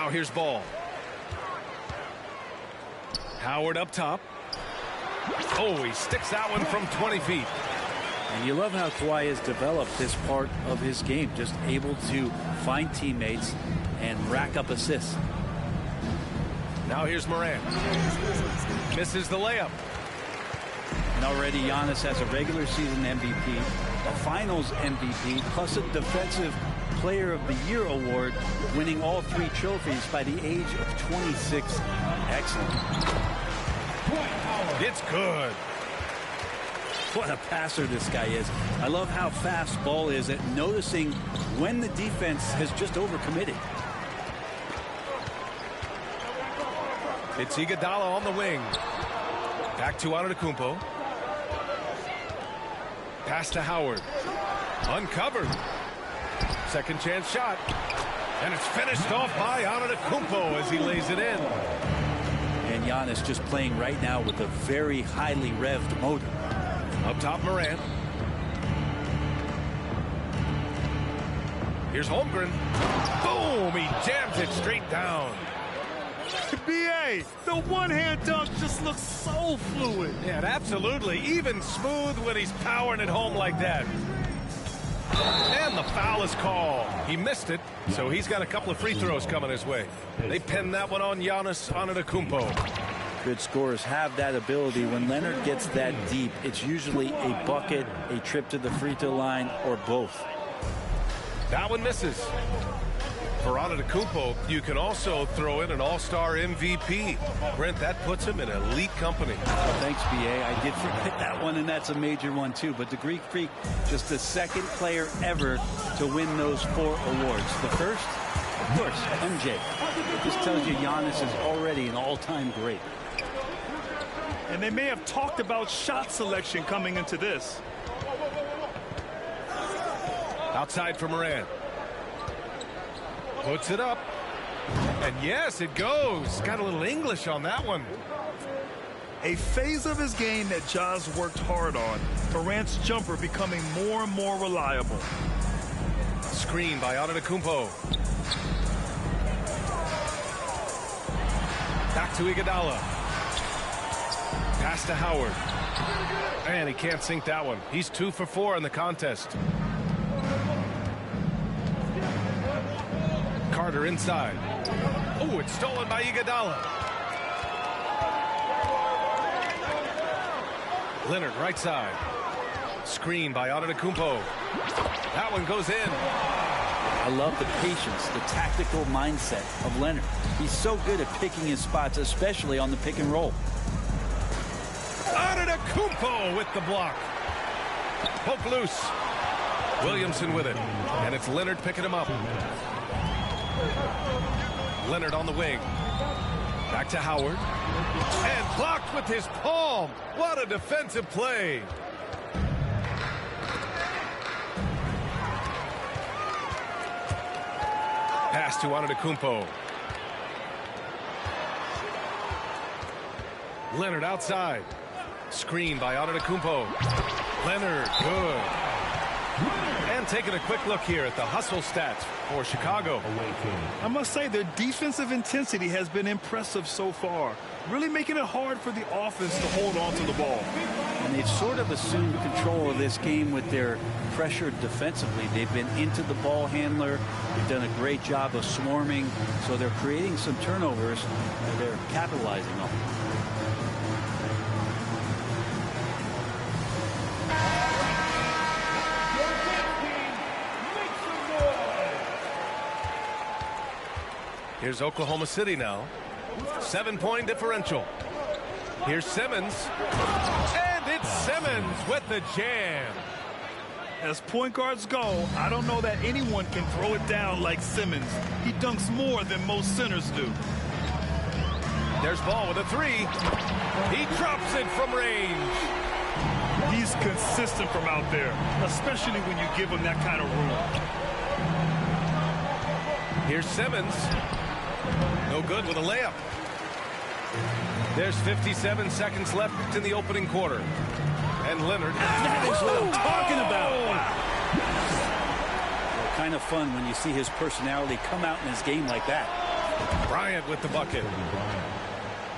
Now here's ball. Howard up top. Oh, he sticks that one from 20 feet. And you love how Kawhi has developed this part of his game, just able to find teammates and rack up assists. Now here's Morant. Misses the layup. And already Giannis has a regular season MVP, a finals MVP, plus a defensive player of the year award, winning all 3 trophies by the age of 26. Excellent. It's good. What a passer this guy is. I love how fast Ball is at noticing when the defense has just overcommitted. It's Iguodala on the wing. Back to Antetokounmpo. Pass to Howard. Uncovered. Second chance shot. And it's finished off by Antetokounmpo as he lays it in. And Giannis just playing right now with a very highly revved motor. Up top, Morant. Here's Holmgren. Boom! He jams it straight down. B.A., the one-hand dunk just looks so fluid. Yeah, absolutely. Even smooth when he's powering it home like that. And the foul is called. He missed it, so he's got a couple of free throws coming his way. They pinned that one on Giannis Antetokounmpo. Good scorers have that ability. When Leonard gets that deep, it's usually a bucket, a trip to the free throw line, or both. That one misses. For Antetokounmpo, you can also throw in an all-star MVP. Brent, that puts him in elite company. Oh, thanks, B.A. I did forget that one, and that's a major one, too. But the Greek Freak, just the second player ever to win those 4 awards. The first, of course, MJ. This tells you Giannis is already an all-time great. And they may have talked about shot selection coming into this. Outside for Morant. Puts it up. And yes, it goes. Got a little English on that one. A phase of his game that Ja's worked hard on. Morant's jumper becoming more and more reliable. Screen by Antetokounmpo. Back to Iguodala. Pass to Howard. And he can't sink that one. He's 2 for 4 in the contest. Carter inside. Oh, it's stolen by Iguodala. Leonard right side. Screen by Antetokounmpo. That one goes in. I love the patience, the tactical mindset of Leonard. He's so good at picking his spots, especially on the pick and roll. Antetokounmpo with the block. Poke loose. Williamson with it. And it's Leonard picking him up. Leonard on the wing. Back to Howard. And blocked with his palm. What a defensive play. Pass to Antetokounmpo. Leonard outside. Screen by Antetokounmpo. Leonard, good. And taking a quick look here at the hustle stats for Chicago. I must say their defensive intensity has been impressive so far, really making it hard for the offense to hold on to the ball. And they've sort of assumed control of this game with their pressure defensively. They've been into the ball handler. They've done a great job of swarming, so they're creating some turnovers that they're capitalizing on. Here's Oklahoma City now. 7-point differential. Here's Simmons. And it's Simmons with the jam. As point guards go, I don't know that anyone can throw it down like Simmons. He dunks more than most centers do. There's Ball with a 3. He drops it from range. He's consistent from out there, especially when you give him that kind of room. Here's Simmons. No good with a layup. There's 57 seconds left in the opening quarter. And Leonard. That is what I'm talking about. Well, kind of fun when you see his personality come out in his game like that. Bryant with the bucket.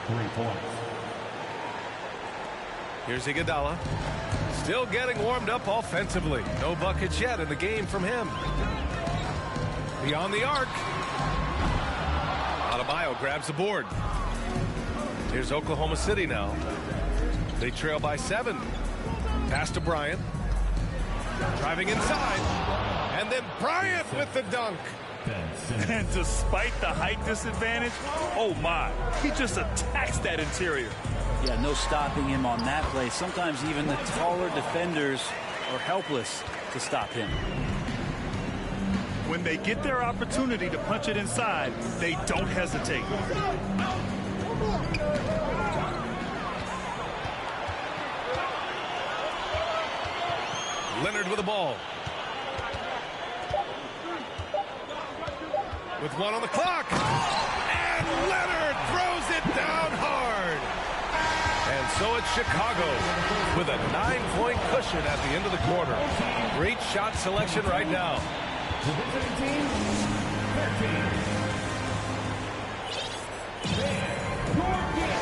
3 points. Here's Iguodala. Still getting warmed up offensively. No buckets yet in the game from him. Beyond the arc. Adebayo grabs the board. Here's Oklahoma City now. They trail by 7. Pass to Bryant. Driving inside. And then Bryant with the dunk. And despite the height disadvantage, oh my, he just attacks that interior. Yeah, no stopping him on that play. Sometimes even the taller defenders are helpless to stop him. When they get their opportunity to punch it inside, they don't hesitate. Leonard with the ball. With 1 on the clock. And Leonard throws it down hard. And so it's Chicago with a 9-point cushion at the end of the quarter. Great shot selection right now.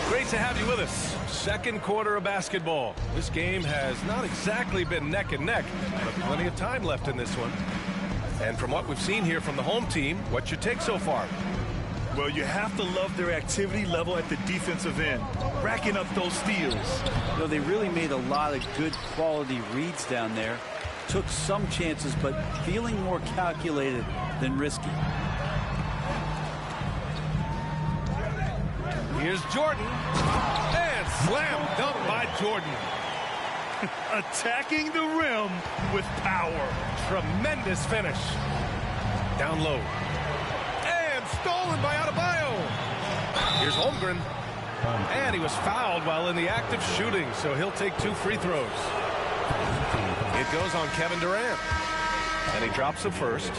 Great to have you with us. Second quarter of basketball. This game has not exactly been neck and neck, but plenty of time left in this one. And from what we've seen here from the home team, what's your take so far? Well, you have to love their activity level at the defensive end, racking up those steals. You know, they really made a lot of good quality reads down there. Took some chances, but feeling more calculated than risky. Here's Jordan. And slam dunk by Jordan. Attacking the rim with power. Tremendous finish. Down low. And stolen by Adebayo. Here's Holmgren. And he was fouled while in the act of shooting, so he'll take 2 free throws. It goes on Kevin Durant. And he drops the first.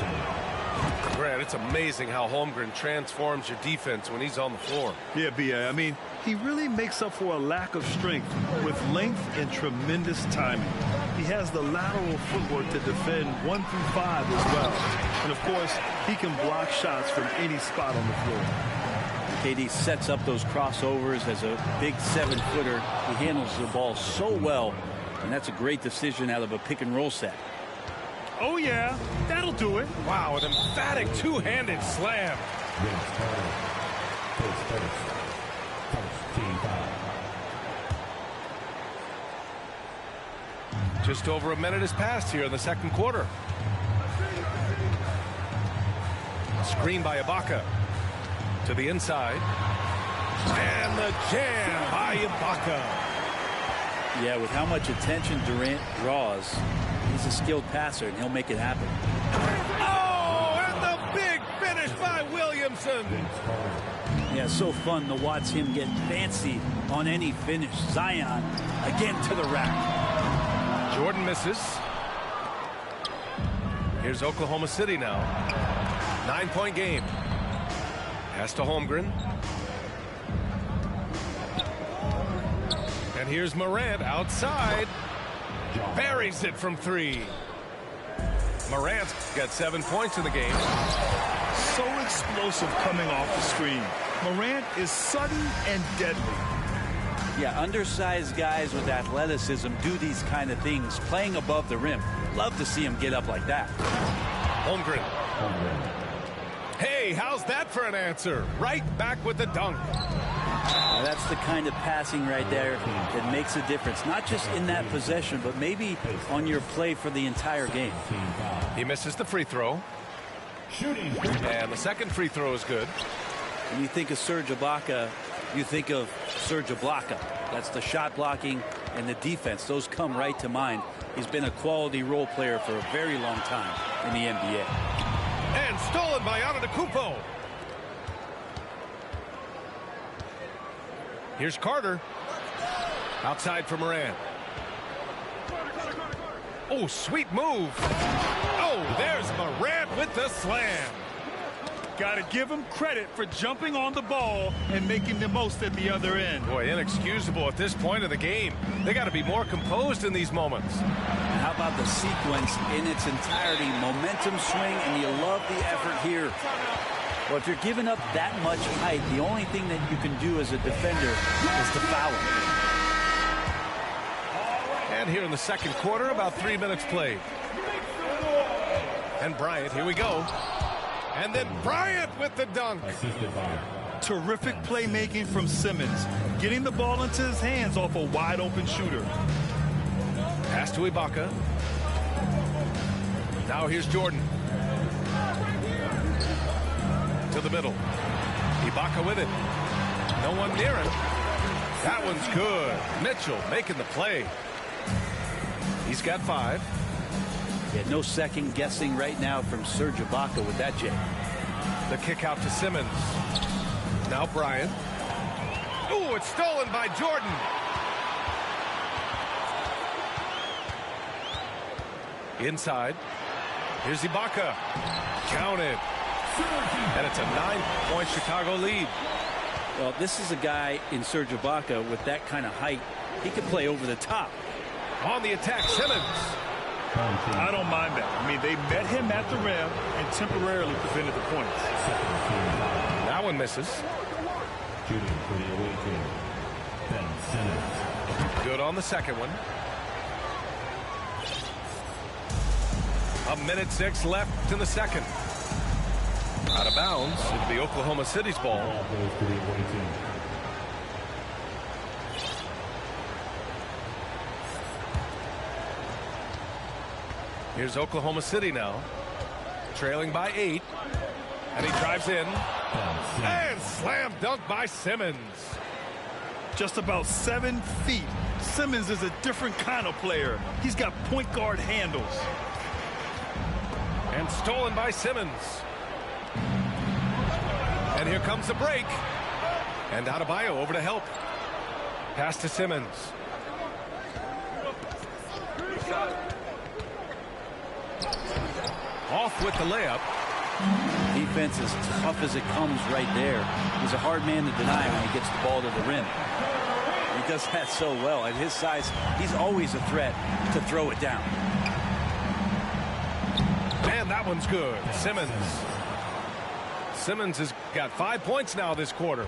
Grant, it's amazing how Holmgren transforms your defense when he's on the floor. Yeah, B.A. I mean, he really makes up for a lack of strength with length and tremendous timing. He has the lateral footwork to defend 1 through 5 as well. And, of course, he can block shots from any spot on the floor. KD sets up those crossovers as a big 7-footer. He handles the ball so well, and that's a great decision out of a pick-and-roll set. Oh, yeah, that'll do it. Wow, an emphatic 2-handed slam. Just over a minute has passed here in the second quarter. Screen by Ibaka. To the inside. And the jam by Ibaka. Yeah, with how much attention Durant draws, he's a skilled passer, and he'll make it happen. Oh, and the big finish by Williamson. Yeah, so fun to watch him get fancy on any finish. Zion again to the rack. Jordan misses. Here's Oklahoma City now. 9-point game. Pass to Holmgren. And here's Morant outside. Buries it from 3. Morant's got 7 points in the game. So explosive coming off the screen. Morant is sudden and deadly. Yeah, undersized guys with athleticism do these kind of things, playing above the rim. Love to see him get up like that. Holmgren. Hey, how's that for an answer? Right back with the dunk. Now that's the kind of passing right there that makes a difference, not just in that possession, but maybe on your play for the entire game. He misses the free throw. And the second free throw is good. When you think of Serge Ibaka, you think of Serge Ibaka. That's the shot blocking and the defense. Those come right to mind. He's been a quality role player for a very long time in the NBA. And stolen by Antetokounmpo. Here's Carter. Outside for Morant. Oh, sweet move. Oh, there's Morant with the slam. Got to give him credit for jumping on the ball and making the most at the other end. Boy, inexcusable at this point of the game. They got to be more composed in these moments. How about the sequence in its entirety? Momentum swing, and you love the effort here. Well, if you're giving up that much height, the only thing that you can do as a defender is to foul him. And here in the second quarter, about 3 minutes played. And Bryant, here we go. And then Bryant with the dunk. Terrific playmaking from Simmons, getting the ball into his hands off a wide-open shooter. Pass to Ibaka. Now here's Jordan. To the middle. Ibaka with it. No one near him. That one's good. Mitchell making the play. He's got 5. Yeah, no second guessing right now from Serge Ibaka with that, Jay. The kick out to Simmons. Now Bryant. Ooh, it's stolen by Jordan. Inside. Here's Ibaka. Counted. And it's a 9-point Chicago lead. Well, this is a guy in Serge Ibaka with that kind of height. He can play over the top. On the attack, Simmons. I don't mind that. I mean, they met him at the rim and temporarily prevented the points. That one misses. Shooting for the away team, Ben Simmons. Good on the second one. 1:06 left in the second. Out of bounds. It'll be Oklahoma City's ball. Ball goes to the away team. Here's Oklahoma City now. Trailing by 8. And he drives in. And slam dunk by Simmons. Just about 7 feet. Simmons is a different kind of player. He's got point guard handles. And stolen by Simmons. And here comes the break. And Adebayo over to help. Pass to Simmons. Off with the layup. Defense is tough as it comes right there. He's a hard man to deny when he gets the ball to the rim. He does that so well. At his size, he's always a threat to throw it down. And that one's good. Simmons has got 5 points now this quarter.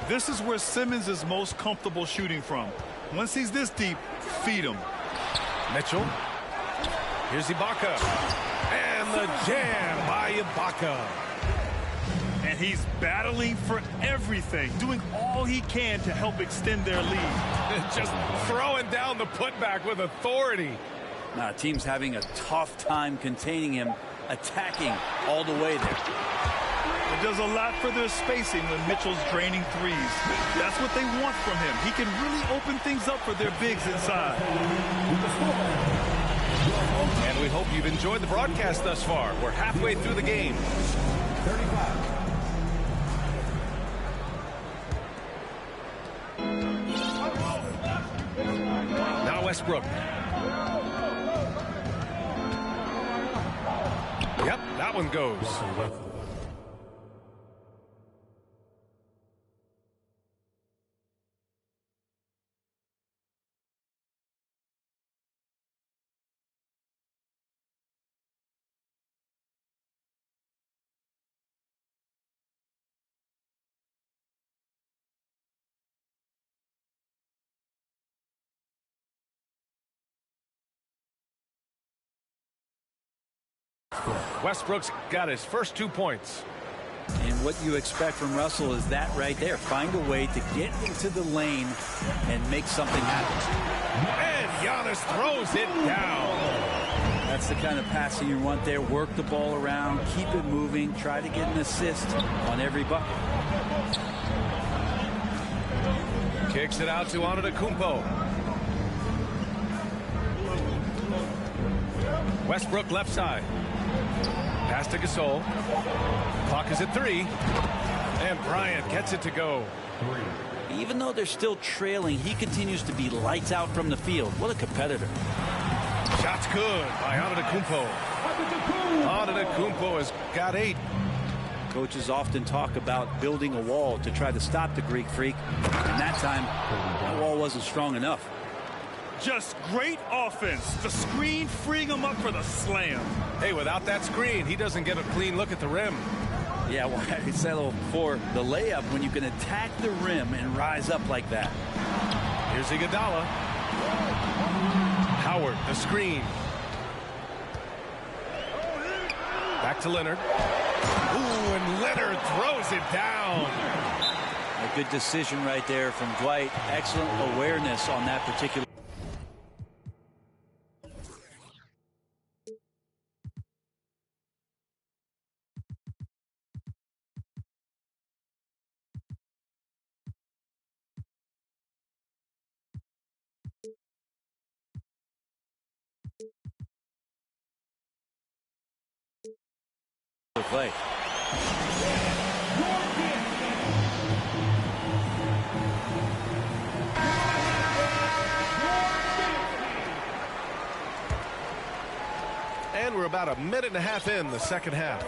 This is where Simmons is most comfortable shooting from. Once he's this deep, feed him. Mitchell. Here's Ibaka. And the jam by Ibaka. And he's battling for everything, doing all he can to help extend their lead. Just throwing down the putback with authority. Now, team's having a tough time containing him, attacking all the way there. It does a lot for their spacing when Mitchell's draining threes. That's what they want from him. He can really open things up for their bigs inside. And we hope you've enjoyed the broadcast thus far. We're halfway through the game. 35. Now Westbrook. Yep, that one goes. Russell Westbrook. Westbrook's got his first 2 points. And what you expect from Russell is that right there. Find a way to get into the lane and make something happen. And Giannis throws it down. That's the kind of passing you want there. Work the ball around, keep it moving, try to get an assist on every bucket. Kicks it out to Antetokounmpo. Westbrook left side. Pass to Gasol. Clock is at 3. And Bryant gets it to go. 3. Even though they're still trailing, he continues to be lights out from the field. What a competitor. Shot's good by Antetokounmpo. Antetokounmpo has got 8. Coaches often talk about building a wall to try to stop the Greek Freak. And that time, that wall wasn't strong enough. Just great offense. The screen freeing him up for the slam. Hey, without that screen, he doesn't get a clean look at the rim. Yeah, well, I settle for the layup when you can attack the rim and rise up like that. Here's Iguodala. Howard, the screen. Back to Leonard. Ooh, and Leonard throws it down. A good decision right there from Dwight. Excellent awareness on that particular. Play. And we're about a minute and a half in the second half.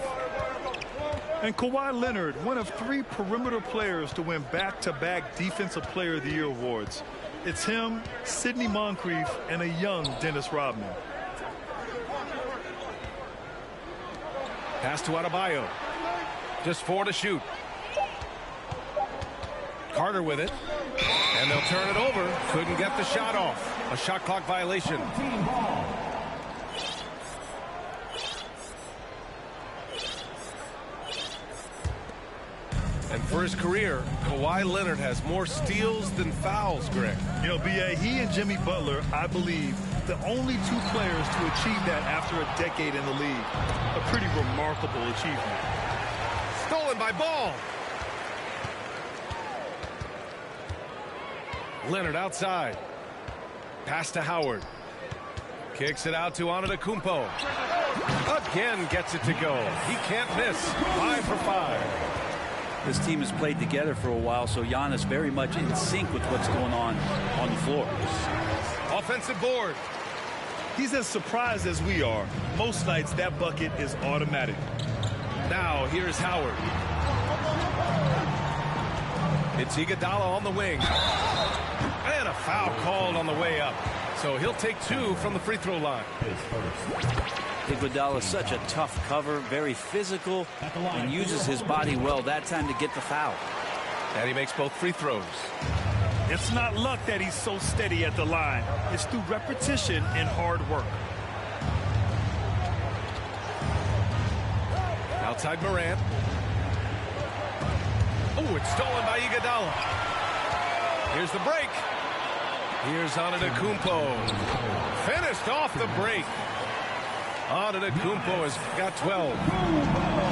And Kawhi Leonard, one of 3 perimeter players to win back-to-back Defensive Player of the Year awards. It's him, Sidney Moncrief, and a young Dennis Rodman. Pass to Adebayo. Just 4 to shoot. Carter with it. And they'll turn it over. Couldn't get the shot off. A shot clock violation. And for his career, Kawhi Leonard has more steals than fouls, Greg. You know, B.A., he and Jimmy Butler, I believe, the only 2 players to achieve that after a decade in the league. A pretty remarkable achievement. Stolen by Ball. Leonard outside. Pass to Howard. Kicks it out to Antetokounmpo. Again gets it to go. He can't miss. 5 for 5. This team has played together for a while, so Giannis very much in sync with what's going on the floor. Offensive board. He's as surprised as we are. Most nights that bucket is automatic. Now here's Howard. It's Iguodala on the wing. And a foul called on the way up. So he'll take 2 from the free throw line. Iguodala is such a tough cover, very physical, and uses his body well that time to get the foul. And he makes both free throws. It's not luck that he's so steady at the line. It's through repetition and hard work. Outside Morant. Oh, it's stolen by Iguodala. Here's the break. Here's Antetokounmpo. Finished off the break. Antetokounmpo has got 12.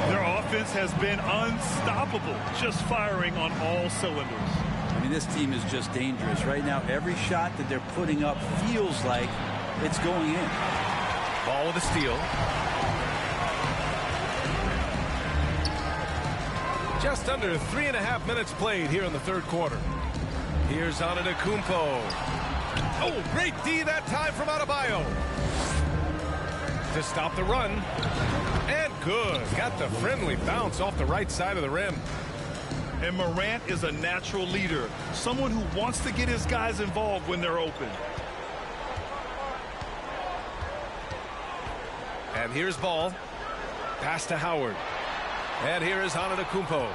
Their offense has been unstoppable, just firing on all cylinders. I mean, this team is just dangerous. Right now, every shot that they're putting up feels like it's going in. Ball with a steal. Just under 3.5 minutes played here in the third quarter. Here's Antetokounmpo. Oh, great D that time from Adebayo. To stop the run. And good. Got the friendly bounce off the right side of the rim. And Morant is a natural leader. Someone who wants to get his guys involved when they're open. And here's Ball. Pass to Howard. And here is Antetokounmpo.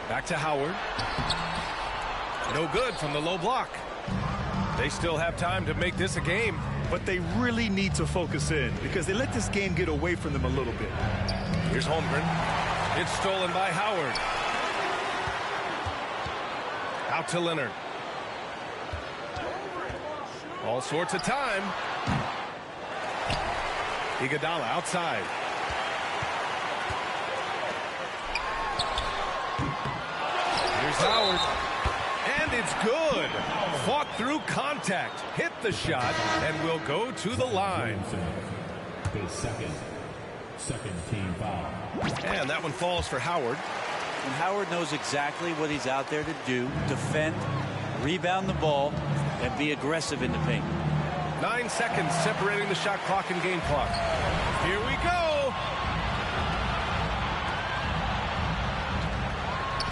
Back to Howard. No good from the low block. They still have time to make this a game. But they really need to focus in because they let this game get away from them a little bit. Here's Holmgren. It's stolen by Howard. Out to Leonard. All sorts of time. Iguodala outside. Here's Howard. And it's good. Fought through contact. Hit the shot and will go to the line. His second team foul. And that one falls for Howard. And Howard knows exactly what he's out there to do. Defend, rebound the ball, and be aggressive in the paint. 9 seconds separating the shot clock and game clock. Here we go.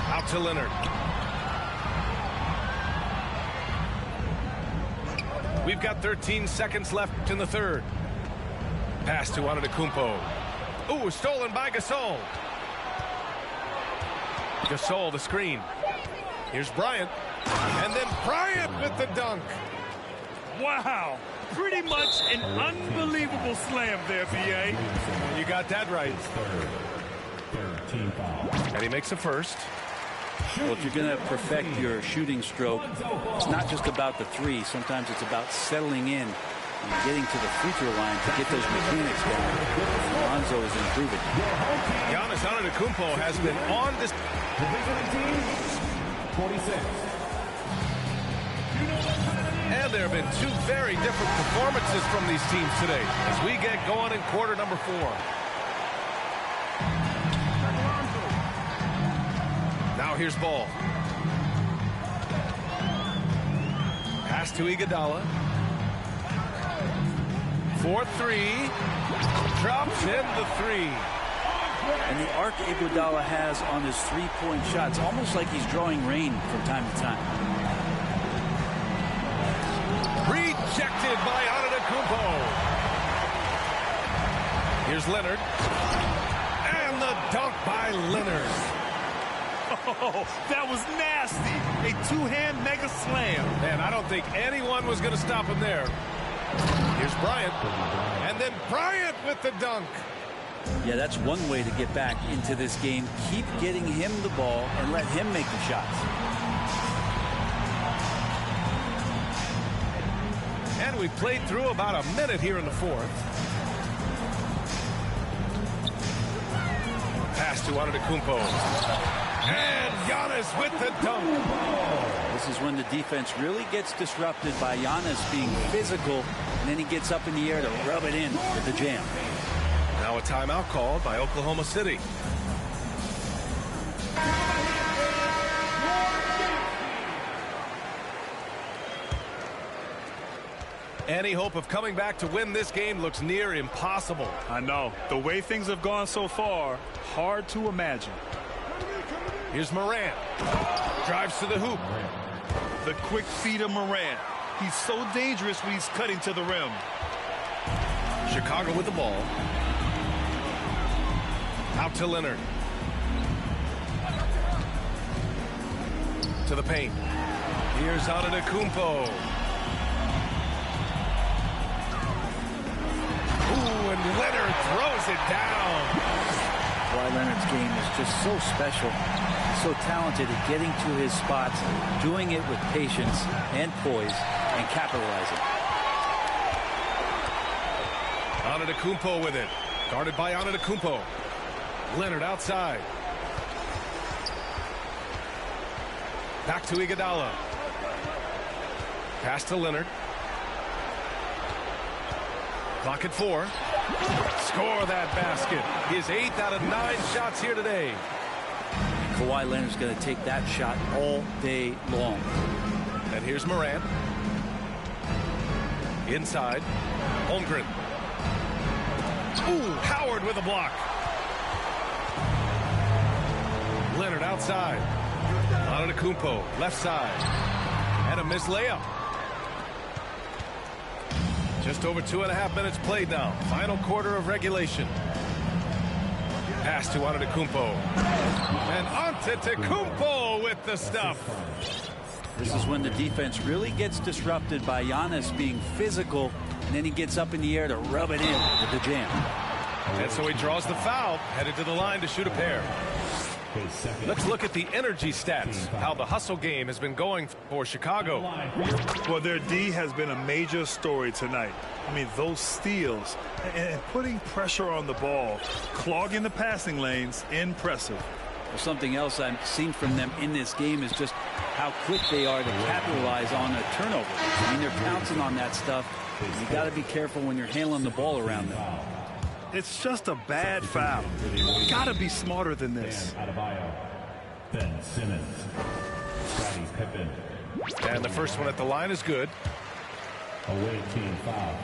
Out to Leonard. We've got 13 seconds left in the third. Pass to Antetokounmpo. Ooh, stolen by Gasol. Gasol the screen. Here's Bryant. And then Bryant with the dunk. Wow. Pretty much an unbelievable slam there, B.A. You got that right. Third team foul. And he makes a first. Well, if you're going to perfect your shooting stroke, it's not just about the three. Sometimes it's about settling in and getting to the free throw line to get those mechanics down. Lonzo is improving. Giannis Antetokounmpo has been on this. 46. And there have been two very different performances from these teams today as we get going in quarter number 4. Now here's Ball. Pass to Iguodala. 4-3. Drops in the 3. And the arc Iguodala has on his three-point shots, almost like he's drawing rain from time to time. Rejected by Antetokounmpo. Here's Leonard. And the dunk by Leonard. Oh, that was nasty. A two-hand mega slam. Man, I don't think anyone was going to stop him there. Here's Bryant. And then Bryant with the dunk. Yeah, that's one way to get back into this game. Keep getting him the ball and let him make the shots. And we played through about a minute here in the 4th. Pass to Antetokounmpo. And Giannis with the dunk. This is when the defense really gets disrupted by Giannis being physical, and then he gets up in the air to rub it in with the jam. Now a timeout called by Oklahoma City. Any hope of coming back to win this game looks near impossible. I know. The way things have gone so far, hard to imagine. Here's Morant. Drives to the hoop. The quick feet of Morant. He's so dangerous when he's cutting to the rim. Chicago with the ball. Out to Leonard. To the paint. Here's Antetokounmpo. Ooh, and Leonard throws it down. Kawhi Leonard's game is just so special. He's so talented at getting to his spots, doing it with patience and poise, and capitalizing. Antetokounmpo with it. Guarded by Antetokounmpo. Leonard outside. Back to Iguodala. Pass to Leonard. Clock at 4. Score that basket. His 8th out of 9 shots here today. Kawhi Leonard's going to take that shot all day long. And here's Morant. Inside. Holmgren. Ooh, Howard with a block. Leonard outside. Antetokounmpo left side. And a missed layup. Just over 2.5 minutes played now. Final quarter of regulation. Pass to Antetokounmpo. And Antetokounmpo with the stuff. This is when the defense really gets disrupted by Giannis being physical, and then he gets up in the air to rub it in with the jam. And so he draws the foul, headed to the line to shoot a pair. Let's look at the energy stats, how the hustle game has been going for Chicago. Well, their D has been a major story tonight. I mean, those steals and putting pressure on the ball, clogging the passing lanes, impressive. Well, something else I've seen from them in this game is just how quick they are to capitalize on a turnover. I mean, they're pouncing on that stuff. You got to be careful when you're handling the ball around them. It's just a bad foul. Got to be smarter than this. Ben Simmons. Scottie Pippen. And the first one at the line is good. Away team foul.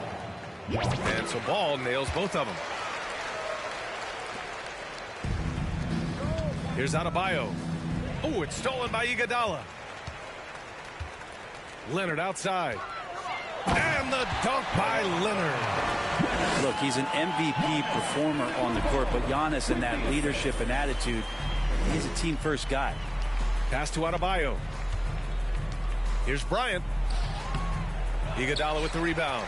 And so Ball nails both of them. Here's Adebayo. Oh, it's stolen by Iguodala. Leonard outside. And the dunk by Leonard. Look, he's an MVP performer on the court, but Giannis in that leadership and attitude, He's a team-first guy. Pass to Adebayo. Here's Bryant. Iguodala with the rebound.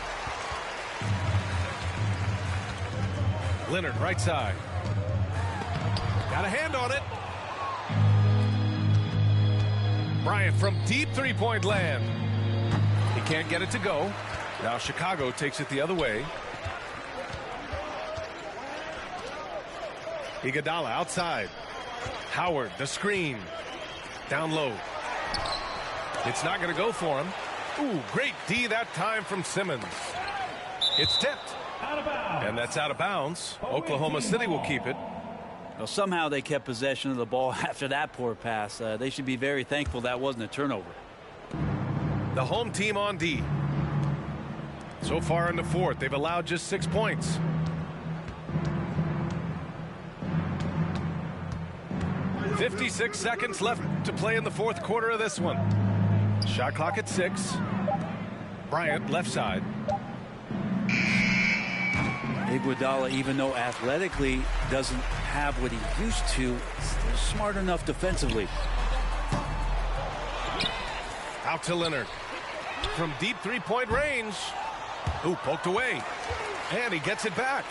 Leonard, right side. Got a hand on it. Bryant from deep three-point land. He can't get it to go. Now Chicago takes it the other way. Iguodala outside. Howard, the screen. Down low. It's not going to go for him. Ooh, great D that time from Simmons. It's tipped. And that's out of bounds. Oklahoma City will keep it. Well, somehow they kept possession of the ball after that poor pass. They should be very thankful that wasn't a turnover. The home team on D. So far in the fourth, they've allowed just 6 points. .56 seconds left to play in the fourth quarter of this one. Shot clock at 6. Bryant, left side. Iguodala, even though athletically doesn't have what he used to, still smart enough defensively. Out to Leonard. From deep three-point range. Ooh, poked away. And he gets it back.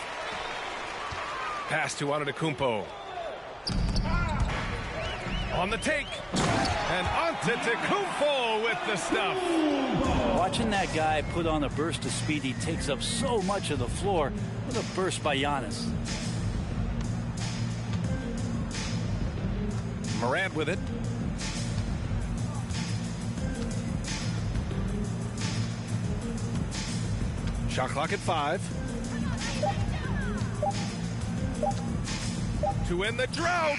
Pass to Antetokounmpo. On the take. And Antetokounmpo with the stuff. Watching that guy put on a burst of speed, he takes up so much of the floor. What a burst by Giannis. Morant with it. Shot clock at 5. To end the drought.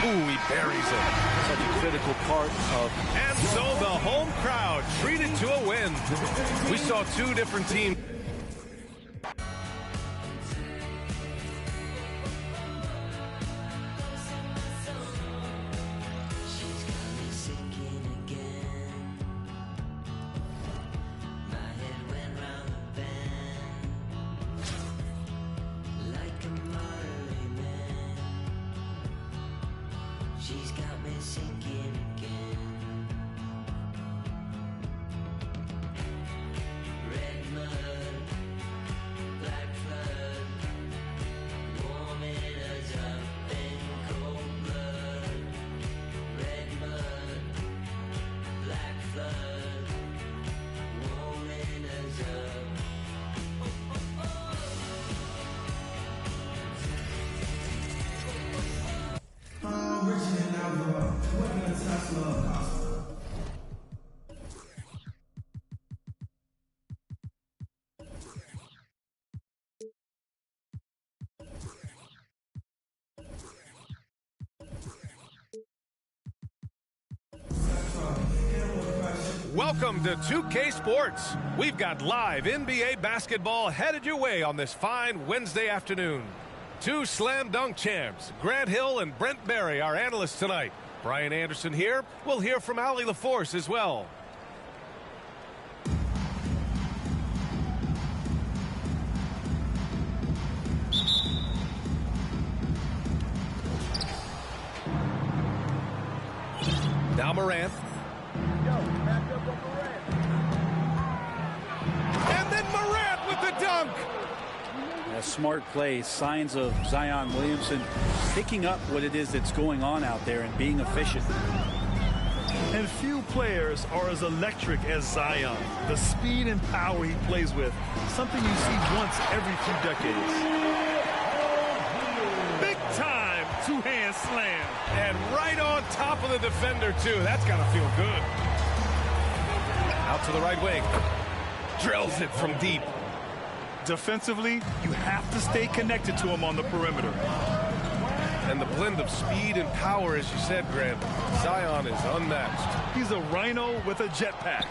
Ooh, he buries it. Such a critical part of... And so the home crowd treated to a win. We saw two different teams. She's got me sinking again. Red mud, black flood, warming us up in cold blood. Red mud, black flood, warming us up. Welcome to 2K Sports. We've got live NBA basketball headed your way on this fine Wednesday afternoon. Two slam dunk champs, Grant Hill and Brent Barry, our analysts tonight. Brian Anderson here. We'll hear from Allie LaForce as well. Now Morant. And then Morant with the dunk. A smart play, signs of Zion Williamson picking up what it is that's going on out there and being efficient. And few players are as electric as Zion. The speed and power he plays with, something you see once every few decades. Big time two-hand slam. And right on top of the defender, too. That's got to feel good. Out to the right wing. Drills it from deep. Defensively, you have to stay connected to him on the perimeter. And the blend of speed and power, as you said, Grant, Zion is unmatched. He's a rhino with a jetpack.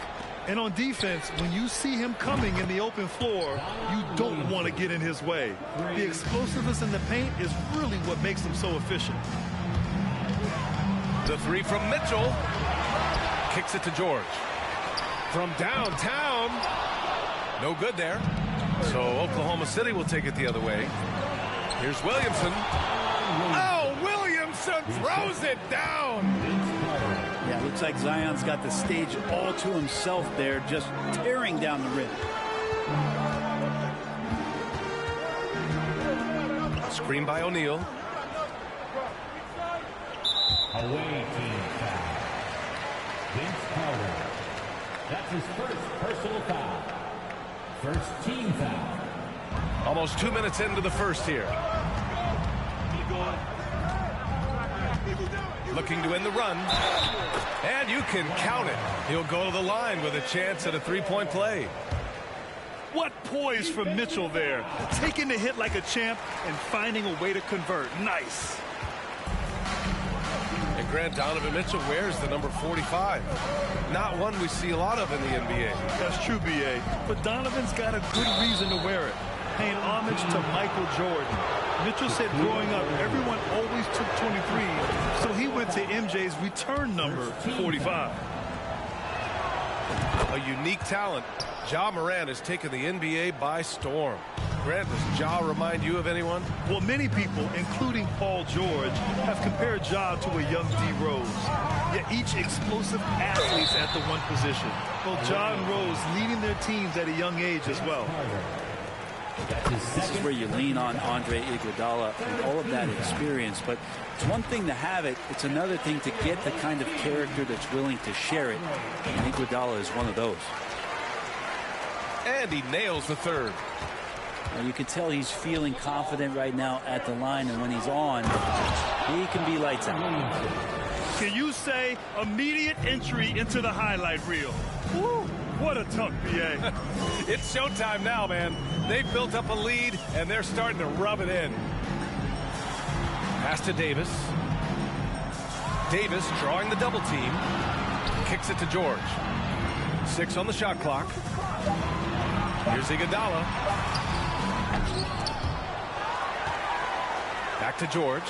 And on defense, when you see him coming in the open floor, you don't want to get in his way. The explosiveness in the paint is really what makes him so efficient. The three from Mitchell. Kicks it to George. From downtown. No good there. So Oklahoma City will take it the other way. Here's Williamson. Oh, Williamson Henderson throws it down. Yeah, it looks like Zion's got the stage all to himself there, just tearing down the rim. Screen by O'Neal. Away team foul. Vince Carter. That's his first personal foul. First team foul. Almost 2 minutes into the first here. Looking to end the run. And you can count it. He'll go to the line with a chance at a three-point play. What poise from Mitchell there. Taking the hit like a champ and finding a way to convert. Nice. And Grant, Donovan Mitchell wears the number 45. Not one we see a lot of in the NBA. That's true, B.A. But Donovan's got a good reason to wear it. Paying homage to Michael Jordan. Mitchell said growing up, everyone always took 23, so he went to MJ's return number 45. A unique talent. Ja Morant has taken the NBA by storm. Grant, does Ja remind you of anyone? Well, many people, including Paul George, have compared Ja to a young D. Rose. Yet each explosive athletes at the one position. Well, Ja and Rose leading their teams at a young age as well. This is where you lean on Andre Iguodala and all of that experience. But it's one thing to have it. It's another thing to get the kind of character that's willing to share it. And Iguodala is one of those. And he nails the third. Now you can tell he's feeling confident right now at the line. And when he's on, he can be lights out. Can you say immediate entry into the highlight reel? Woo! What a tuck, B.A. It's showtime now, man. They've built up a lead, and they're starting to rub it in. Pass to Davis. Davis drawing the double team. Kicks it to George. 6 on the shot clock. Here's Iguodala. Back to George.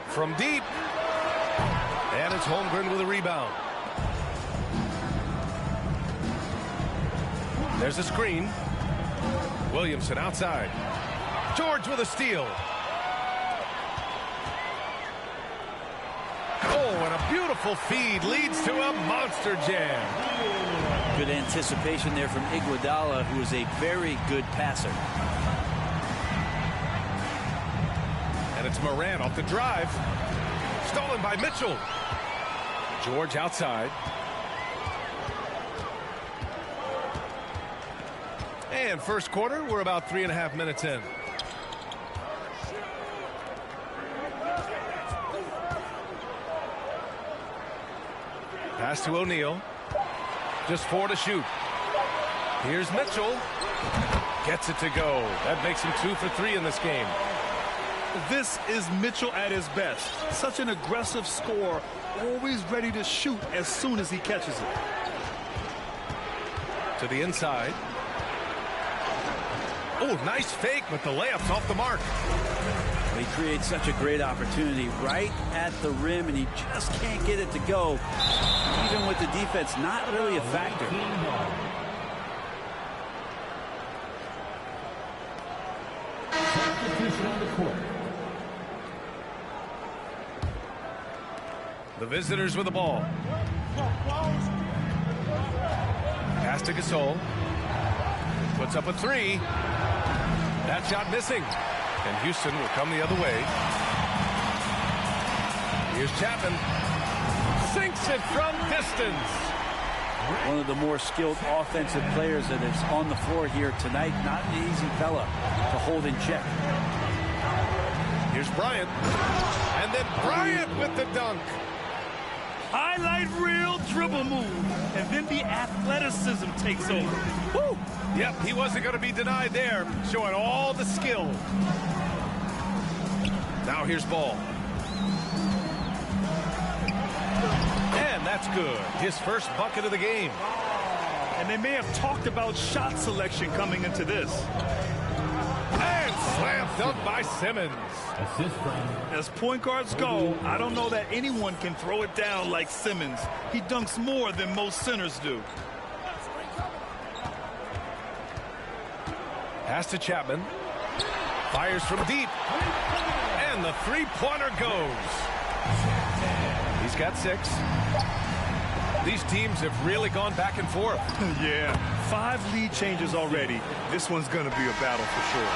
From deep. And it's Holmgren with a rebound. There's a screen. Williamson outside. George with a steal. Oh, and a beautiful feed leads to a monster jam. Good anticipation there from Iguodala, who is a very good passer. And it's Morant off the drive. Stolen by Mitchell. George outside. And first quarter, we're about 3.5 minutes in. Pass to O'Neal. Just 4 to shoot. Here's Mitchell. Gets it to go. That makes him 2 for 3 in this game. This is Mitchell at his best. Such an aggressive scorer, always ready to shoot as soon as he catches it. To the inside. Oh, nice fake, but the layup's off the mark. He creates such a great opportunity right at the rim, and he just can't get it to go. Even with the defense, not really a factor. Substitution on the court. The visitors with the ball. Pass to Gasol. Puts up a 3. That shot missing. And Houston will come the other way. Here's Chapman. Sinks it from distance. One of the more skilled offensive players that is on the floor here tonight. Not an easy fella to hold in check. Here's Bryant. And then Bryant with the dunk. Highlight reel dribble move. And then the athleticism takes over. Woo! Yep, he wasn't going to be denied there. Showing all the skill. Now here's Ball. And that's good. His first bucket of the game. And they may have talked about shot selection coming into this. And slam dunk by Simmons. Assist from As point guards go, I don't know that anyone can throw it down like Simmons. He dunks more than most centers do. Pass to Chapman. Fires from deep. And the three-pointer goes. He's got 6. These teams have really gone back and forth. Yeah, 5 lead changes already. This one's going to be a battle for sure.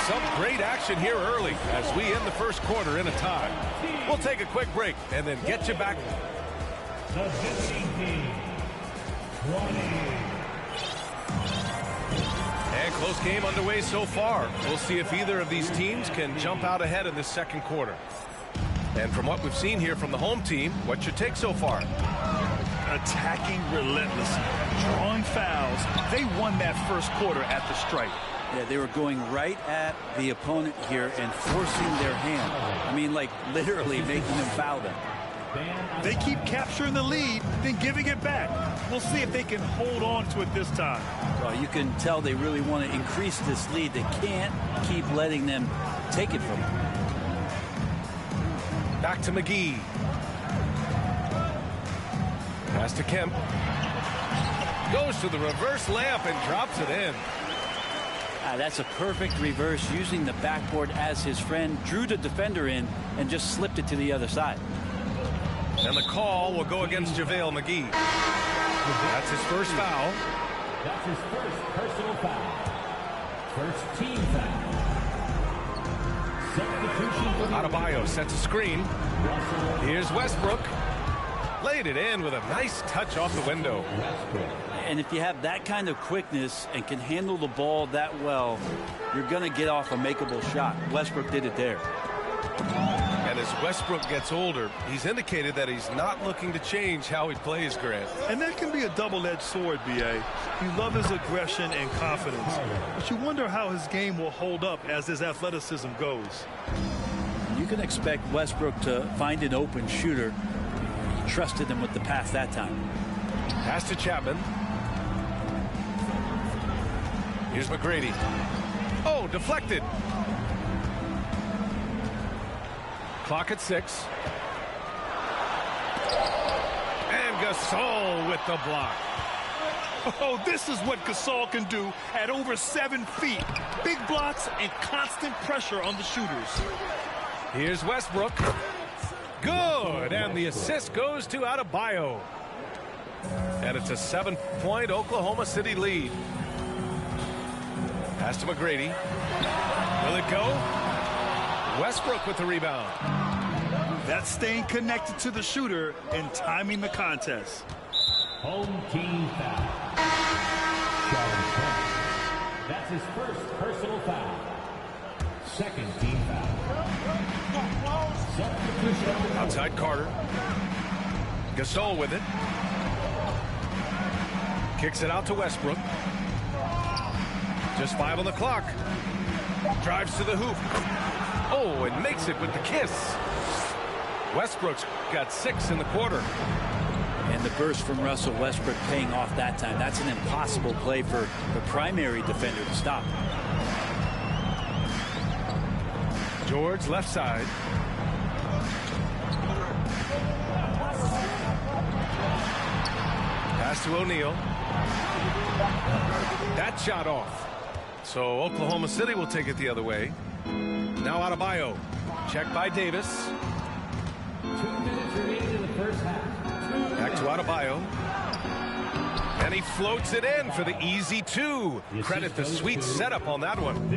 Some great action here early as we end the first quarter in a tie. We'll take a quick break and then get you back. The visiting team, 20. And close game underway so far. We'll see if either of these teams can jump out ahead in this second quarter. And from what we've seen here from the home team, what's your take so far? Attacking relentlessly, drawing fouls. They won that first quarter at the stripe. Yeah, they were going right at the opponent here and forcing their hand. I mean, like literally making them foul them. They keep capturing the lead, then giving it back. We'll see if they can hold on to it this time. Well, you can tell they really want to increase this lead. They can't keep letting them take it from them. Back to McGee. Pass to Kemp. Goes to the reverse layup and drops it in. That's a perfect reverse, using the backboard as his friend, drew the defender in, and just slipped it to the other side. And the call will go against JaVale McGee. That's his first foul. That's his first personal foul. First team foul. Substitution for the Adebayo sets a screen. Here's Westbrook. Laid it in with a nice touch off the window. And if you have that kind of quickness and can handle the ball that well, you're going to get off a makeable shot. Westbrook did it there. And as Westbrook gets older, he's indicated that he's not looking to change how he plays, Grant. And that can be a double-edged sword, B.A. You love his aggression and confidence, but you wonder how his game will hold up as his athleticism goes. You can expect Westbrook to find an open shooter. He trusted him with the pass that time. Pass to Chapman. Here's McGrady. Oh, deflected. Clock at 6. And Gasol with the block. Oh, this is what Gasol can do at over 7 feet. Big blocks and constant pressure on the shooters. Here's Westbrook. Good, and the assist goes to Adebayo. And it's a 7-point Oklahoma City lead. Pass to McGrady. Will it go? Westbrook with the rebound. That's staying connected to the shooter and timing the contest. home team foul. Charles Clark. That's his first personal foul. Second team foul. Substitution. Outside Carter. Gasol with it. Kicks it out to Westbrook. Just 5 on the clock. Drives to the hoop. Oh, and makes it with the kiss. Westbrook's got 6 in the quarter. And the burst from Russell Westbrook paying off that time. That's an impossible play for the primary defender to stop. George left side. Pass to O'Neal. That shot off. So Oklahoma City will take it the other way. Now Adebayo. Checked by Davis. 2 minutes remaining in the first half. Back to Adebayo. And he floats it in for the easy 2. Credit the sweet setup on that one.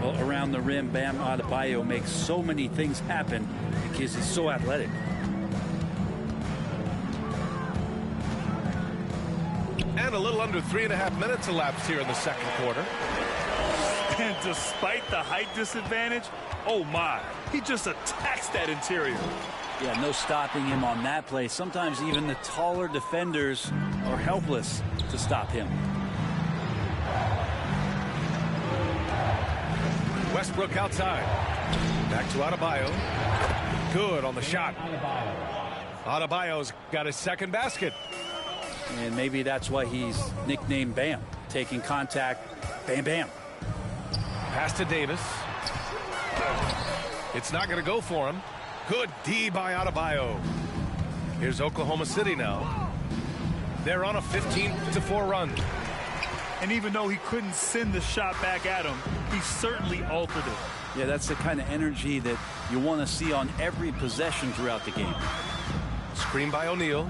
Well, around the rim, Bam Adebayo makes so many things happen because he's so athletic. And a little under 3.5 minutes elapsed here in the second quarter. And despite the height disadvantage, oh my, he just attacks that interior. Yeah, no stopping him on that play. Sometimes even the taller defenders are helpless to stop him. Westbrook outside. Back to Adebayo. Good on the shot. Adebayo's got his second basket. And maybe that's why he's nicknamed Bam. Taking contact, bam, bam. Pass to Davis. It's not going to go for him. Good D by Adebayo. Here's Oklahoma City now. They're on a 15-4 run. And even though he couldn't send the shot back at him, he certainly altered it. Yeah, that's the kind of energy that you want to see on every possession throughout the game. Screen by O'Neal.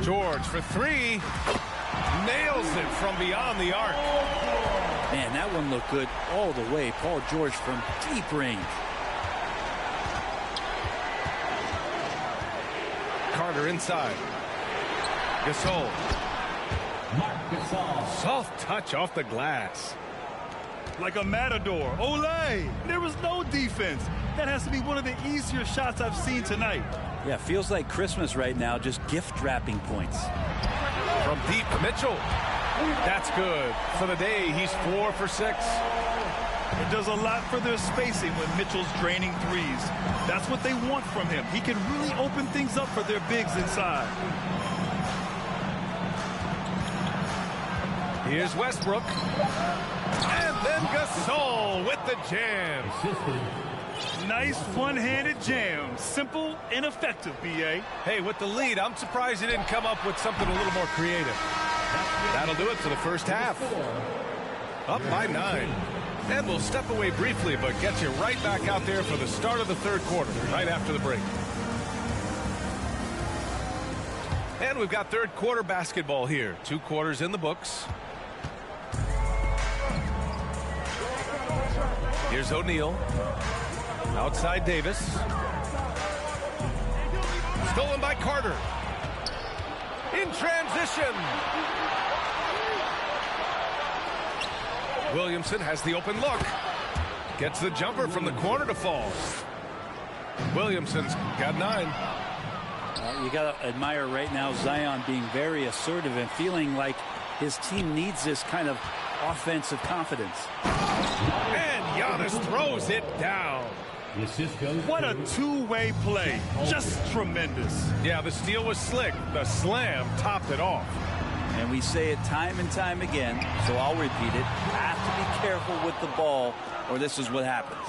George for three. Nails it from beyond the arc. Man, that one looked good all the way. Paul George from deep range. Carter inside. Gasol. Marc Gasol. Soft touch off the glass. Like a matador. Olay! There was no defense. That has to be one of the easier shots I've seen tonight. Yeah, feels like Christmas right now, just gift wrapping points. From deep, Mitchell. That's good. For the day, he's 4 for 6. It does a lot for their spacing when Mitchell's draining threes. That's what they want from him. He can really open things up for their bigs inside. Here's Westbrook. And then Gasol with the jam. Nice one-handed jam. Simple and effective, B.A. Hey, with the lead, I'm surprised he didn't come up with something a little more creative. That'll do it for the first half. Up by 9. And we'll step away briefly, but get you right back out there for the start of the third quarter, right after the break. And we've got third quarter basketball here. 2 quarters in the books. Here's O'Neal. Outside Davis. Stolen by Carter. In transition. Williamson has the open look. Gets the jumper from the corner to fall. Williamson's got 9. You got to admire right now Zion being very assertive and feeling like his team needs this kind of offensive confidence. And Giannis throws it down. The assist goes What a to two-way play. Just tremendous. Yeah, the steal was slick. The slam topped it off. And we say it time and time again, so I'll repeat it. Have to be careful with the ball, or this is what happens.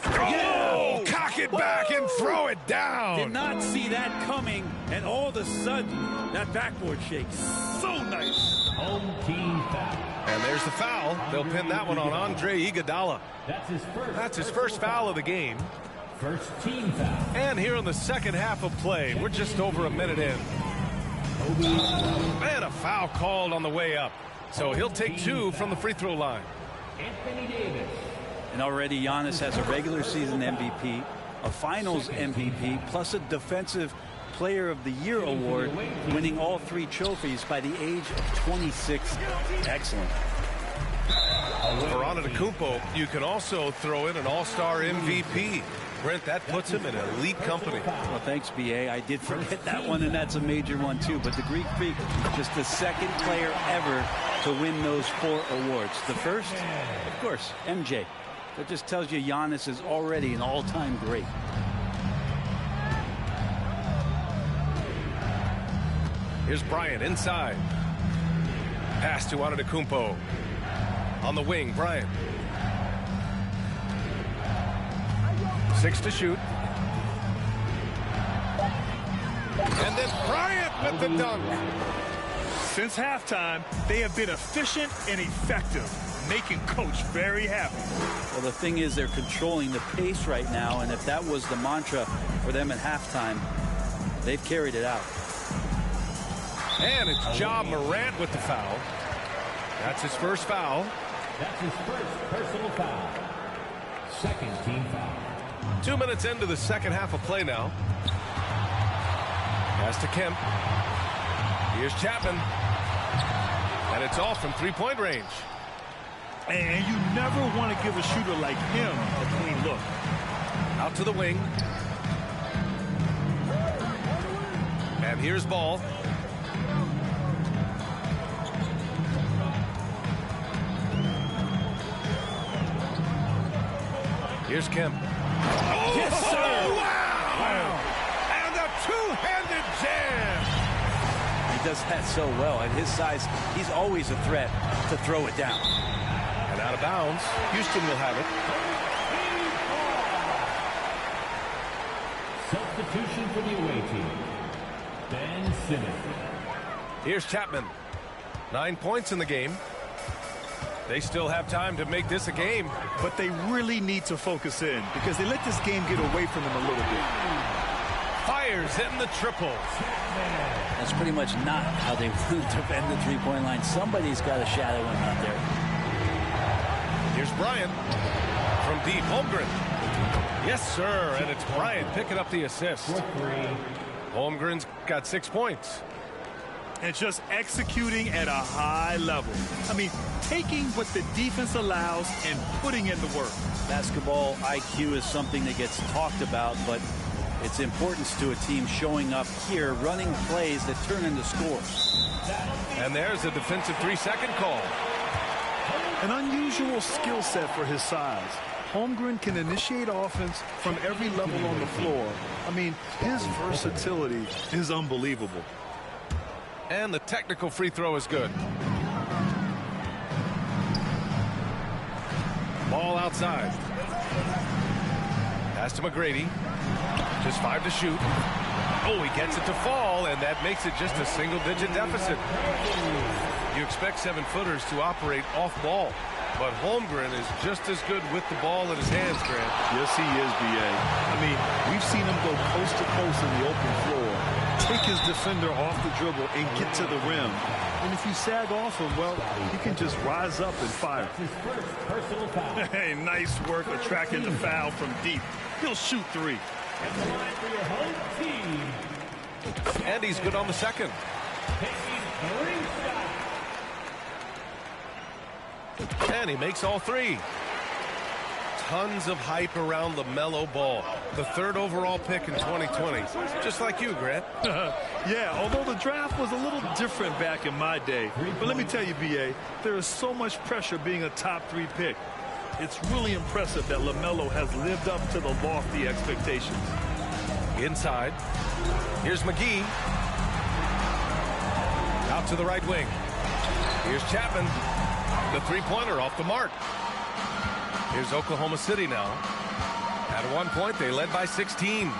Oh, cock it back and throw it down. Did not see that coming, and all of a sudden, that backboard shakes. So nice. home team foul. And there's the foul. They'll pin that one on Andre Iguodala. That's his first foul of the game. First team foul. And here in the second half of play, we're just over a minute in. And a foul called on the way up. So he'll take 2 from the free throw line. Anthony Davis. And already Giannis has a regular season MVP, a finals MVP, plus a defensive player of the year award, winning all 3 trophies by the age of 26. Excellent. For Antetokounmpo, you can also throw in an all-star MVP. Brent, that puts him in elite company. Well, thanks, B.A. I did forget that one, and that's a major one, too. But the Greek Freak, just the second player ever to win those 4 awards. The first, of course, MJ. That just tells you Giannis is already an all-time great. Here's Bryant inside. Pass to Antetokounmpo. On the wing, Bryant. 6 to shoot. And then Bryant with the dunk. Since halftime, they have been efficient and effective, making Coach very happy. Well, the thing is, they're controlling the pace right now, and if that was the mantra for them at halftime, they've carried it out. And it's Ja Morant with the foul. That's his first foul. That's his first personal foul. Second team foul. 2 minutes into the second half of play now. Pass to Kemp. Here's Chapman. And it's off from three-point range. And you never want to give a shooter like him a clean look. Out to the wing. And here's Ball. Here's Kemp. Oh, Yes, sir. Wow. And a two-handed jam. He does that so well. At his size, he's always a threat to throw it down. And out of bounds. Houston will have it. Substitution for the away team. Ben Simmons. Here's Chapman. 9 points in the game. They still have time to make this a game. But they really need to focus in because they let this game get away from them a little bit. Fires hitting the triple. That's pretty much not how they want to defend the three-point line. Somebody's got a shadow him out there. Here's Bryant from deep. Holmgren. Yes, sir. And it's Bryant picking up the assist. Holmgren's got 6 points. And just executing at a high level. I mean, taking what the defense allows and putting in the work. Basketball IQ is something that gets talked about, but its importance to a team showing up here, running plays that turn into scores. And there's a defensive 3-second call. An unusual skill set for his size. Holmgren can initiate offense from every level on the floor. I mean, his versatility is unbelievable. And the technical free throw is good. Ball outside. Pass to McGrady. Just 5 to shoot. Oh, he gets it to fall, and that makes it just a single-digit deficit. You expect 7-footers to operate off ball, but Holmgren is just as good with the ball in his hands, Grant. Yes, he is, B.A. I mean, we've seen him go coast to coast in the open floor, take his defender off the dribble and get to the rim. And if you sag off him, well, he can just rise up and fire. Hey, nice work attracting the foul from deep. He'll shoot 3. And he's good on the second. And he makes all 3. Tons of hype around LaMelo Ball, the 3rd overall pick in 2020. Just like you, Grant. Yeah, although the draft was a little different back in my day. But let me tell you, B.A., there is so much pressure being a top 3 pick. It's really impressive that LaMelo has lived up to the lofty expectations. Inside. Here's McGee. Out to the right wing. Here's Chapman. The three-pointer off the mark. Here's Oklahoma City now. At one point, they led by 16.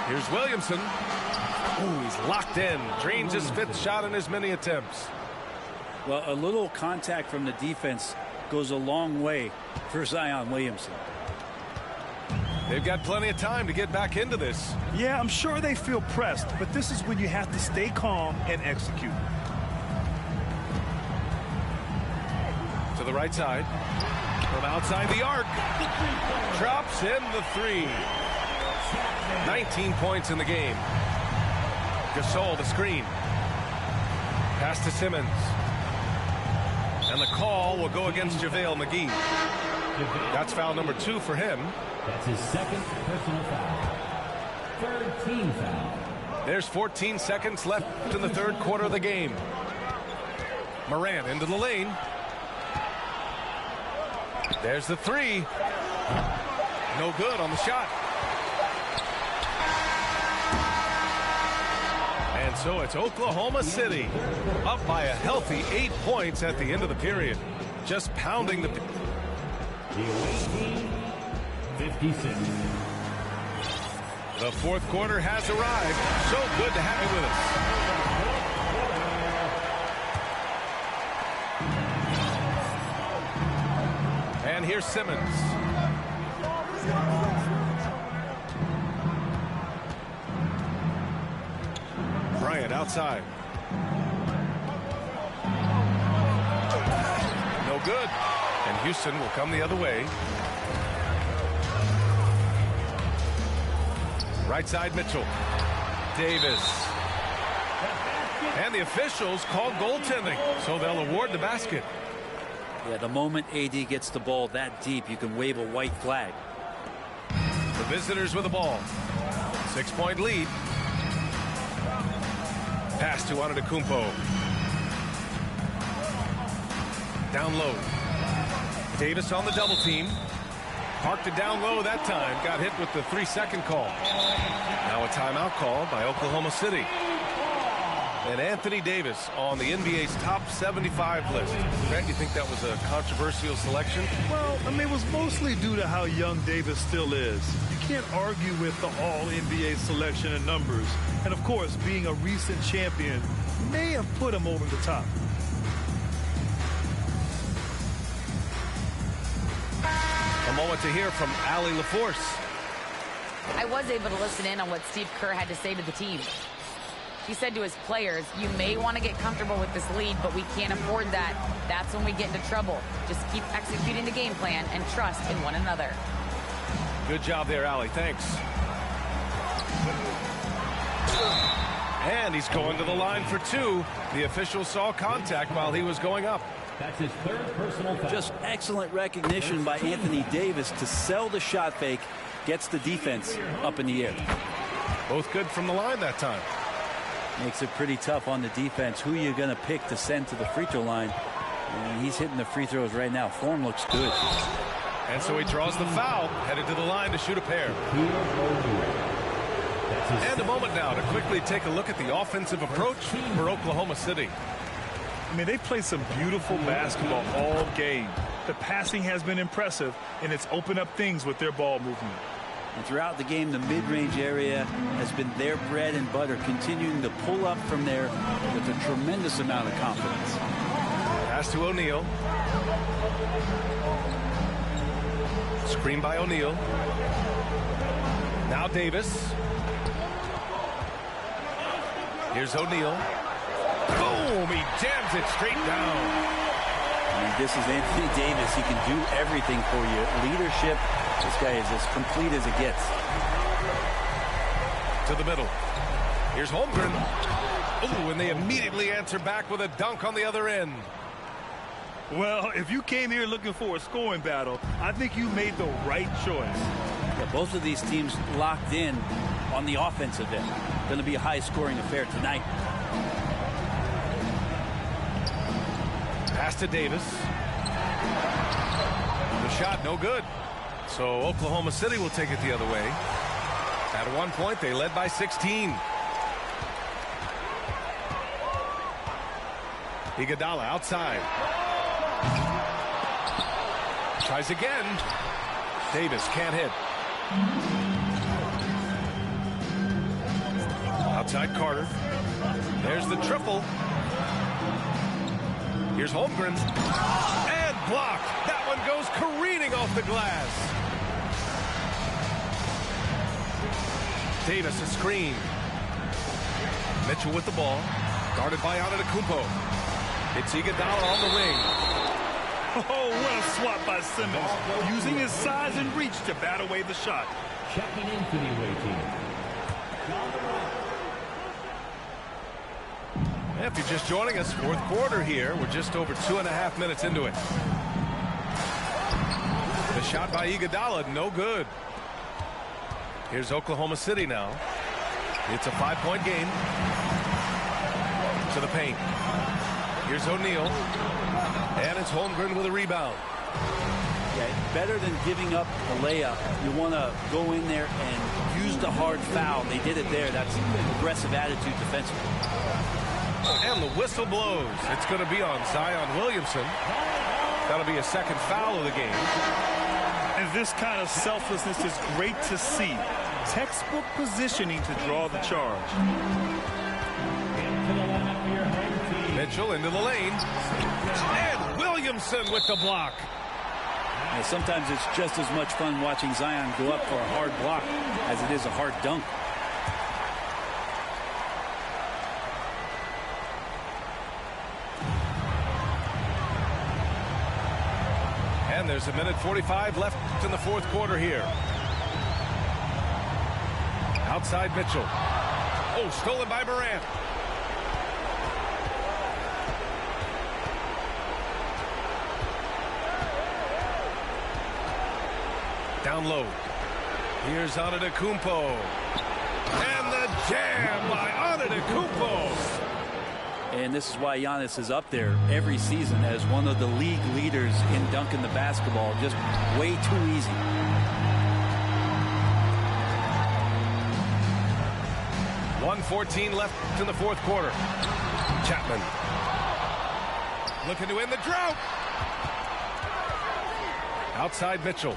Here's Williamson. Ooh, he's locked in. Drains his 5th shot in as many attempts. Well, a little contact from the defense goes a long way for Zion Williamson. They've got plenty of time to get back into this. Yeah, I'm sure they feel pressed, but this is when you have to stay calm and execute. To the right side. From outside the arc. Drops in the 3. 19 points in the game. Gasol the screen. Pass to Simmons. And the call will go against JaVale McGee. That's foul number 2 for him. That's his 2nd personal foul. 3rd team foul. There's 14 seconds left in the 3rd quarter of the game. Morant into the lane. There's the 3. No good on the shot. And so it's Oklahoma City up by a healthy 8 points at the end of the period. Just pounding the... The away team, 56. The 4th quarter has arrived. So good to have you with us. And here's Simmons. Bryant outside. No good. And Houston will come the other way. Right side Mitchell. Davis. And the officials call goaltending, so they'll award the basket. Yeah, the moment AD gets the ball that deep, you can wave a white flag. The visitors with the ball. 6-point lead. Pass to Antetokounmpo. Down low. Davis on the double team. Parked it down low that time. Got hit with the 3-second call. Now a timeout call by Oklahoma City. And Anthony Davis on the NBA's top 75 list. Grant, you think that was a controversial selection? Well, I mean, it was mostly due to how young Davis still is. You can't argue with the all-NBA selection and numbers. And, of course, being a recent champion may have put him over the top. moment to hear from Allie LaForce. I was able to listen in on what Steve Kerr had to say to the team. He said to his players, you may want to get comfortable with this lead, but we can't afford that. That's when we get into trouble. Just keep executing the game plan and trust in one another. Good job there, Allie. Thanks. And he's going to the line for two. The official saw contact while he was going up. That's his third personal foul. Just excellent recognition by Anthony Davis to sell the shot fake. Gets the defense up in the air. Both good from the line that time. Makes it pretty tough on the defense. Who are you going to pick to send to the free throw line? And he's hitting the free throws right now. Form looks good. And so he draws the foul, headed to the line to shoot a pair. And a moment now to quickly take a look at the offensive approach for Oklahoma City. I mean, they play some beautiful basketball all game. The passing has been impressive, and it's opened up things with their ball movement. And throughout the game, the mid-range area has been their bread and butter, continuing to pull up from there with a tremendous amount of confidence. Pass to O'Neal. Screen by O'Neal. Now Davis. Here's O'Neal. Boom! He jams it straight down. I mean, this is Anthony Davis. He can do everything for you. Leadership, this guy is as complete as it gets. To the middle. Here's Holmgren. Ooh, and they immediately answer back with a dunk on the other end. Well, if you came here looking for a scoring battle, I think you made the right choice. Yeah, both of these teams locked in on the offensive end. Going to be a high-scoring affair tonight. Pass to Davis. The shot no good. So Oklahoma City will take it the other way. At one point, they led by 16. Iguodala outside. Tries again. Davis can't hit. Outside Carter. There's the triple. Here's Holmgren. And blocked. That one goes careening off the glass. Davis a screen. Mitchell with the ball. Guarded by Antetokounmpo. It's Iguodala on the wing. Oh, what a swap by Simmons. Using his size and reach to bat away the shot. Checking into the away team. If you're just joining us, fourth quarter here. We're just over 2.5 minutes into it. The shot by Iguodala, no good. Here's Oklahoma City now. It's a 5-point game. To the paint. Here's O'Neal. And it's Holmgren with a rebound. Yeah, better than giving up a layup. You want to go in there and use the hard foul. They did it there. That's an aggressive attitude defensively. And the whistle blows. It's going to be on Zion Williamson. That'll be a second foul of the game. And this kind of selflessness is great to see. Textbook positioning to draw the charge. Mitchell into the lane. And Williamson with the block. And sometimes it's just as much fun watching Zion go up for a hard block as it is a hard dunk. And there's 1:45 left in the fourth quarter here. Outside Mitchell. Oh, stolen by Morant. Down low. Here's Antetokounmpo. And the jam by Antetokounmpo. And this is why Giannis is up there every season as one of the league leaders in dunking the basketball. Just way too easy. .114 left in the fourth quarter. Chapman. Looking to end the drought. Outside Mitchell.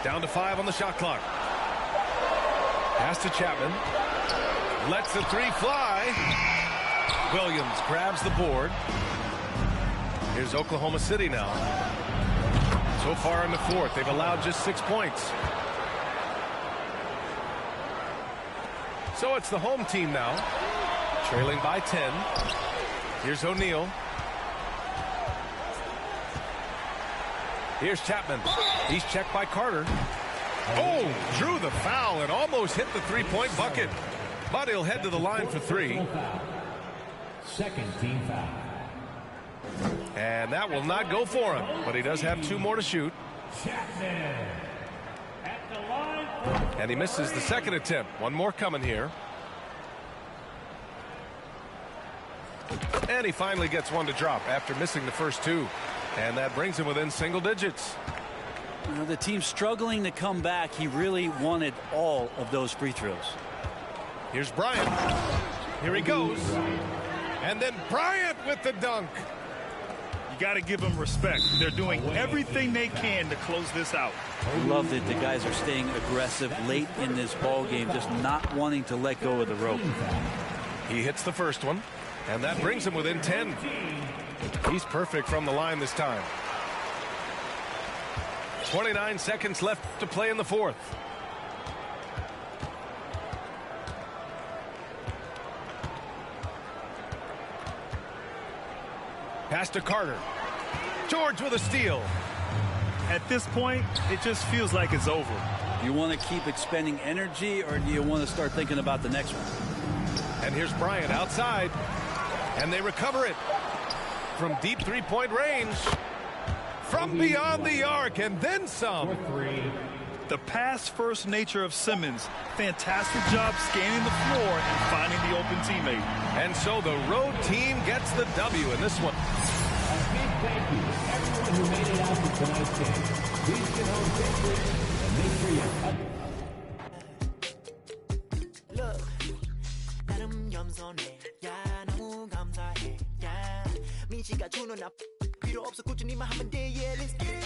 Down to 5 on the shot clock. Pass to Chapman. Lets the three fly. Williams grabs the board. Here's Oklahoma City now. So far in the fourth, they've allowed just 6 points. So it's the home team now, trailing by 10. Here's O'Neal. Here's Chapman. He's checked by Carter. Oh, drew the foul and almost hit the three-point bucket. But he'll head to the line for three. Second team foul. And that will not go for him, but he does have 2 more to shoot. Chapman at the line. And he misses the second attempt. 1 more coming here. And he finally gets 1 to drop after missing the first 2. And that brings him within single digits. The team's struggling to come back. He really wanted all of those free throws. Here's Bryant. Here he goes. And then Bryant with the dunk. You got to give them respect. They're doing everything they can to close this out. Love that the guys are staying aggressive late in this ball game, just not wanting to let go of the rope. He hits the first one, and that brings him within 10. He's perfect from the line this time. 29 seconds left to play in the fourth. Pass to Carter. George with a steal. At this point, it just feels like it's over. You want to keep expending energy, or do you want to start thinking about the next one? And here's Bryant outside. And they recover it from deep three-point range. From beyond the arc, and then some. The pass-first nature of Simmons. Fantastic job scanning the floor and finding the open teammate. And so the road team gets the W in this one. A big thank you to everyone who made it out to tonight's game. Please get home safely and make sure you Look, 나름 겸손해. 야, 너무 감사해. 야, 민지가 주는 나 필요 없어 꾸준히만 하면 돼. Yeah, let's get it.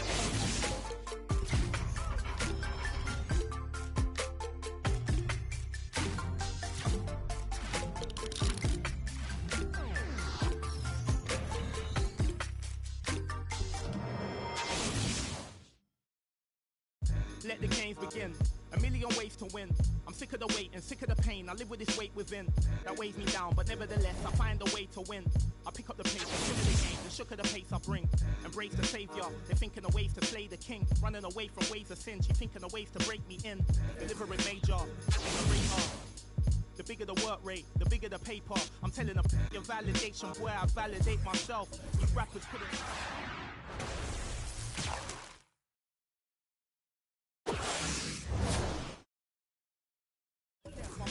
Let the games begin. A million ways to win. I'm sick of the wait and sick of the pain. I live with this weight within that weighs me down, but nevertheless I find a way to win. I pick up the pace, I of the game, the shook of the pace I bring. Embrace the savior. They're thinking of ways to slay the king, running away from ways of sin. She thinking of ways to break me in. Delivering major, the bigger the work rate, the bigger the paper. I'm telling them your validation, boy, I validate myself. These rappers couldn't.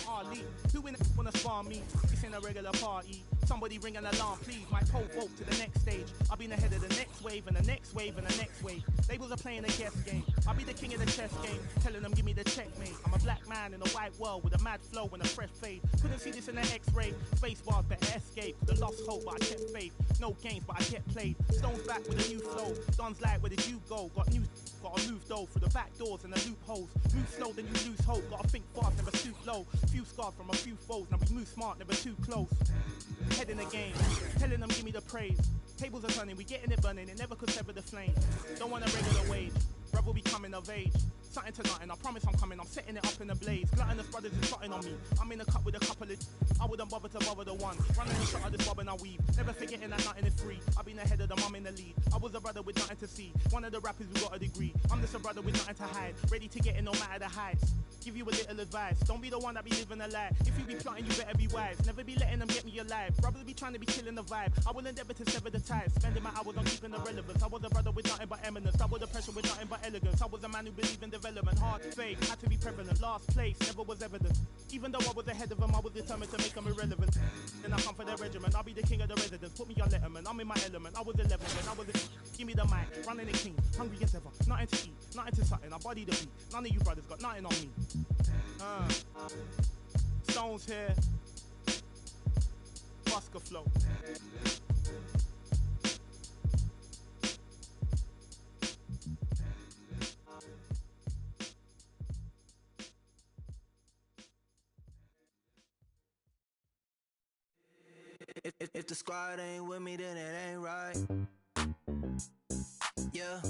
Ali, who in it wanna spar me? This ain't a regular party. Somebody ring an alarm, please. My pole vote to the next stage. I'll be in the head of the next wave and the next wave and the next wave. Labels are playing a guess game. I'll be the king of the chess game, telling them give me the checkmate. I'm a black man in a white world with a mad flow and a fresh fade. Couldn't see this in the X-ray. Space bars better escape. Could've lost hope, but I kept faith. No games, but I kept played. Stones back with a new flow. Don's like, where did you go? Gotta move though through the back doors and the loopholes. Move slow, then you lose hope. Gotta think fast, never stoop low. Few scars from a few foes. Now we move smart, never too close. Head in the game, telling them give me the praise. Tables are turning, we getting it burning. It never could sever the flame. Don't want a regular wage. Brother will be coming of age. Something to nothing, I promise I'm coming. I'm setting it up in a blaze. Gluttonous brothers is plotting on me. I'm in a cup with a couple of. I wouldn't bother to bother the one. Running the shot of this bob and I weave. Never forgetting that nothing is free. I've been ahead of them, I'm in the lead. I was a brother with nothing to see. One of the rappers who got a degree. I'm just a brother with nothing to hide. Ready to get in no matter the heights. Give you a little advice. Don't be the one that be living a lie. If you be plotting, you better be wise. Never be letting them get me alive. Brothers be trying to be killing the vibe. I will endeavor to sever the ties. Spending my hours on keeping the relevance. I was a brother with nothing but eminence. Double the pressure with nothing but elegance. I was a man who believed in development. Hard to fake, had to be prevalent. Last place, never was evident. Even though I was ahead of them, I was determined to make them irrelevant. Then I come for their regiment. I'll be the king of the residence. Put me on Letterman. I'm in my element. I was 11 when I was a... Give me the mic. Running the king. Hungry as ever. Nothing to eat. Nothing to something. I body the beat. None of you brothers got nothing on me. Stones here. Busker flow. If the squad ain't with me, then it ain't right. Yeah.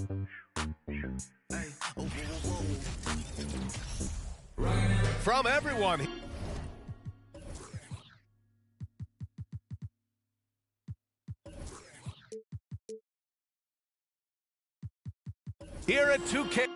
from everyone. Here at 2K.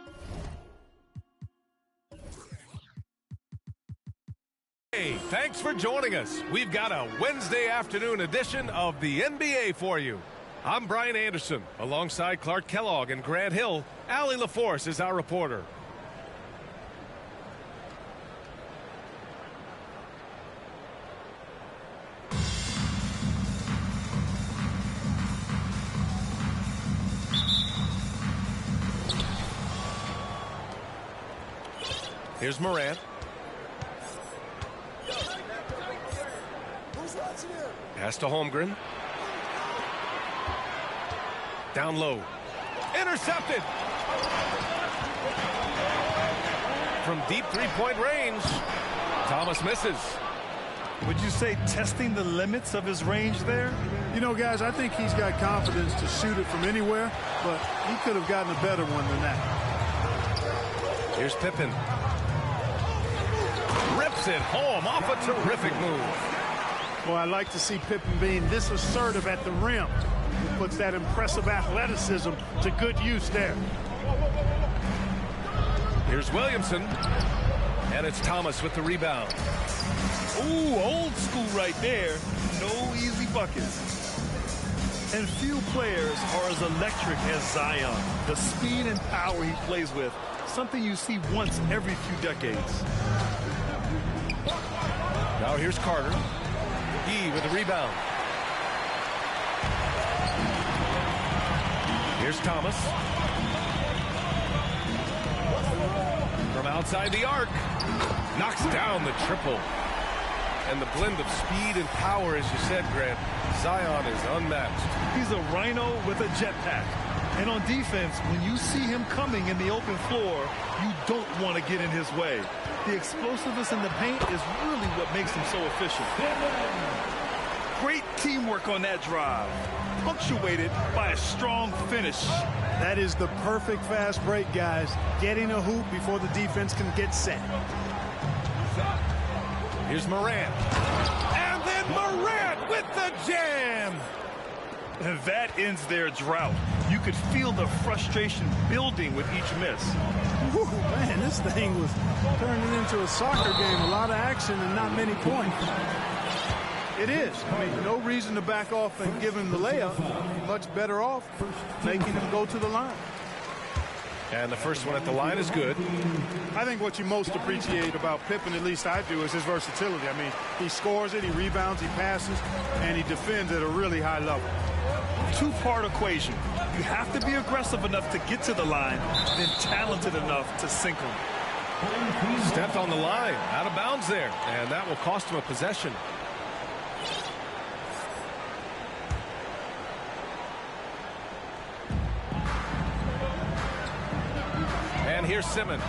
Hey, thanks for joining us. We've got a Wednesday afternoon edition of the NBA for you. I'm Brian Anderson. Alongside Clark Kellogg and Grant Hill, Allie LaForce is our reporter. Here's Morant. Pass to Holmgren. Down low. Intercepted. From deep three-point range. Thomas misses. Would you say testing the limits of his range there? You know, guys, I think he's got confidence to shoot it from anywhere, but he could have gotten a better one than that. Here's Pippen. Rips it home off a terrific move. Well, I like to see Pippen being this assertive at the rim. He puts that impressive athleticism to good use there. Here's Williamson. And it's Thomas with the rebound. Ooh, old school right there. No easy buckets. And few players are as electric as Zion. The speed and power he plays with, something you see once every few decades. Now here's Carter. He with the rebound. Here's Thomas. From outside the arc. Knocks down the triple. And the blend of speed and power, as you said, Grant, Zion is unmatched. He's a rhino with a jetpack. And on defense, when you see him coming in the open floor, you don't want to get in his way. The explosiveness in the paint is really what makes him so efficient. Great teamwork on that drive, punctuated by a strong finish. That is the perfect fast break, guys. Getting a hoop before the defense can get set. Here's Morant. And then Morant with the jam. And that ends their drought. You could feel the frustration building with each miss. Whew, man, this thing was turning into a soccer game. A lot of action and not many points. It is. I mean, no reason to back off and give him the layup. You'd be much better off making him go to the line. And the first one at the line is good. I think what you most appreciate about Pippen, at least I do, is his versatility. I mean, he scores it, he rebounds, he passes, and he defends at a really high level. Two-part equation. You have to be aggressive enough to get to the line, then talented enough to sink them. Stepped on the line, out of bounds there, and that will cost him a possession. And here's Simmons.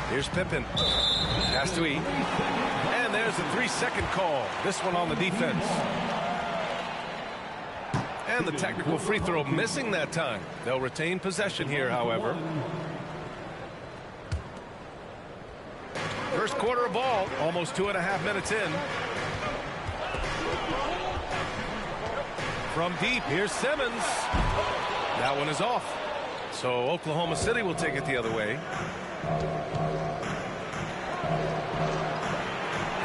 Here's Pippen. Has to eat. And there's a 3-second call. This one on the defense. And the technical free throw missing that time. They'll retain possession here, however. First quarter of ball, almost 2.5 minutes in. From deep, here's Simmons. That one is off. So Oklahoma City will take it the other way.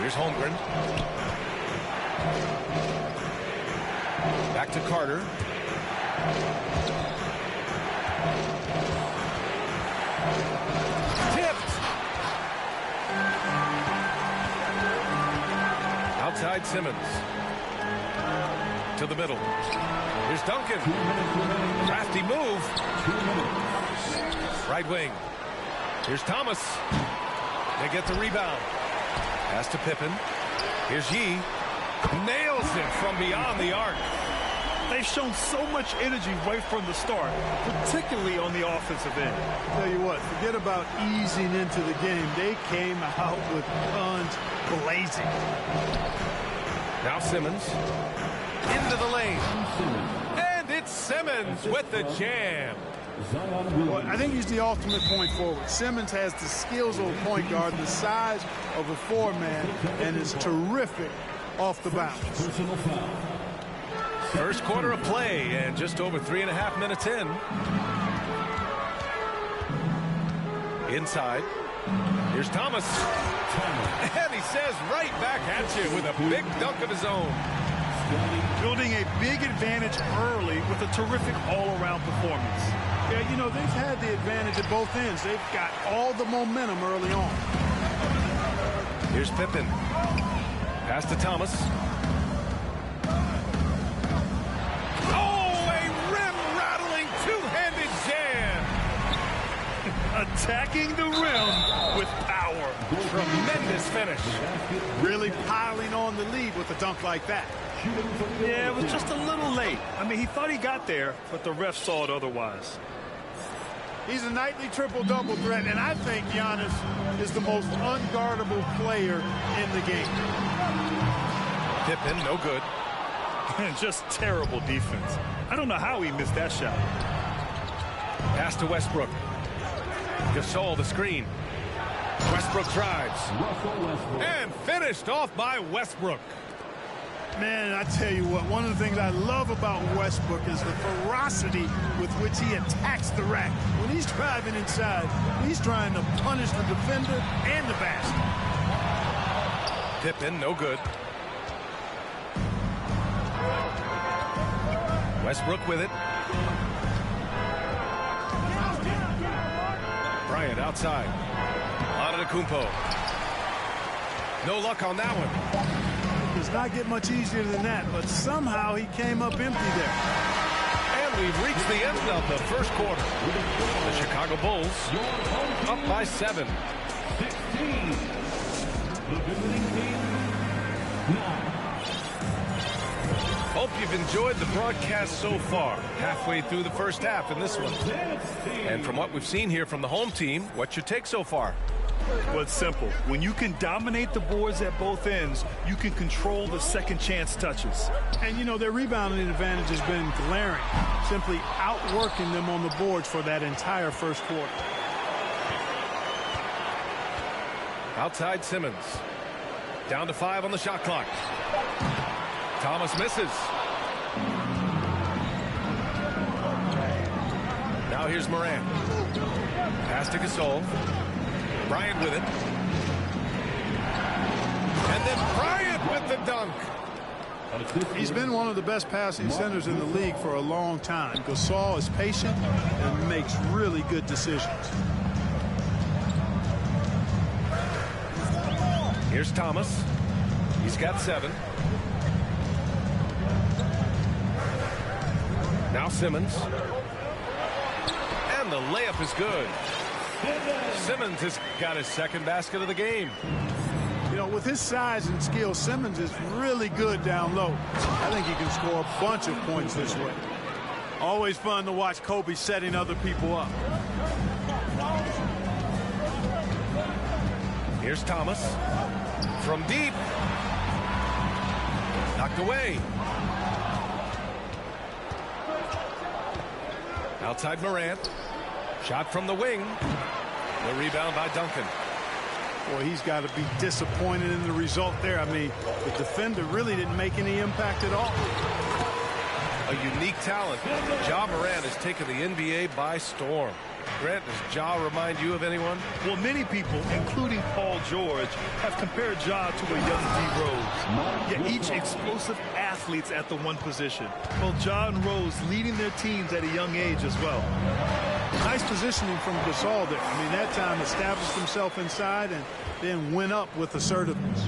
Here's Holmgren. Back to Carter. Tipped. Outside Simmons. To the middle. Here's Duncan. Crafty move. Right wing. Here's Thomas. They get the rebound. Pass to Pippen. Here's Yee. Nails it from beyond the arc. They've shown so much energy right from the start, particularly on the offensive end. Tell you what, forget about easing into the game. They came out with guns blazing. Now Simmons. Into the lane. And it's Simmons with the jam. Well, I think he's the ultimate point forward. Simmons has the skills of a point guard, the size of a four-man, and is terrific off the bounce. First quarter of play and just over 3.5 minutes in. Inside. Here's Thomas. And he says right back at you with a big dunk of his own. Building a big advantage early with a terrific all-around performance. Yeah, you know, they've had the advantage at both ends. They've got all the momentum early on. Here's Pippen. Pass to Thomas. Oh, a rim-rattling two-handed jam. Attacking the rim with power. Tremendous finish. Really piling on the lead with a dunk like that. Yeah, it was just a little late. I mean, he thought he got there, but the ref saw it otherwise. He's a nightly triple-double threat, and I think Giannis is the most unguardable player in the game. Pippen, no good. Just terrible defense. I don't know how he missed that shot. Pass to Westbrook. Gasol, the screen. Westbrook drives. And finished off by Westbrook. Man, I tell you what, one of the things I love about Westbrook is the ferocity with which he attacks the rack. When he's driving inside, he's trying to punish the defender and the basket. Pippen, no good. Westbrook with it. Bryant outside. Antetokounmpo. No luck on that one. Does not get much easier than that, but somehow he came up empty there. And we've reached the end of the first quarter. The Chicago Bulls up by 7. 16. The visiting team, 9. Hope you've enjoyed the broadcast so far. Halfway through the first half in this one. And from what we've seen here from the home team, what's your take so far? Well, it's simple. When you can dominate the boards at both ends, you can control the second chance touches. And, you know, their rebounding advantage has been glaring, simply outworking them on the boards for that entire first quarter. Outside Simmons. Down to 5 on the shot clock. Thomas misses. Now here's Morant. Pass to Gasol. Bryant with it. And then Bryant with the dunk. He's been one of the best passing centers in the league for a long time. Gasol is patient and makes really good decisions. Here's Thomas. He's got 7. Now Simmons. And the layup is good. Simmons has got his second basket of the game. You know, with his size and skill, Simmons is really good down low. I think he can score a bunch of points this way. Always fun to watch Kobe setting other people up. Here's Thomas. From deep. Knocked away. Outside Morant. Shot from the wing. The rebound by Duncan. Boy, he's got to be disappointed in the result there. I mean, the defender really didn't make any impact at all. A unique talent. Ja Morant has taken the NBA by storm. Grant, does Ja remind you of anyone? Well, many people, including Paul George, have compared Ja to a young D. Rose. Yet each explosive athletes at the one position. Well, Ja and Rose leading their teams at a young age as well. Nice positioning from Gasol there. I mean, that time established himself inside and then went up with assertiveness.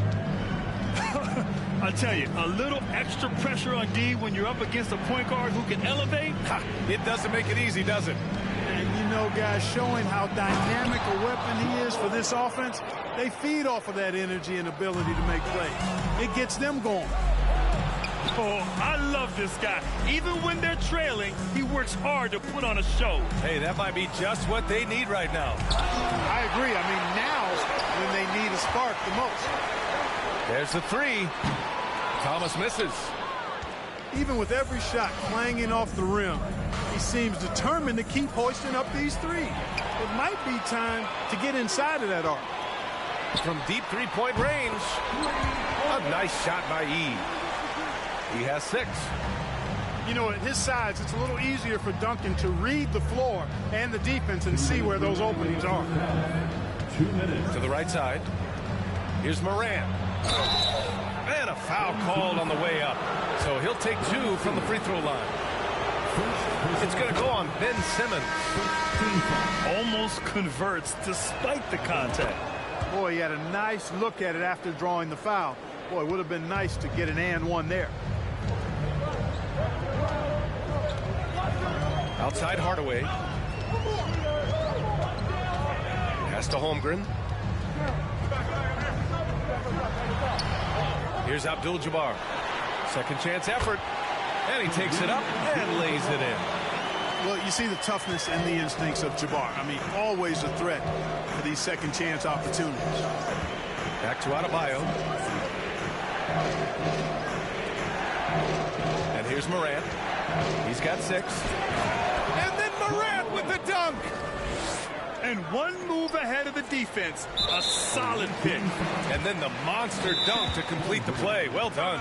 I tell you, a little extra pressure on D when you're up against a point guard who can elevate. It doesn't make it easy, does it? And you know, guys, showing how dynamic a weapon he is for this offense, they feed off of that energy and ability to make plays. It gets them going. Oh, I love this guy. Even when they're trailing, he works hard to put on a show. Hey, that might be just what they need right now. I agree. I mean, now when they need a spark the most. There's the 3. Thomas misses. Even with every shot clanging off the rim, he seems determined to keep hoisting up these threes. It might be time to get inside of that arc. From deep three-point range. A nice shot by E. He has 6. You know, at his size, it's a little easier for Duncan to read the floor and the defense and see where those openings are. 2 minutes. To the right side. Here's Morant. And a foul called on the way up. So he'll take 2 from the free throw line. It's going to go on Ben Simmons. Almost converts despite the contact. Boy, he had a nice look at it after drawing the foul. Boy, it would have been nice to get an and one there. Outside Hardaway. Pass to Holmgren. Here's Abdul-Jabbar. Second chance effort. And he takes it up and lays it in. Well, you see the toughness and the instincts of Jabbar. I mean, always a threat for these second chance opportunities. Back to Adebayo. And here's Morant. He's got 6. And then Morant with the dunk. And one move ahead of the defense. A solid pick. And then the monster dunk to complete the play. Well done.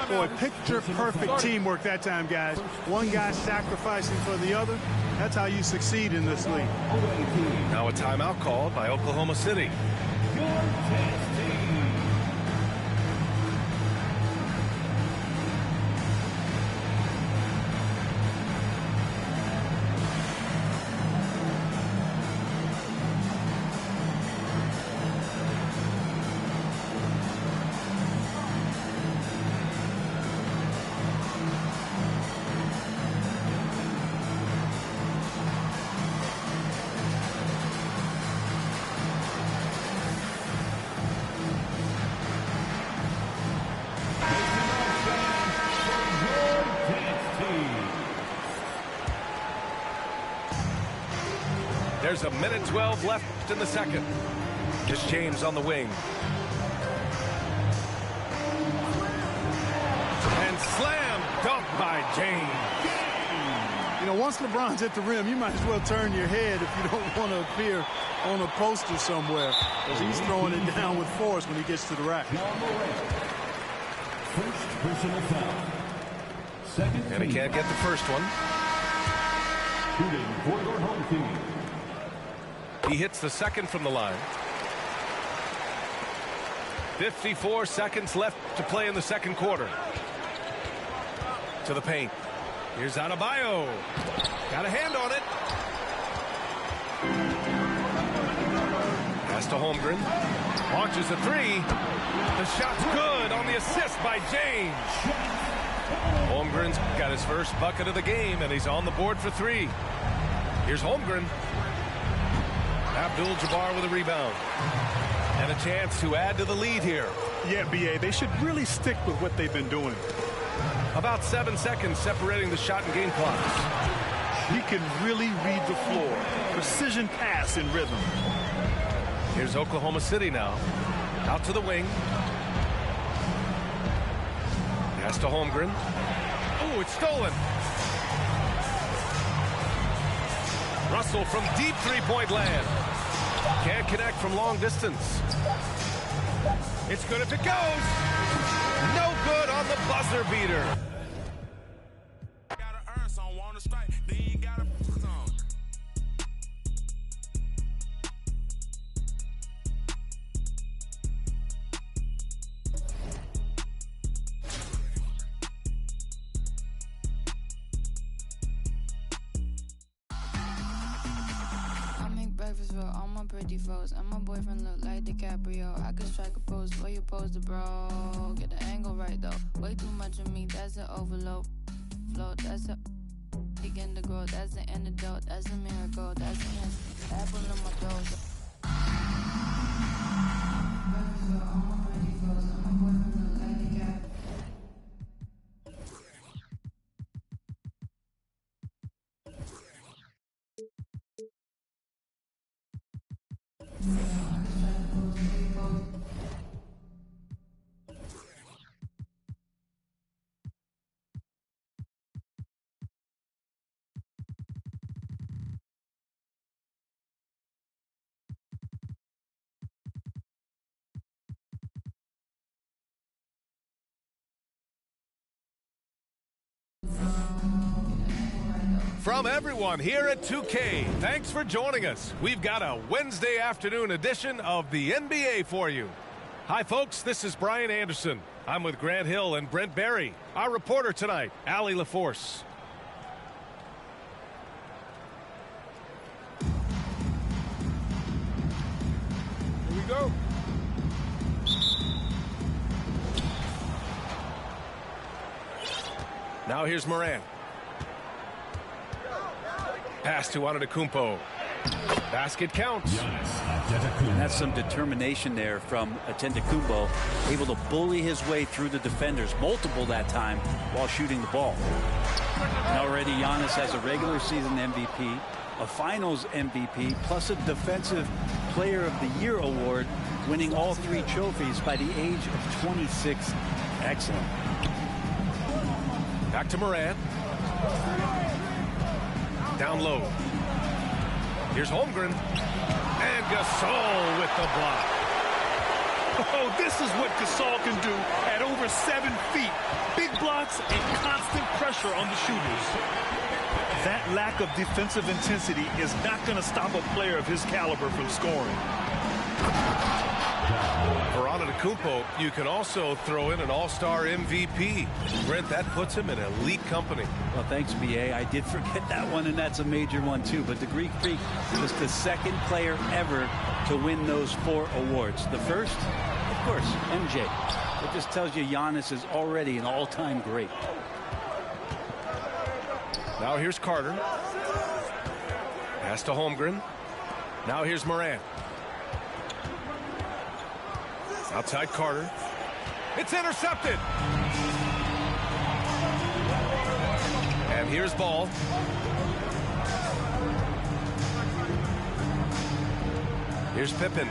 Boy, picture perfect teamwork that time, guys. One guy sacrificing for the other. That's how you succeed in this league. Now a timeout called by Oklahoma City. There's a minute 12 left in the second. Just James on the wing. And slam dunk by James. You know, once LeBron's at the rim, you might as well turn your head if you don't want to appear on a poster somewhere, because he's throwing it down with force when he gets to the rack. First personal foul. Second. And he can't get the first one. Shooting for your home team. He hits the second from the line. 54 seconds left to play in the second quarter. To the paint. Here's Adebayo. Got a hand on it. Pass to Holmgren. Launches a 3. The shot's good on the assist by James. Holmgren's got his first bucket of the game, and he's on the board for 3. Here's Holmgren. Abdul-Jabbar with a rebound. And a chance to add to the lead here. Yeah, B.A., they should really stick with what they've been doing. About 7 seconds separating the shot and game clocks. He can really read the floor. Precision pass in rhythm. Here's Oklahoma City now. Out to the wing. Pass to Holmgren. Oh, it's stolen. Russell from deep three-point land. Can't connect from long distance. It's good if it goes. No good on the buzzer beater. Breakfast for all my pretty foes, and my boyfriend look like DiCaprio. I could strike a pose for you, pose the bro. Get the angle right though. Way too much of me, that's an overload. Flow, that's a begin to grow. That's the antidote. That's a miracle. That's an answer. Apple in my throat. Breakfast for all my pretty foes, and my boyfriend look like DiCaprio. From everyone here at 2K, thanks for joining us. We've got a Wednesday afternoon edition of the NBA for you. Hi, folks. This is Brian Anderson. I'm with Grant Hill and Brent Barry. Our reporter tonight, Allie LaForce. Here we go. Now here's Morant. Pass to Antetokounmpo. Basket counts. And that's some determination there from Antetokounmpo, able to bully his way through the defenders, multiple that time, while shooting the ball. And already Giannis has a regular season MVP, a finals MVP, plus a defensive player of the year award, winning all 3 trophies by the age of 26. Excellent. Back to Morant. Down low. Here's Holmgren. And Gasol with the block. Oh, this is what Gasol can do at over 7 feet. Big blocks and constant pressure on the shooters. That lack of defensive intensity is not going to stop a player of his caliber from scoring. For Antetokounmpo, you can also throw in an all-star MVP. Brent, that puts him in elite company. Well, thanks, B.A. I did forget that one, and that's a major one, too. But the Greek Freak was the second player ever to win those 4 awards. The first, of course, MJ. It just tells you Giannis is already an all-time great. Now here's Carter. Pass to Holmgren. Now here's Morant. Outside Carter. It's intercepted. And here's Ball. Here's Pippen.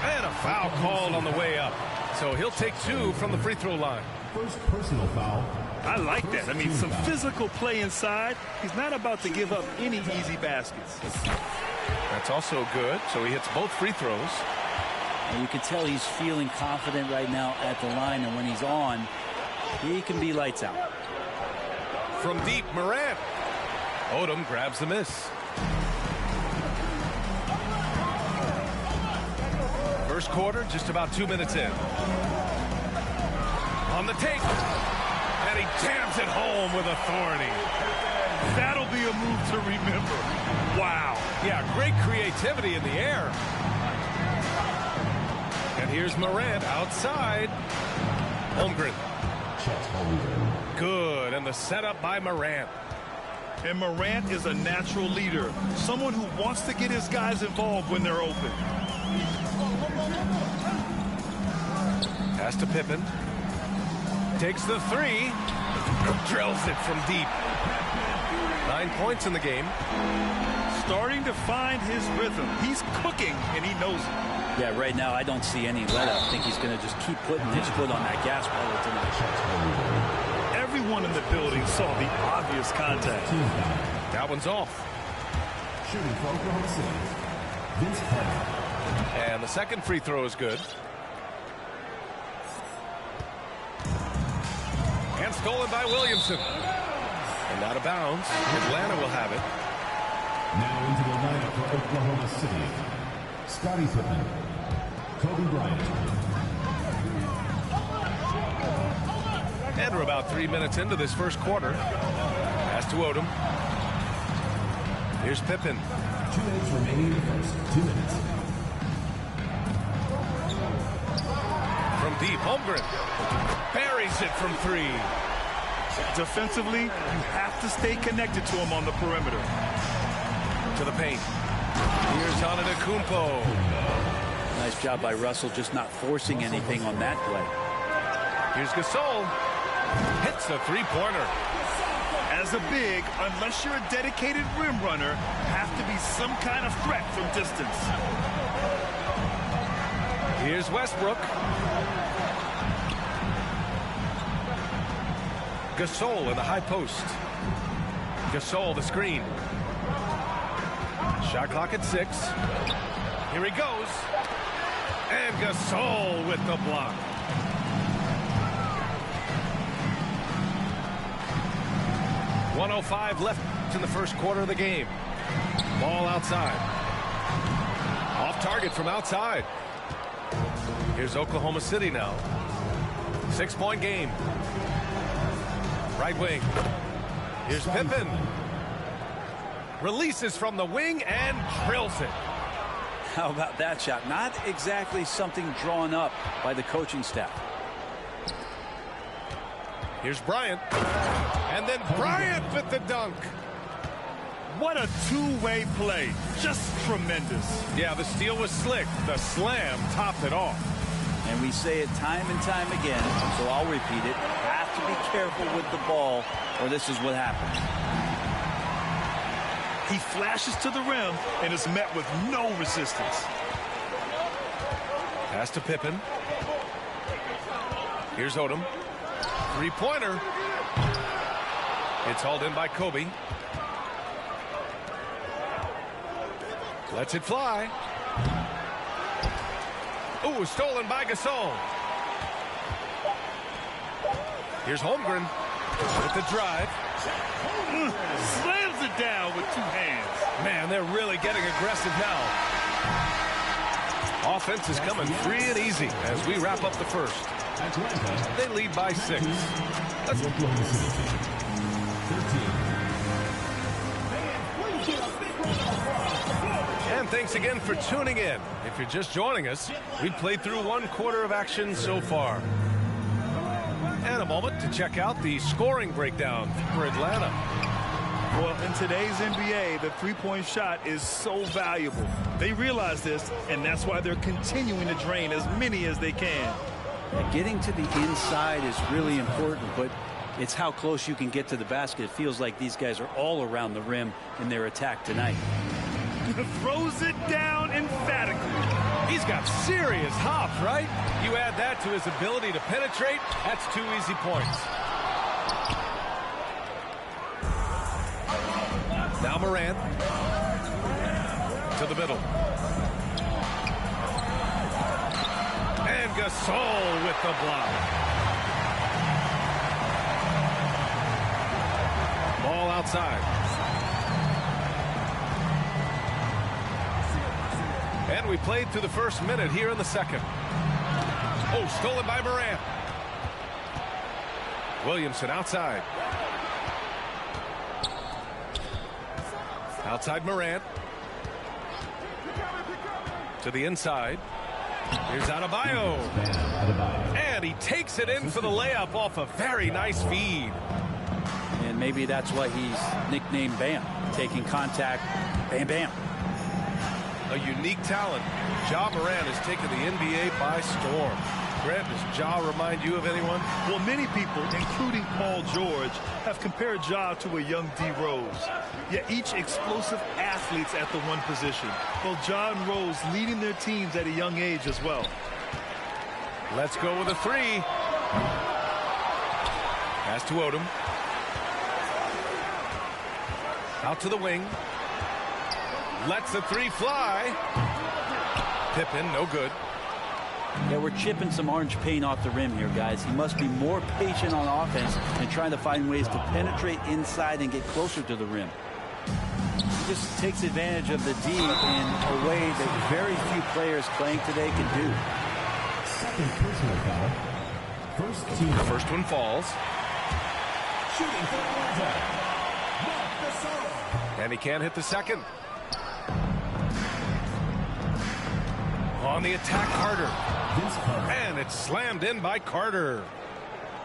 And a foul called on the way up. So he'll take 2 from the free throw line. First personal foul. I like that. I mean, some physical play inside. He's not about to give up any easy baskets. That's also good. So he hits both free throws. And you can tell he's feeling confident right now at the line. And when he's on, he can be lights out. From deep, Morant. Odom grabs the miss. First quarter, just about 2 minutes in. On the take. And he jams it home with authority. That'll be a move to remember. Wow. Yeah, great creativity in the air. And here's Morant outside. Holmgren. Good, and the setup by Morant. And Morant is a natural leader. Someone who wants to get his guys involved when they're open. Pass to Pippen. Takes the 3. Drills it from deep. 9 points in the game. Starting to find his rhythm. He's cooking, and he knows it. Yeah, right now I don't see any let up. I think he's going to just keep putting his foot on that gas pedal tonight. Everyone in the building saw the obvious contact. That one's off. Shooting for Oklahoma City, Vince Carter. And the second free throw is good. And stolen by Williamson. And out of bounds. Atlanta will have it. Now into the lineup for Oklahoma City. Scottie Pippen, Kobe Bryant. And we're about 3 minutes into this first quarter. Pass to Odom. Here's Pippen. 2 minutes remaining in the first. 2 minutes. From deep, Holmgren. Buries it from 3. Defensively, you have to stay connected to him on the perimeter. To the paint. Here's Antetokounmpo. Nice job by Russell just not forcing anything on that play. Here's Gasol. Hits a 3-pointer. As a big, unless you're a dedicated rim runner, have to be some kind of threat from distance. Here's Westbrook. Gasol in the high post. Gasol the screen. Shot clock at 6. Here he goes. And Gasol with the block. 1:05 left in the first quarter of the game. Ball outside. Off target from outside. Here's Oklahoma City now. 6-point game. Right wing. Here's Pippen. Releases from the wing and drills it. How about that shot? Not exactly something drawn up by the coaching staff. Here's Bryant. And then Bryant with the dunk. What a two-way play. Just tremendous. Yeah, the steal was slick. The slam topped it off. And we say it time and time again, so I'll repeat it. Have to be careful with the ball, or this is what happens. He flashes to the rim and is met with no resistance. Pass to Pippen. Here's Odom. Three-pointer. It's hauled in by Kobe. Lets it fly. Ooh, stolen by Gasol. Here's Holmgren with the drive. Slams it down with two hands. Man, they're really getting aggressive now. Offense is coming free and easy as we wrap up the first. They lead by 6. Let's And thanks again for tuning in. If you're just joining us, we've played through 1 quarter of action so far. And a moment to check out the scoring breakdown for Atlanta. Well, in today's NBA, the three-point shot is so valuable. They realize this, and that's why they're continuing to drain as many as they can. Getting to the inside is really important, but it's how close you can get to the basket. It feels like these guys are all around the rim in their attack tonight. Throws it down emphatically. He's got serious hops, right? You add that to his ability to penetrate, that's 2 easy points. Now Morant to the middle. And Gasol with the block. Ball outside. And we played through the first minute here in the second. Oh, stolen by Morant. Williamson outside. Outside Morant. To the inside. Here's Adebayo. And he takes it in for the layup off a very nice feed. And maybe that's why he's nicknamed Bam. Taking contact, bam, bam. A unique talent. Ja Morant has taken the NBA by storm. Grant, does Ja remind you of anyone? Well, many people, including Paul George, have compared Ja to a young D. Rose. Yet each explosive athletes at the one position. Both Ja and Rose leading their teams at a young age as well. Let's go with a 3. Pass to Odom. Out to the wing. Lets the 3 fly. Pippen, no good. Yeah, we're chipping some orange paint off the rim here, guys. He must be more patient on offense and trying to find ways to penetrate inside and get closer to the rim. He just takes advantage of the D in a way that very few players playing today can do. Second personal foul. First team. The first one falls. Shooting for Atlanta. Marc Gasol. And he can't hit the second. On the attack, Carter. And it's slammed in by Carter.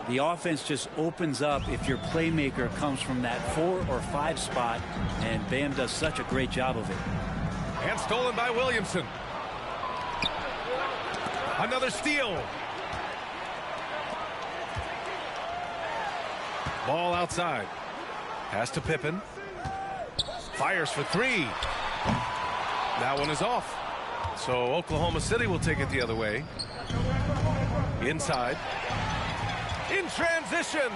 The offense just opens up if your playmaker comes from that 4 or 5 spot, and Bam does such a great job of it. And stolen by Williamson. Another steal. Ball outside. Pass to Pippen. Fires for 3. That one is off. So Oklahoma City will take it the other way. Inside. In transition.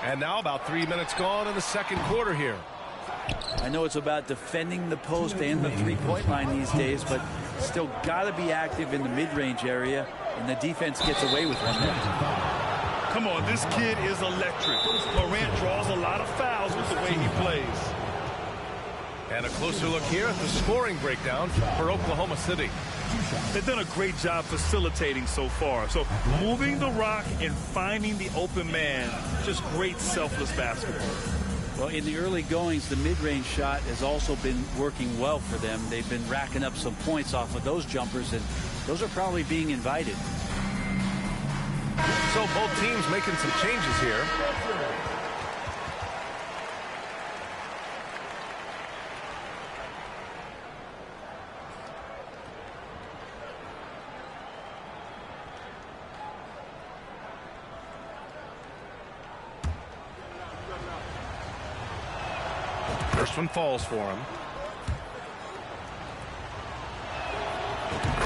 And now about 3 minutes gone in the second quarter here. I know it's about defending the post and the three-point line these days, but still got to be active in the mid-range area, and the defense gets away with one there. Come on, this kid is electric. Morant draws a lot of fouls with the way he plays. And a closer look here at the scoring breakdown for Oklahoma City. They've done a great job facilitating so far. So moving the rock and finding the open man, just great selfless basketball. Well, in the early goings, the mid-range shot has also been working well for them. They've been racking up some points off of those jumpers, and those are probably being invited. So both teams making some changes here. First one falls for him.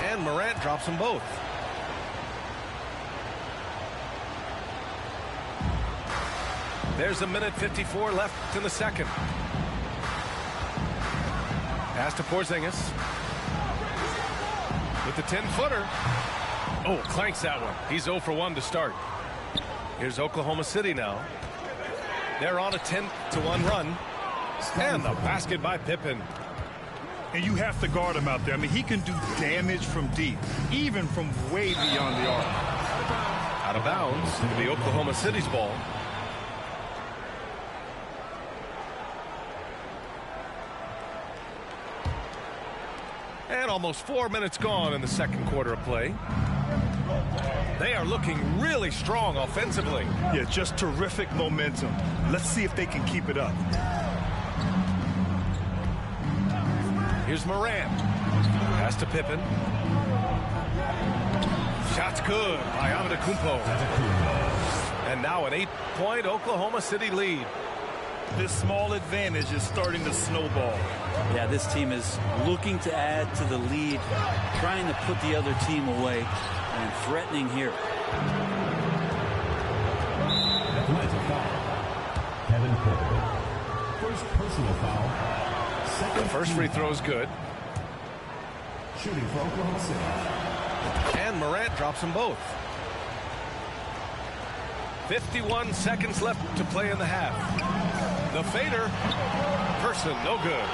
And Morant drops them both. There's a minute 54 left in the second. Pass to Porzingis. With the 10-footer. Oh, clanks that one. He's 0 for 1 to start. Here's Oklahoma City now. They're on a 10-1 run. And the basket by Pippen. And you have to guard him out there. I mean, he can do damage from deep, even from way beyond the arc. Out of bounds to be Oklahoma City's ball. And almost 4 minutes gone in the second quarter of play. They are looking really strong offensively. Yeah, just terrific momentum. Let's see if they can keep it up. Here's Morant. Pass to Pippen. Shot's good by Antetokounmpo. And now an 8-point Oklahoma City lead. This small advantage is starting to snowball. Yeah, this team is looking to add to the lead, trying to put the other team away, and threatening here. Atlanta foul. Kevin Porter. First personal foul. The first free throw is good. Shooting for Oklahoma City. And Morant drops them both. 51 seconds left to play in the half. The fader. Person, no good.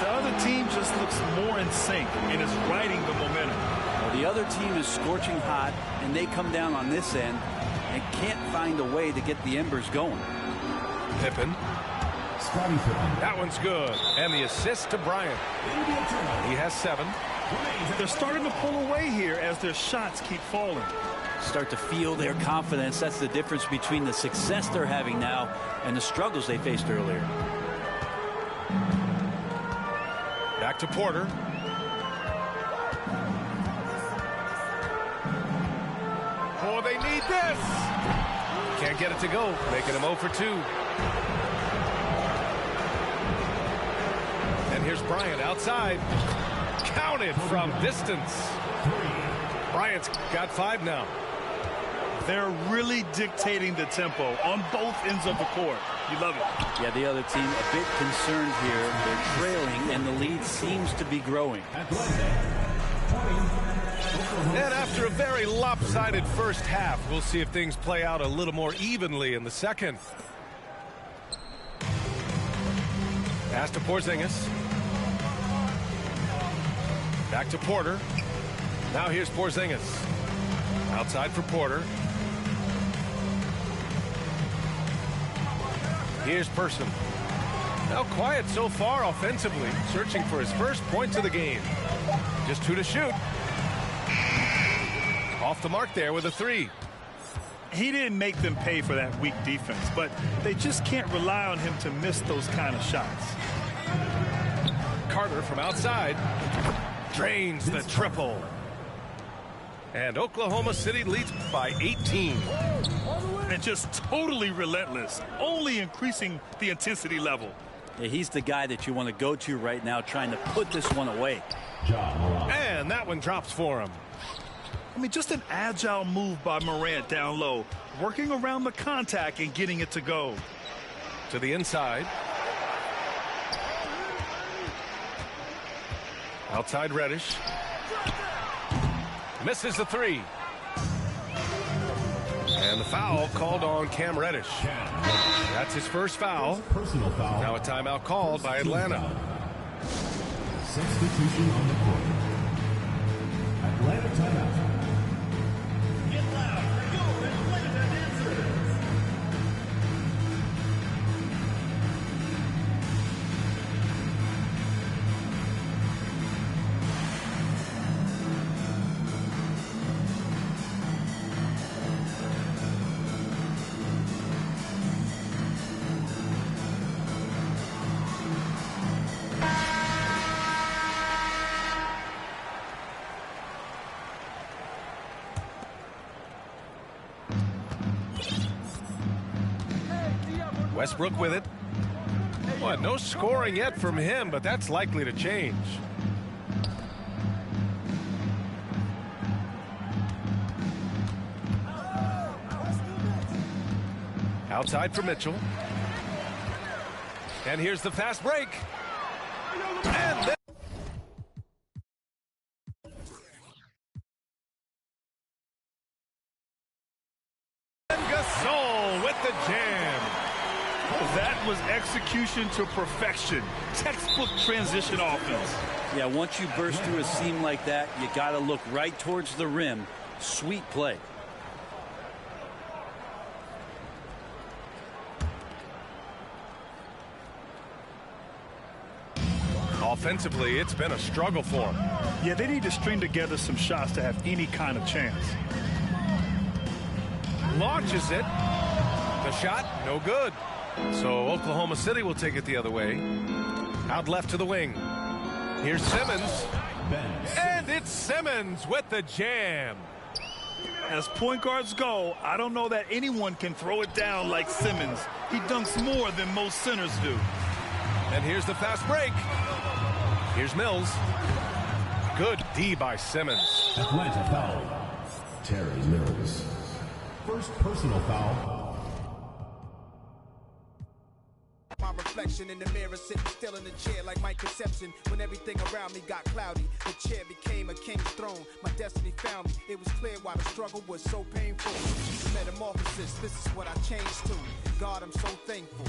The other team just looks more in sync and is riding the momentum. Well, the other team is scorching hot, and they come down on this end and can't find a way to get the embers going. Pippen. That one's good. And the assist to Bryant. He has 7. They're starting to pull away here as their shots keep falling. Start to feel their confidence. That's the difference between the success they're having now and the struggles they faced earlier. Back to Porter. Oh, they need this. Can't get it to go. Making him 0 for 2. And here's Bryant outside. Counted from distance. Bryant's got 5 now. They're really dictating the tempo on both ends of the court. You love it. Yeah, the other team a bit concerned here. They're trailing, and the lead seems to be growing. And after a very lopsided first half, we'll see if things play out a little more evenly in the second. Pass to Porzingis. Back to Porter. Now here's Porzingis. Outside for Porter. Here's Person. Now quiet so far offensively, searching for his first points of the game. Just 2 to shoot. Off the mark there with a 3. He didn't make them pay for that weak defense, but they just can't rely on him to miss those kind of shots. Carter from outside drains the triple. And Oklahoma City leads by 18. And just totally relentless, only increasing the intensity level. Yeah, he's the guy that you want to go to right now, trying to put this one away. And that one drops for him. I mean, just an agile move by Morant down low, working around the contact and getting it to go. To the inside. Outside Reddish. Misses the 3. And the foul called on Cam Reddish. That's his first foul. Personal foul. Now a timeout called by Atlanta. Substitution on the court. Atlanta timeout. Get loud for your Atlanta dancers. Westbrook with it. What? No scoring yet from him, but that's likely to change. Outside for Mitchell. And here's the fast break. And then Gasol with the jam. That was execution to perfection. Textbook transition offense. Yeah, once you burst through a seam like that, you got to look right towards the rim. Sweet play. Offensively, it's been a struggle for him. Yeah, they need to string together some shots to have any kind of chance. Launches it. The shot, no good. So Oklahoma City will take it the other way. Out left to the wing. Here's Simmons. And it's Simmons with the jam. As point guards go, I don't know that anyone can throw it down like Simmons. He dunks more than most centers do. And here's the fast break. Here's Mills. Good D by Simmons. Atlanta foul. Terry Mills. First personal foul. My reflection in the mirror, sitting still in the chair like my conception. When everything around me got cloudy, the chair became a king's throne. My destiny found me. It was clear why the struggle was so painful. Metamorphosis, this is what I changed to. God, I'm so thankful.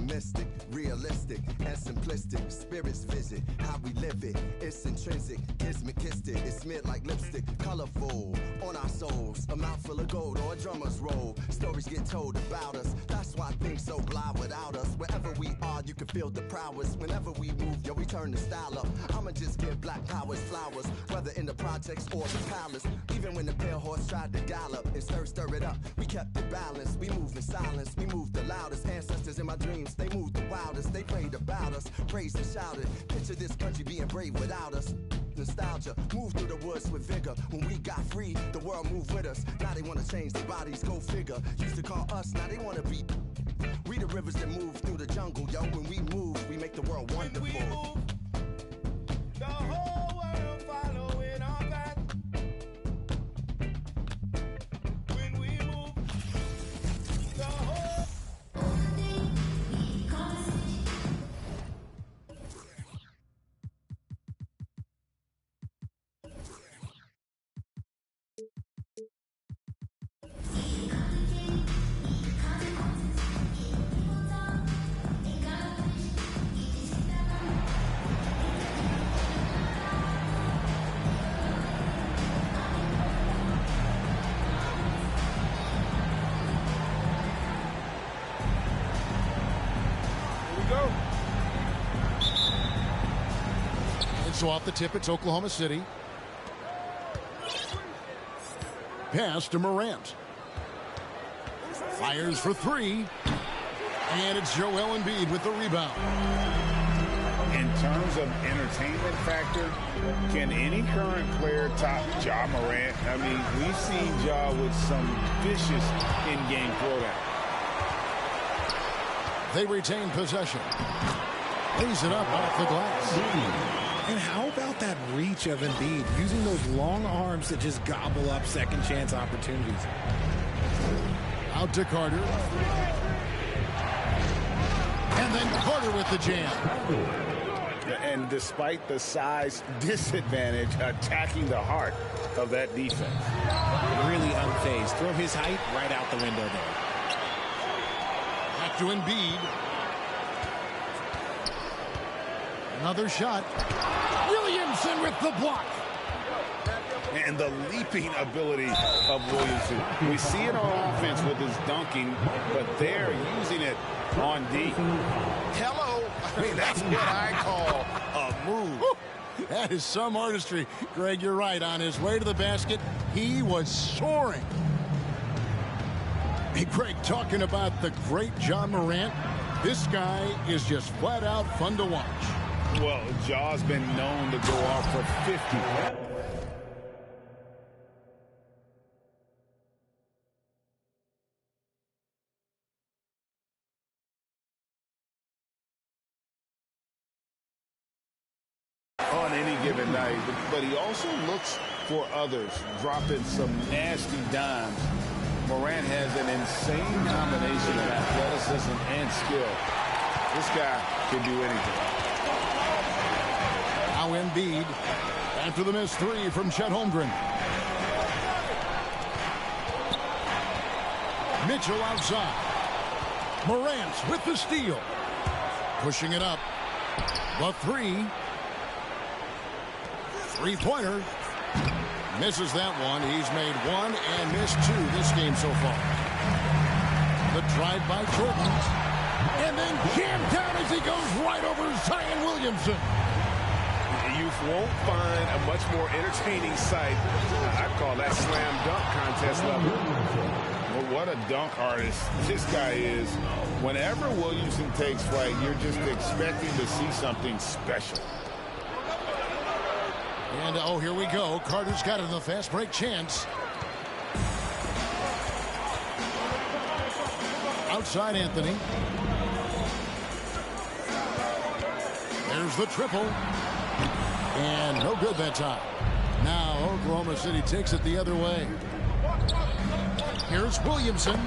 Mystic, realistic, and simplistic. Spirits visit how we live it. It's intrinsic, kismet kissed it. It's smeared like lipstick, colorful on our souls. A mouthful of gold or a drummer's roll. Stories get told about us. That's why things so blah without us. Wherever we are, you can feel the prowess. Whenever we move, yo, we turn the style up. I'ma just give black powers flowers, whether in the projects or the palace. Even when the pale horse tried to gallop and stir it up, we kept the balance. We move in silence, we move the loudest. Ancestors in my dreams, they moved the wildest. They prayed about us, praised and shouted. Picture this country being brave without us. Nostalgia, move through the woods with vigor. When we got free, the world moved with us. Now they wanna change their bodies, go figure. Used to call us, now they wanna be. We the rivers that move through the jungle, yo. When we move, we make the world wonderful. When we move, the whole world following our path. When we move, the whole So off the tip, it's Oklahoma City. Pass to Morant. Fires for three. And it's Joel Embiid with the rebound. In terms of entertainment factor, can any current player top Ja Morant? I mean, we've seen Ja with some vicious in-game throwdown. They retain possession. Lays it up off the glass. And how about that reach of Embiid, using those long arms to just gobble up second chance opportunities? Out to Carter. And then Carter with the jam. And despite the size disadvantage, attacking the heart of that defense. Really unfazed. Throw his height right out the window there. Back to Embiid. Another shot. Williamson with the block. And the leaping ability of Williamson. We see it on offense with his dunking, but they're using it on D. Hello. I mean, that's what I call a move. That is some artistry. Greg, you're right. On his way to the basket, he was soaring. Hey, Greg, talking about the great Ja Morant, this guy is just flat out fun to watch. Well, Ja's been known to go off for 50. On any given night, but he also looks for others, dropping some nasty dimes. Morant has an insane combination of athleticism and skill. This guy can do anything. Now Embiid after the missed three from Chet Holmgren. Mitchell outside. Morant with the steal. Pushing it up. The three. Three-pointer. Misses that one. He's made one and missed two this game so far. The drive by Jordan. And then jammed down as he goes right over Zion Williamson. You won't find a much more entertaining sight. I'd call that slam dunk contest level. Well, what a dunk artist this guy is. Whenever Williamson takes flight, you're just expecting to see something special. And, oh, here we go. Carter's got it in the fast break chance. Outside Anthony. There's the triple. And no good that time. Now Oklahoma City takes it the other way. Here's Williamson.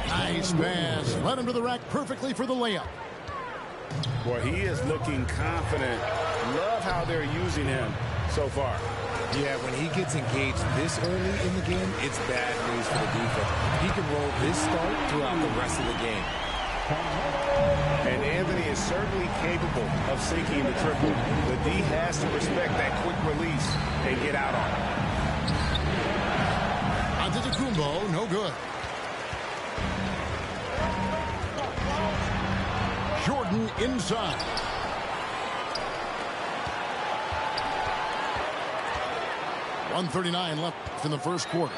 Nice pass. Led him to the rack perfectly for the layup. Boy, he is looking confident. Love how they're using him so far. Yeah, when he gets engaged this early in the game, it's bad news for the defense. He can roll this start throughout the rest of the game. And Anthony is certainly capable of sinking the triple. The D has to respect that quick release and get out on it. Antetokounmpo, no good. Jordan inside. .139 left in the first quarter.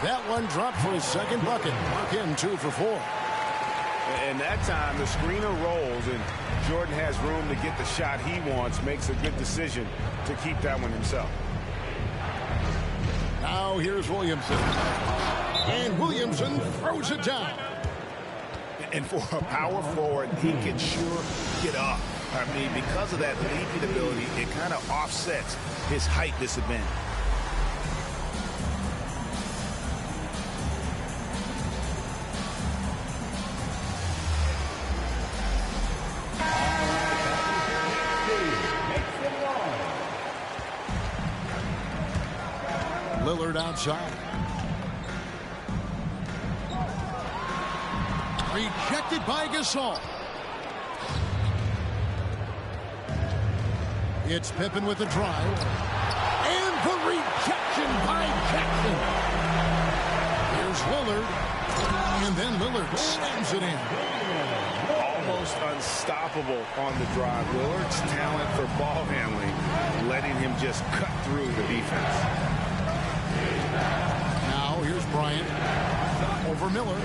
That one dropped for his second bucket. Mark him 2 for 4. And that time the screener rolls and Jordan has room to get the shot he wants. Makes a good decision to keep that one himself. Now here's Williamson. And Williamson throws it down. And for a power forward, he can sure get up. I mean, because of that leaping ability, it kind of offsets his height disadvantage. Lillard outside. Rejected by Gasol. It's Pippen with the drive. And the rejection by Jackson. Here's Lillard. And then Lillard slams it in. Almost unstoppable on the drive. Lillard's talent for ball handling, letting him just cut through the defense. Now here's Bryant. over Miller.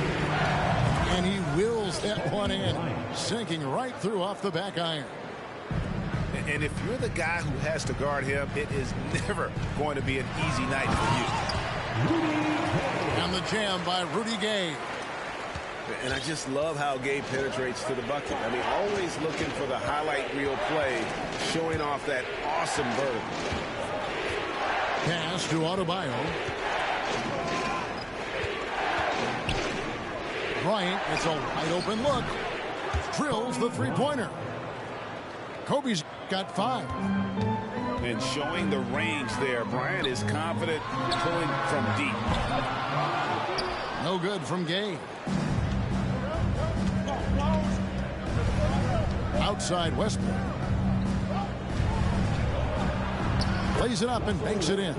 And he wills that one in, sinking right through off the back iron. And if you're the guy who has to guard him, it is never going to be an easy night for you. And the jam by Rudy Gay. And I just love how Gay penetrates to the bucket. I mean, always looking for the highlight reel play, showing off that awesome vertical. Pass to Adebayo. Bryant gets a wide open look. Drills the three-pointer. Kobe's got 5. And showing the range there. Bryant is confident pulling from deep. No good from Gay. Outside Westbrook. Plays it up and banks it in.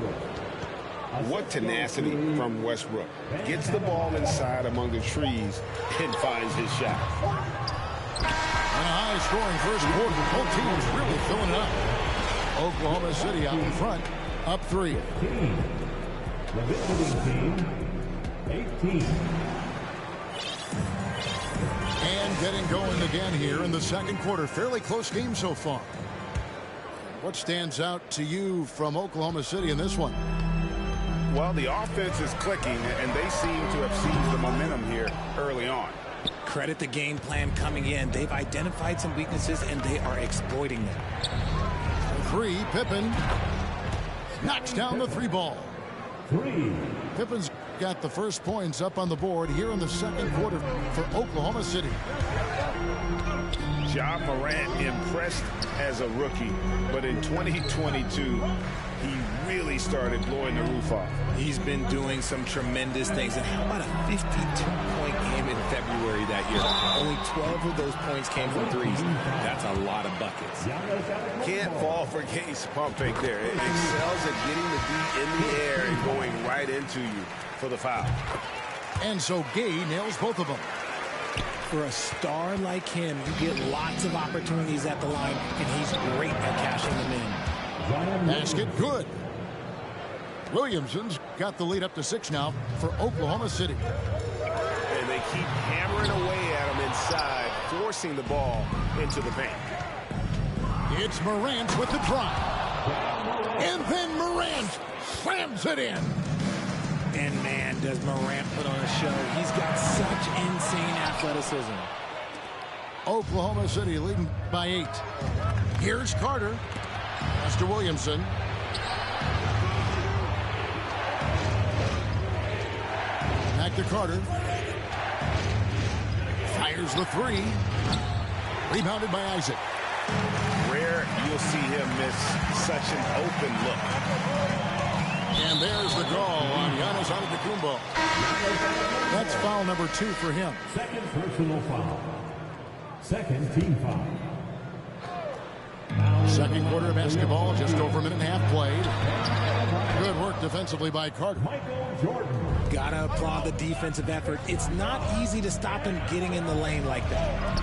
What tenacity from Westbrook. Gets the ball inside among the trees and finds his shot. And a high-scoring first quarter. Both teams really filling it up. Oklahoma City out in front, up 3. The visiting team, 18. And getting going again here in the second quarter. Fairly close game so far. What stands out to you from Oklahoma City in this one? Well, the offense is clicking, and they seem to have seized the momentum here early on. Credit the game plan coming in. They've identified some weaknesses, and they are exploiting them. 3, Pippen knocks down the 3 ball. 3. Pippen's got the first points up on the board here in the second quarter for Oklahoma City. Ja Morant impressed as a rookie, but in 2022, he really started blowing the roof off. He's been doing some tremendous things. And how about a 52-point game in February that year? Only 12 of those points came from threes. That's a lot of buckets. Can't fall for Gay's pump fake there. It excels at getting the D in the air and going right into you for the foul. And so Gay nails both of them. For a star like him, you get lots of opportunities at the line, and he's great at cashing them in. Basket good. Williamson's got the lead up to 6 now for Oklahoma City. And they keep hammering away at him inside, forcing the ball into the paint. It's Morant with the drive. And then Morant slams it in. And man, does Morant put on a show. He's got such insane athleticism. Oklahoma City leading by 8. Here's Carter. Pass to Williamson. Back to Carter. Fires the 3. Rebounded by Isaac. Rare you'll see him miss such an open look. And there's the call on Giannis Antetokounmpo. That's foul number 2 for him. Second personal foul. Second team foul. Second quarter of basketball, just over a minute and a half played. Good work defensively by Carter. Michael Jordan. Gotta applaud the defensive effort. It's not easy to stop him getting in the lane like that.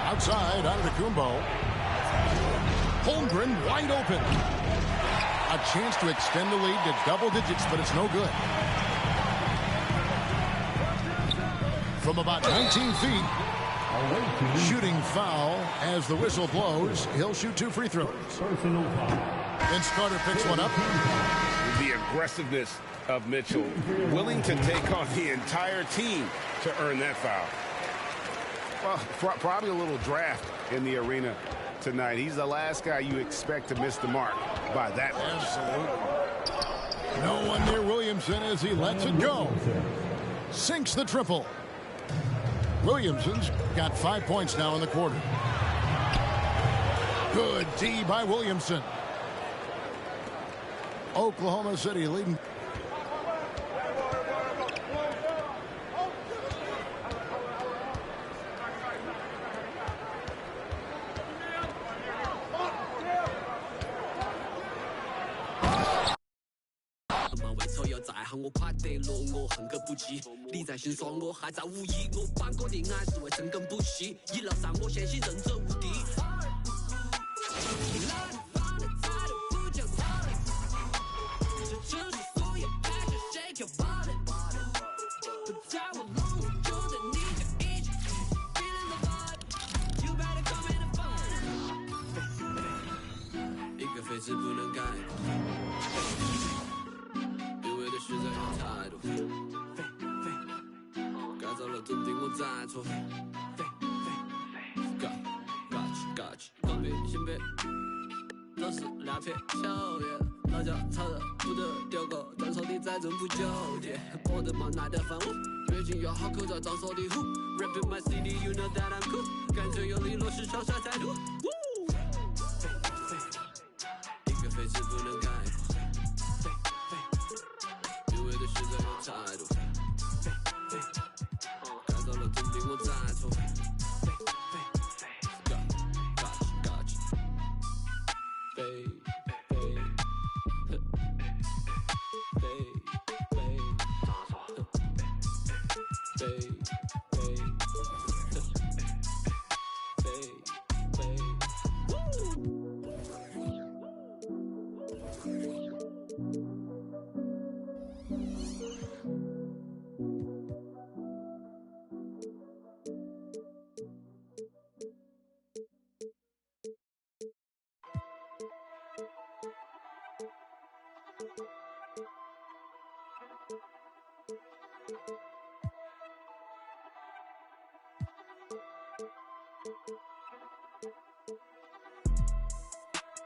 Outside, Antetokounmpo. Holmgren wide open. A chance to extend the lead to double digits, but it's no good. From about 19 feet, shooting foul as the whistle blows. He'll shoot 2 free throws. Vince Carter picks one up. The aggressiveness of Mitchell, willing to take on the entire team to earn that foul. Well, probably a little draft in the arena tonight. He's the last guy you expect to miss the mark by that much. Absolutely. No one near Williamson as he lets it go. Sinks the triple. Williamson's got 5 points now in the quarter. Good D by Williamson. Oklahoma City leading. 能改因为的实在有太多改造了总定我再错Gotcha 东北新北都是两片笑颜老家操的不得丢狗张手的在政府酒店我的妈耐得烦我最近要好口罩张手的虎 Rapping my CD you know that I'm cool 感觉有利落实双杀态度一个废词不能改因为的实在有态度改造了总比我再错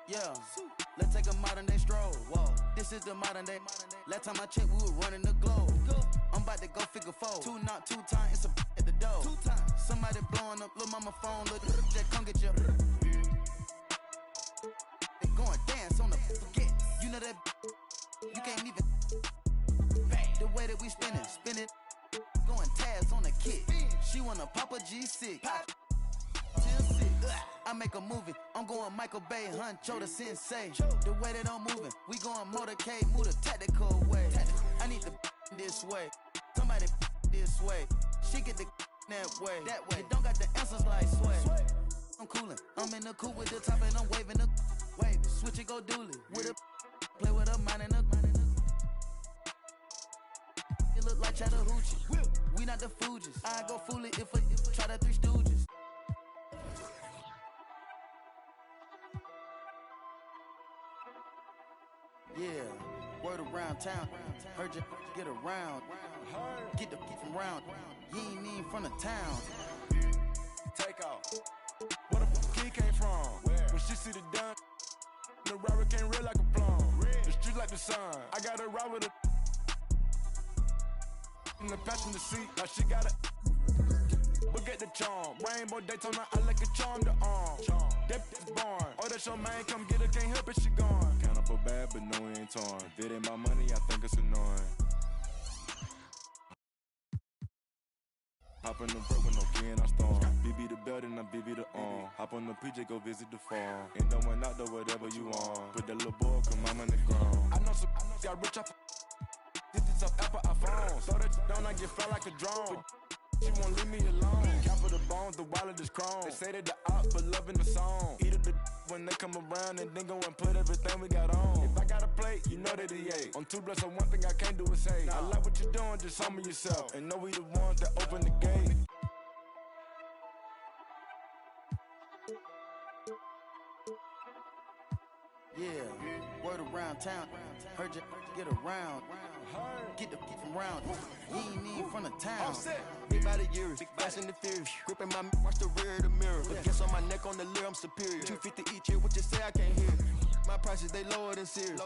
Yeah, let's take a modern day stroll. Whoa, this is the modern day. Last time I checked, we were running the globe. I'm about to go figure four. 2 not 2 times, it's a at the door. 2 times. Somebody blowing up, little mama phone, little just come get your. They going dance on the forget. You know that you can't even. The way that we spin it. Going Taz on the kick. She wanna pop a G6. I make a movie, I'm going Michael Bay, Huncho the sensei. The way that I'm moving, we going motorcade, move the tactical way. I need the this way, somebody this way. She get the that way. You don't got the answers like sway. I'm coolin', I'm in the coupe with the top and I'm waving the wave. Switch it, go dually. With a play with a mind and a. It look like Chattahoochee. We not the Fugees. I go fool it if I try the Three Stooges. Yeah, word around town. Heard you get around. Get the from round. You ain't even from the town. Take off. Where the kid came from? When she see the dun, the robber came red like a plum. The street like the sun. I got a ride with a in the passenger seat. Like she got a. Look at the charm. Rainbow Daytona, I like a charm to arm. That is born. Oh, that's your man, come get her, can't help it, she gone. Count up a bad, but no, it ain't torn. If it ain't my money, I think it's annoying. Hop in the brook with no key and I storm. BB the belt and I BB the arm. Hop on the PJ, go visit the farm. And don't went out there, whatever you want. Put that little boy, come I'm in the ground. I know some got rich up. This is up Apple iPhone. Throw that down, I get fly like a drone. She won't leave me alone. Cap of the bones, the wallet is chrome. They say that the op, but loving the song. Eat up the when they come around and then go and put everything we got on. If I got a plate, you know that he ate. On 2 blocks, so one thing I can't do is hate. I like what you're doing, just humble yourself. And know we the ones that open the gate. Yeah, word around town. Heard you get around. Get the from round. You ain't even from the town. Big body years, fast and the furious. Gripping my watch the rear of the mirror. But guess on my neck on the leer, I'm superior. 250 each year, what you say I can't hear. My prices, they lower than Sears.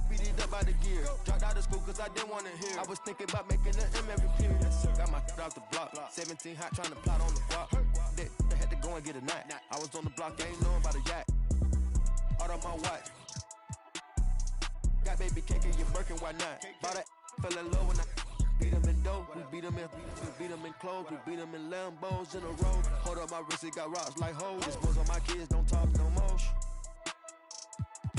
Beat it up by the gear. Dropped out of school cause I didn't want to hear. I was thinking about making an M every period. Got my off the block. 17 hot trying to plot on the block. They had to go and get a knot. I was on the block, they ain't knowing about a yacht. Out on my watch. Got baby cake in your Birkin, why not? Bought that, fell in love when I beat them in dope. We beat them in clothes. We beat them in Lambos in a row. Hold up my wrist, it got rocks like hoes. Dispose on my kids, don't talk no more.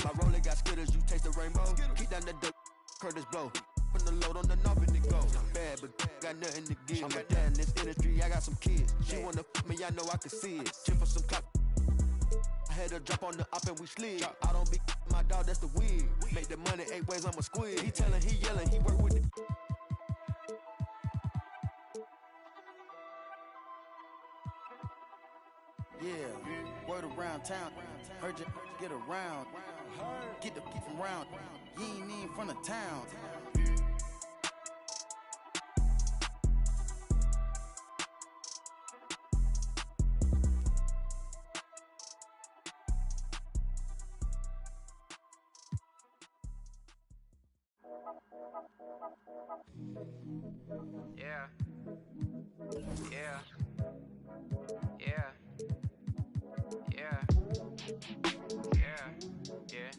My roller got skitters, you taste the rainbow. Keep down the Curtis blow. Put the load on the knob and it go. Bad, but got nothing to give. I'm a dad in this industry, I got some kids. She wanna me, I know I can see it. Chip for some clock. I had her drop on the up and we slid. I don't be my dog, that's the wig. Make the money 8 ways, I'm a squid. He tellin', he yellin', he work with the. Yeah, word around town. Heard you get around. Get the from round. You ain't even from the town. Yeah. Yeah. Yeah. Yeah. Yeah. Yeah.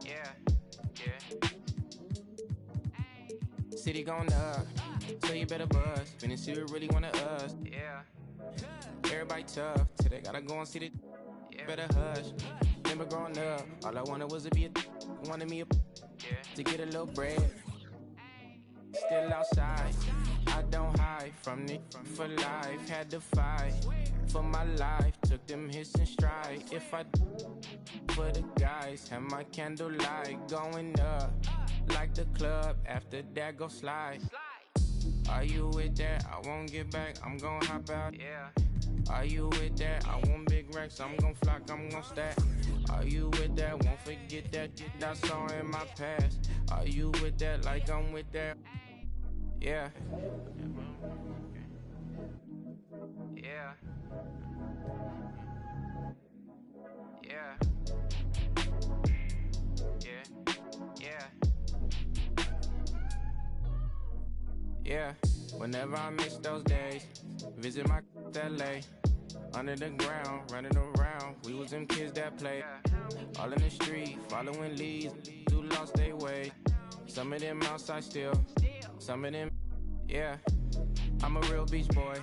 Yeah. Yeah. City going up, so you better buzz. Finna see who really wanna us. Yeah. Everybody tough, till they gotta go and see the. Yeah. Better hush. Remember growing up, all I wanted was to be a. Wanted me a. Yeah. To get a little bread. Still outside, I don't hide from it for life. Had to fight for my life, took them hits in stride. If I for the guys, have my candlelight going up like the club. After that, go slide. Are you with that? I won't get back. I'm gon' hop out. Yeah. Are you with that? I want big racks. I'm gon' flock. I'm gon' stack. Are you with that? Won't forget that I saw in my past. Are you with that? Like I'm with that. Yeah. Yeah. Yeah. Yeah. Yeah. Yeah. Whenever I miss those days, visit my LA. Under the ground, running around. We was them kids that played. All in the street, following leads. Who lost their way. Some of them outside still. Some of them, yeah. I'm a real beach boy.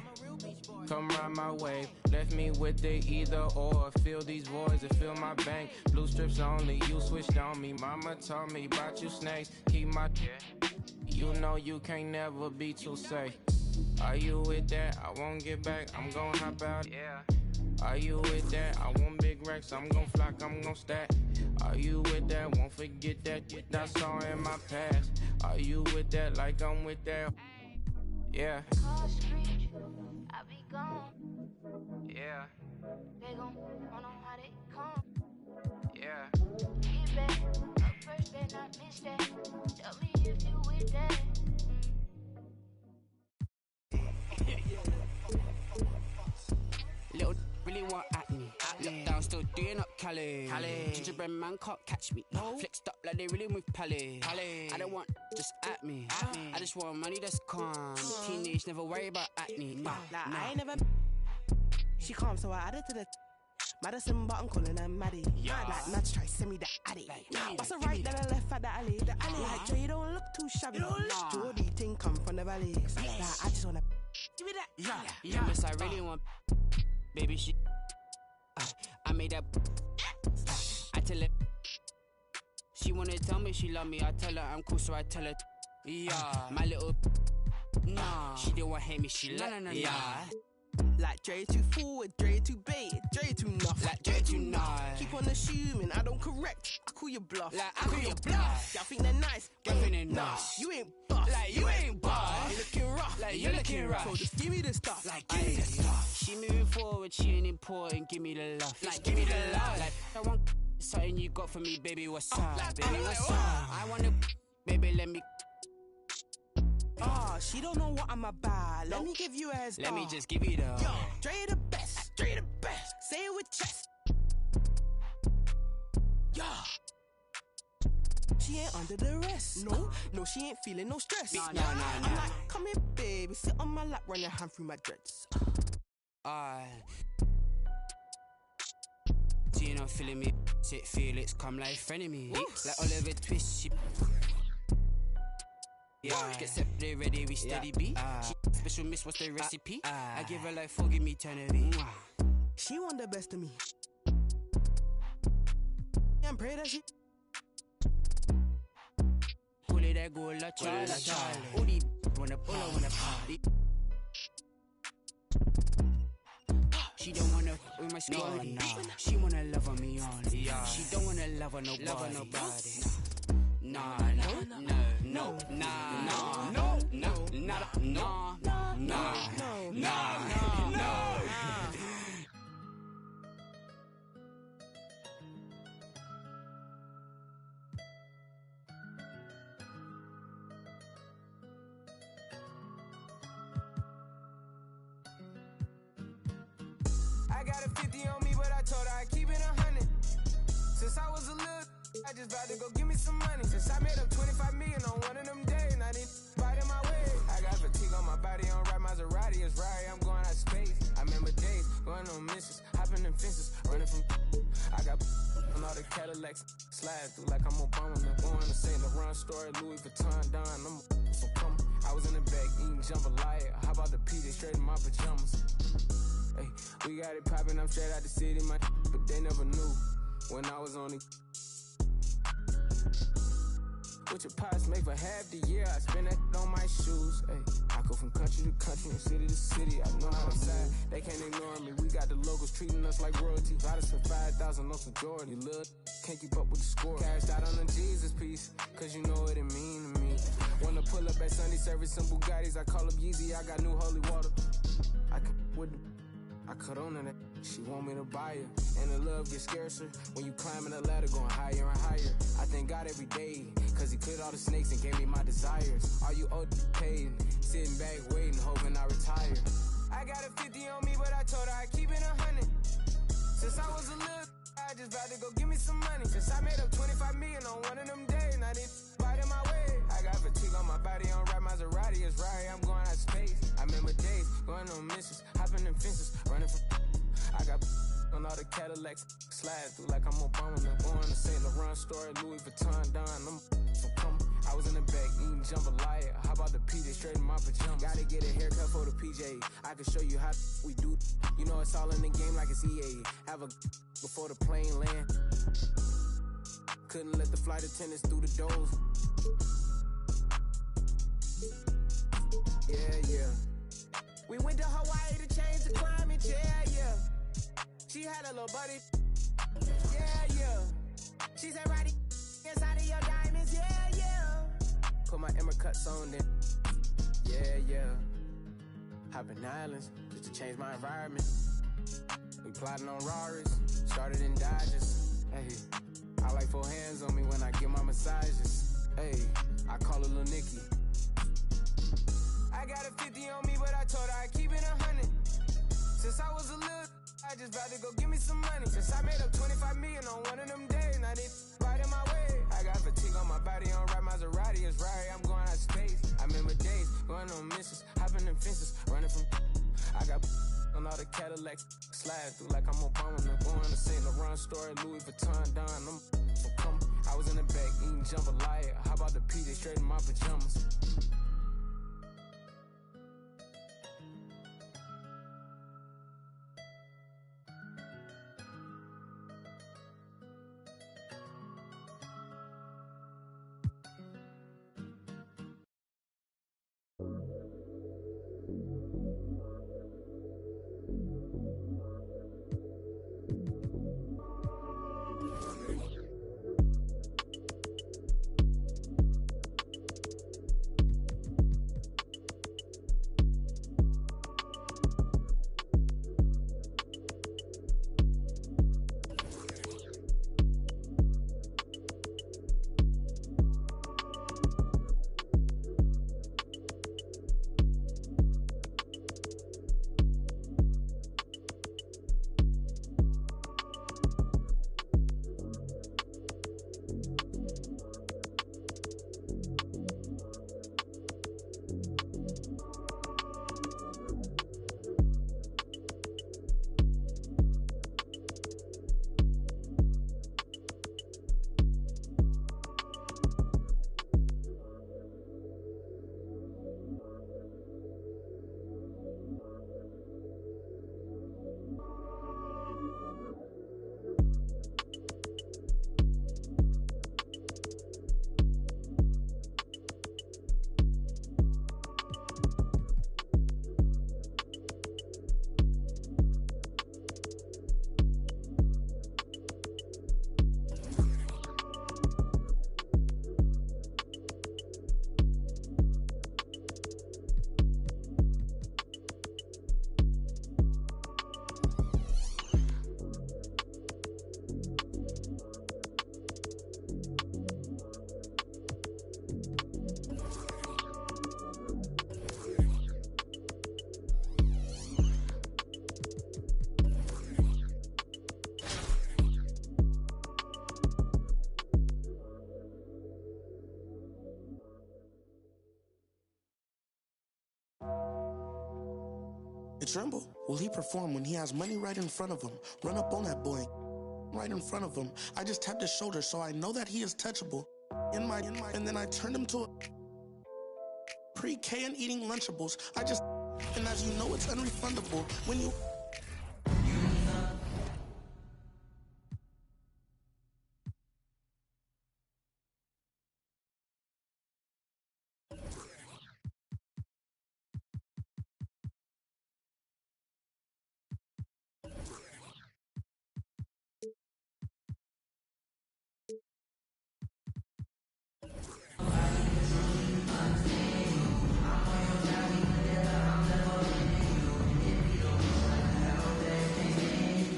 Come ride my wave. Left me with the either or. Fill these voids and fill my bank. Blue strips only, you switched on me. Mama told me about you snakes. Keep my, you know you can't never be too safe. Are you with that? I won't get back. I'm gon' hop out. Yeah. Are you with that? I want big racks. I'm gon' flock. I'm gon' stack. Are you with that? Won't forget that I saw in my past. Are you with that? Like I'm with that. Yeah. I be gone. Yeah. They gon' wanna know how they come. Yeah. Get back. Up first, better not miss that. Tell me if you with that. Little really want at me. Look down, still doing up Cali. Gingerbread man can't catch me. Flexed up like they really move Pally. I don't want just at me. I just want money that's calm. Teenage, never worry about acne. I ain't never. She calm, so I added to the. Madison, but I'm calling her Maddie. Like Mads try send me the addy. What's a right, then I left at the alley. Like Dre, you don't look too shabby. Jordy thing come from the valley. Like I just wanna give me that. Yeah, miss, I really want. Baby, she. I made that. I tell her. She wanna tell me she love me. I tell her I'm cool, so I tell her. Yeah, my little. Nah, she didn't want hate me. She like. Yeah. Like Dre too forward, Dre too baited, Dre too nuff. Like Dre too nice. Keep on assuming I don't correct. I call you bluff. Like I call you bluff. Y'all think they're nice, y'all think they're nice. You ain't buff. Like you ain't buff. You looking rough. Like you looking rough. So just give me the stuff. Like give me the stuff. She moving forward, she ain't important. Give me the love. Like give me the love. Like I want something you got for me, baby. What's up? Baby, what's up? I wanna, baby, let me. She don't know what I'm about. Let me give you a heads. Let me just give you the. Yo, Dre the best. Dre the best. Say it with chest. Yo. She ain't under the rest. No, she ain't feeling no stress. No. I'm like, come here, baby. Sit on my lap, run your hand through my dreads. So you not feeling me? Sit Felix, come like friend of me. Like Oliver Twist, she. Yeah, get set, they ready, we steady beat. She special miss, what's the recipe? I give her like forgive me, eternity. She want the best of me. And pray that she. Pull it, that go la Charlie. All these wanna party. She don't wanna with my squad. She wanna love on me only. She don't wanna love on nobody. Nah. got a 50 on me, but I told her I keep it 100. Since I was a little, I just vowed to go give me some money. Since I made up 25 million on one of them days, and I didn't bite in my way. I got fatigue on my body, on right Maserati, it's right, I'm going out of space. I remember days, going on missions, hopping in fences, running from. I got on all the Cadillacs, slide through like I'm Obama. Going to St. Laurent store, Louis Vuitton, Don, I'm so come. I was in the back eating jambalaya. How about the PJ straight in my pajamas? Hey, we got it poppin', I'm straight out the city, my but they never knew when I was on it. What your pops make for half the year, I spend that on my shoes. Hey, I go from country to country and city to city. I know how I'm sad, they can't ignore me. We got the locals treating us like royalty. Riders for 5,000 on some Jordan. Little can't keep up with the score. Cashed out on the Jesus piece, cause you know what it mean to me. Wanna pull up at Sunday service, some Bugattis. I call up Yeezy, I got new holy water. I cut on to that, she want me to buy her. And the love gets scarcer when you climbing the ladder, going higher and higher. I thank God every day, cause he cleared all the snakes and gave me my desires. All you old paid, sitting back waiting, hoping I retire. I got a 50 on me, but I told her I keep it 100. Since I was a little, I just vowed to go give me some money. Since I made up 25 million on one of them days, and I didn't bite in my way. I got fatigue on my body, on right Maserati, it's right, I'm going out of space. I remember days, going on missions, hopping in fences, running from. I got on all the Cadillacs, slide through like I'm Obama. Going to St. Laurent store, Louis Vuitton, Don, I'm so come. I was in the back eating jambalaya. How about the PJ straight in my pajamas? Gotta get a haircut for the PJ. I can show you how we do. You know it's all in the game like it's EA. Have a before the plane land. Couldn't let the flight attendants through the doors. Yeah. We went to Hawaii to change the climate. Yeah. She had a little buddy. Yeah. She said, "Roddy, inside of your diamonds." Yeah. Put my Emma cuts on then. Yeah. Hopping islands just to change my environment. We plotting on Raris, started in Dodges. Hey, I like 4 hands on me when I get my massages. Hey, I call her Lil Nicky. I got a 50 on me, but I told her I keep it 100. Since I was a little, I just vowed to go give me some money. Since I made up 25 million on one of them days, and I didn't bite in my way. I got fatigue on my body, on right Maserati, it's right, I'm going out of space. I remember days, going on missions, hopping in fences, running from. I got on all the Cadillacs, slide through like I'm Obama. Going to St. Laurent store, Louis Vuitton, Don, I'm so come. I was in the back eating jambalaya. How about the PJ straight in my pajamas? Tremble. Will he perform when he has money right in front of him? Run up on that boy right in front of him. I just tapped his shoulder so I know that he is touchable. And then I turned him to a pre-K and eating Lunchables. And as you know, it's unrefundable when you...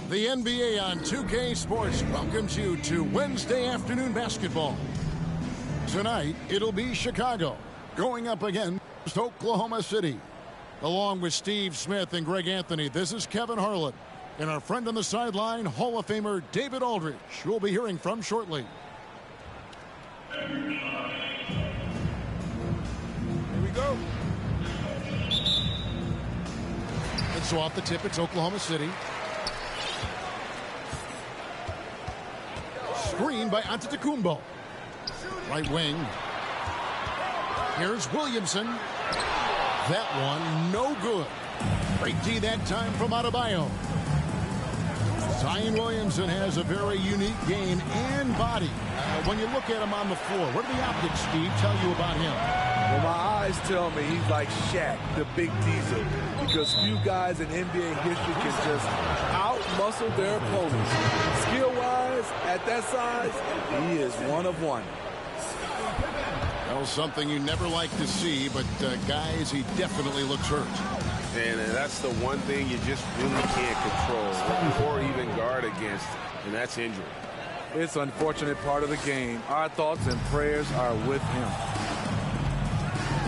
The NBA on 2K Sports welcomes you to Wednesday afternoon basketball. Tonight, it'll be Chicago going up against Oklahoma City. Along with Steve Smith and Greg Anthony, this is Kevin Harlan. And our friend on the sideline, Hall of Famer David Aldridge, who we'll be hearing from shortly. Here we go. And so off the tip, it's Oklahoma City. Screen by Antetokounmpo. Right wing. Here's Williamson. That one, no good. Great D that time from Adebayo. Zion Williamson has a very unique game and body. When you look at him on the floor, what do the optics, Steve, tell you about him? Well, my eyes tell me he's like Shaq, the big diesel, because few guys in NBA history can just out-muscle their opponents. Skill-wise, at that size, he is one of one. Well, something you never like to see, but guys, he definitely looks hurt. And that's the one thing you just really can't control or even guard against, and that's injury. It's an unfortunate part of the game. Our thoughts and prayers are with him.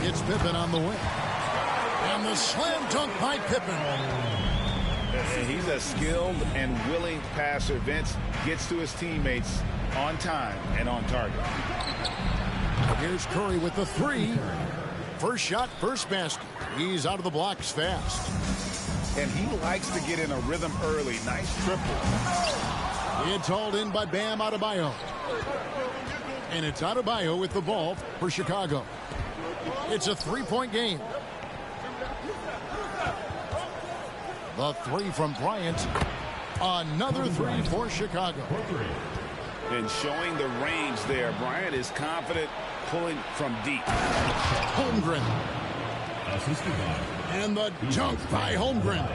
It's Pippen on the wing. And the slam dunk by Pippen. And he's a skilled and willing passer. Vince gets to his teammates on time and on target. Here's Curry with the three. First shot, first basket. He's out of the blocks fast. And he likes to get in a rhythm early. Nice triple. It's hauled in by Bam Adebayo. And it's Adebayo with the ball for Chicago. It's a three-point game. The three from Bryant. Another three for Chicago. And showing the range there. Bryant is confident pulling from deep. Holmgren. And the dunk by Holmgren.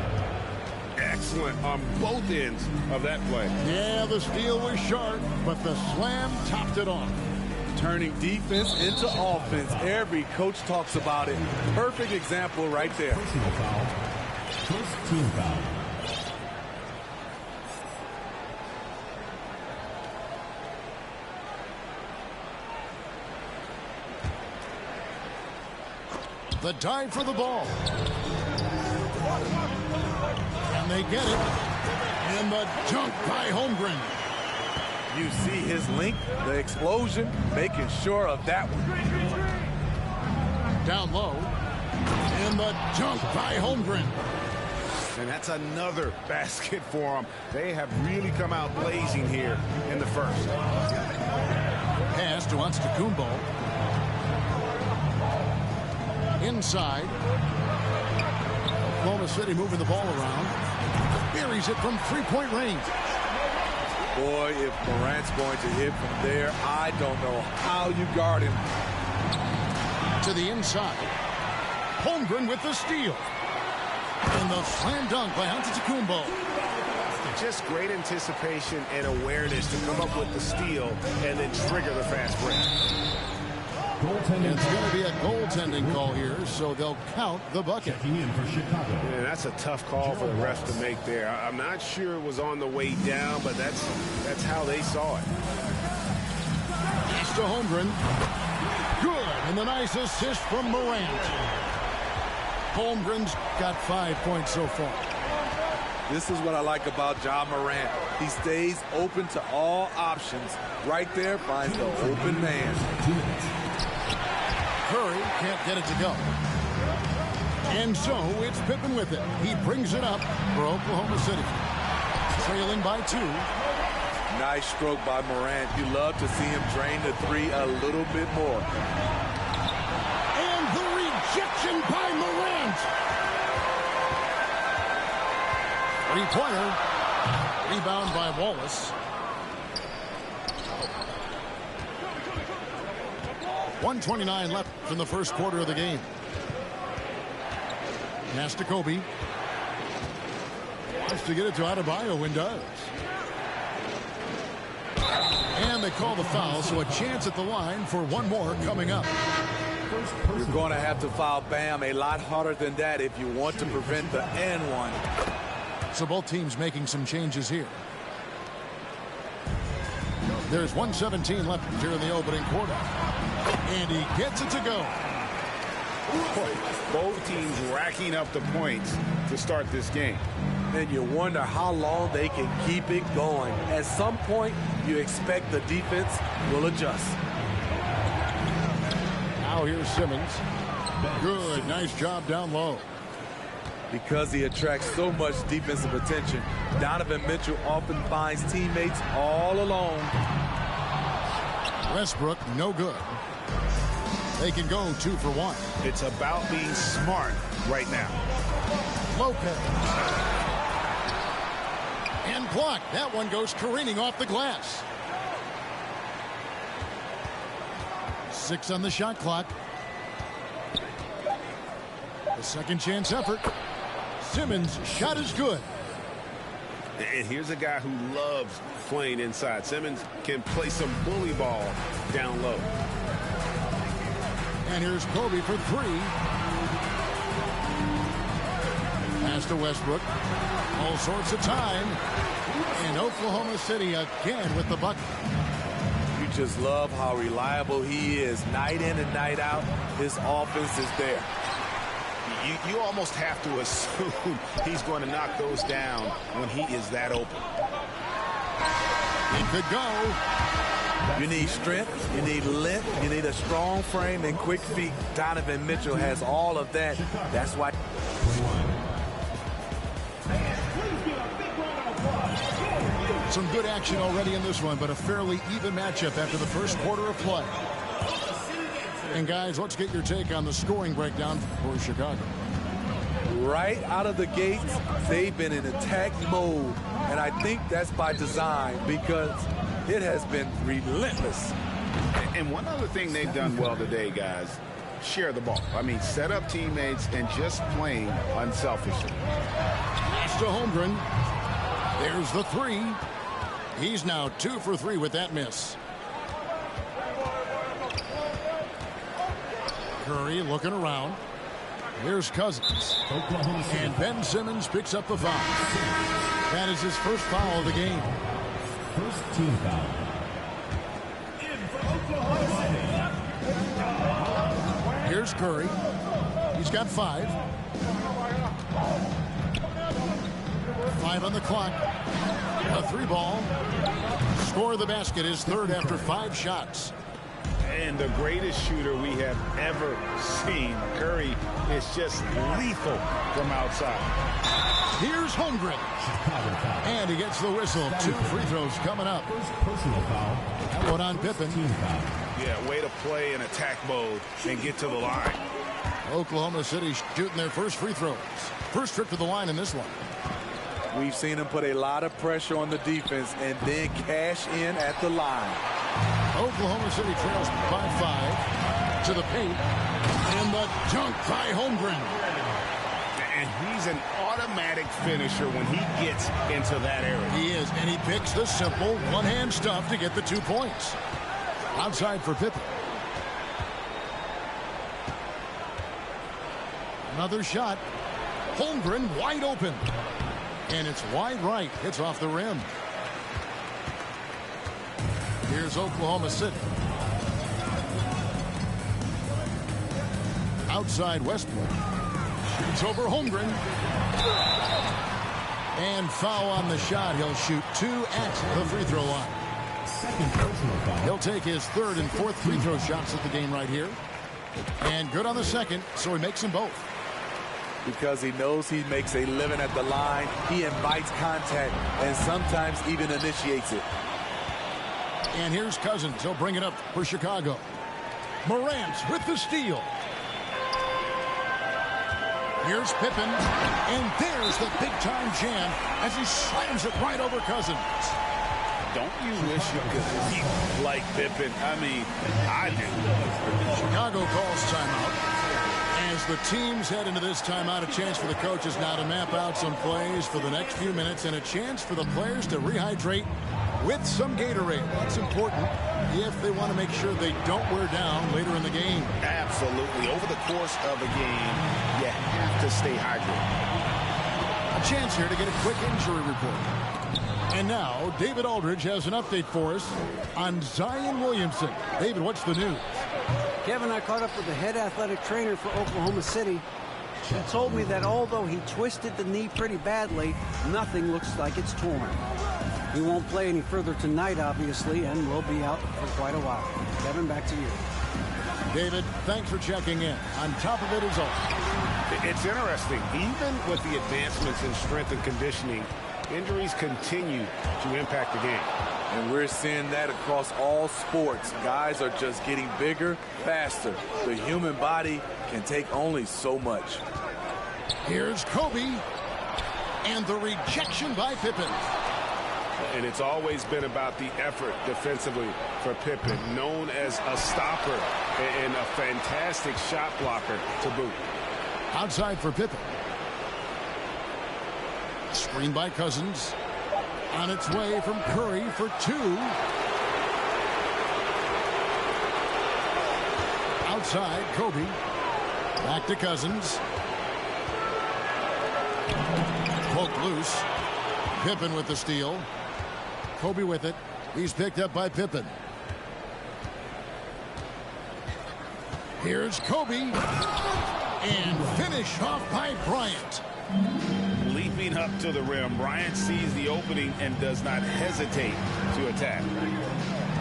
Excellent on both ends of that play. Yeah, the steal was sharp, but the slam topped it off. Turning defense into offense. Every coach talks about it. Perfect example right there. Personal foul. First team foul. The dive for the ball. And they get it. And the dunk by Holmgren. You see his length, the explosion, making sure of that one. Down low. And the dunk by Holmgren. And that's another basket for them. They have really come out blazing here in the first. Pass to Antetokounmpo. Inside. Oklahoma City moving the ball around. Buries it from three-point range. Boy, if Morant's going to hit from there, I don't know how you guard him. To the inside. Holmgren with the steal. And the slam dunk by Antetokounmpo. Just great anticipation and awareness to come up with the steal and then trigger the fast break. And it's going to be a goaltending call here, so they'll count the bucket. In for Chicago. Yeah, that's a tough call for the refs to make there. I'm not sure it was on the way down, but that's how they saw it. Pass to Holmgren. Good, and the nice assist from Morant. Holmgren's got 5 points so far. This is what I like about Ja Morant. He stays open to all options. Right there finds the open man. Curry can't get it to go. And so it's Pippen with it. He brings it up for Oklahoma City. Trailing by 2. Nice stroke by Morant. You love to see him drain the three a little bit more. And the rejection by Morant. Three-pointer. Rebound by Wallace. 1:29 left in the first quarter of the game. Pass to Kobe. Wants to get it to Adebayo and does. And they call the foul, so a chance at the line for one more coming up. You're going to have to foul Bam a lot harder than that if you want to prevent the and one. So both teams making some changes here. There's 1:17 left here in the opening quarter. And he gets it to go. Both teams racking up the points to start this game. And you wonder how long they can keep it going. At some point, you expect the defense will adjust. Now here's Simmons. Good, nice job down low. Because he attracts so much defensive attention, Donovan Mitchell often finds teammates all alone. Westbrook, no good. They can go 2 for 1. It's about being smart right now. Lopez. And blocked. That one goes careening off the glass. 6 on the shot clock. The second chance effort. Simmons' shot is good. And here's a guy who loves playing inside. Simmons can play some bully ball down low. And here's Kobe for 3. Pass to Westbrook. All sorts of time. And Oklahoma City again with the bucket. You just love how reliable he is. Night in and night out, his offense is there. You almost have to assume he's going to knock those down when he is that open. It could go. You need strength, you need length, you need a strong frame and quick feet. Donovan Mitchell has all of that. That's why. Some good action already in this one, but a fairly even matchup after the first quarter of play. And guys, let's get your take on the scoring breakdown for Chicago. Right out of the gates, they've been in attack mode. And I think that's by design because it has been relentless. And one other thing they've done well today, guys, share the ball. I mean, set up teammates and just playing unselfishly. Pass to Holmgren. There's the 3. He's now 2 for 3 with that miss. Curry looking around. Here's Cousins. And Ben Simmons picks up the foul. That is his first foul of the game. First team foul. Here's Curry. He's got 5. 5 on the clock. A 3 ball. Score of the basket is 3rd after 5 shots. And the greatest shooter we have ever seen. Curry is just lethal from outside. Here's Holmgren. And he gets the whistle. 2 free throws coming up. First personal foul. That one on Pippen. Yeah, way to play in attack mode and get to the line. Oklahoma City shooting their first free throws. First trip to the line in this one. We've seen him put a lot of pressure on the defense and then cash in at the line. Oklahoma City trails by 5 to the paint. And the dunk by Holmgren. And he's an automatic finisher when he gets into that area. He is, and he picks the simple one-hand stuff to get the 2 points. Outside for Pippen. Another shot. Holmgren wide open. And it's wide right. Hits off the rim. Here's Oklahoma City. Outside Westbrook. Shoots over Holmgren. And foul on the shot. He'll shoot 2 at the free throw line. Second personal foul. He'll take his 3rd and 4th free throw shots at the game right here. And good on the second, so he makes them both. because he knows he makes a living at the line. He invites contact and sometimes even initiates it. And here's Cousins. He'll bring it up for Chicago. Morant with the steal. Here's Pippen, and there's the big-time jam as he slams it right over Cousins. Don't you wish you could leap like Pippen? I mean, I do. Chicago calls timeout. As the teams head into this timeout, a chance for the coaches now to map out some plays for the next few minutes and a chance for the players to rehydrate with some Gatorade. That's important if they want to make sure they don't wear down later in the game. Absolutely. Over the course of a game, you have to stay hydrated. A chance here to get a quick injury report. And now, David Aldridge has an update for us on Zion Williamson. David, what's the news? Kevin, I caught up with the head athletic trainer for Oklahoma City. He told me that although he twisted the knee pretty badly, nothing looks like it's torn. He won't play any further tonight, obviously, and will be out for quite a while. Kevin, back to you. David, thanks for checking in. On top of it is all. It's interesting. Even with the advancements in strength and conditioning, injuries continue to impact the game. And we're seeing that across all sports. Guys are just getting bigger, faster. The human body can take only so much. Here's Kobe, and the rejection by Pippen. And it's always been about the effort defensively for Pippen, known as a stopper and a fantastic shot blocker to boot. Outside for Pippen. Screen by Cousins. On its way from Curry for two. Outside, Kobe. Back to Cousins. Poked loose. Pippen with the steal. Kobe with it. He's picked up by Pippen. Here's Kobe. And finish off by Bryant. Leaping up to the rim, Bryant sees the opening and does not hesitate to attack.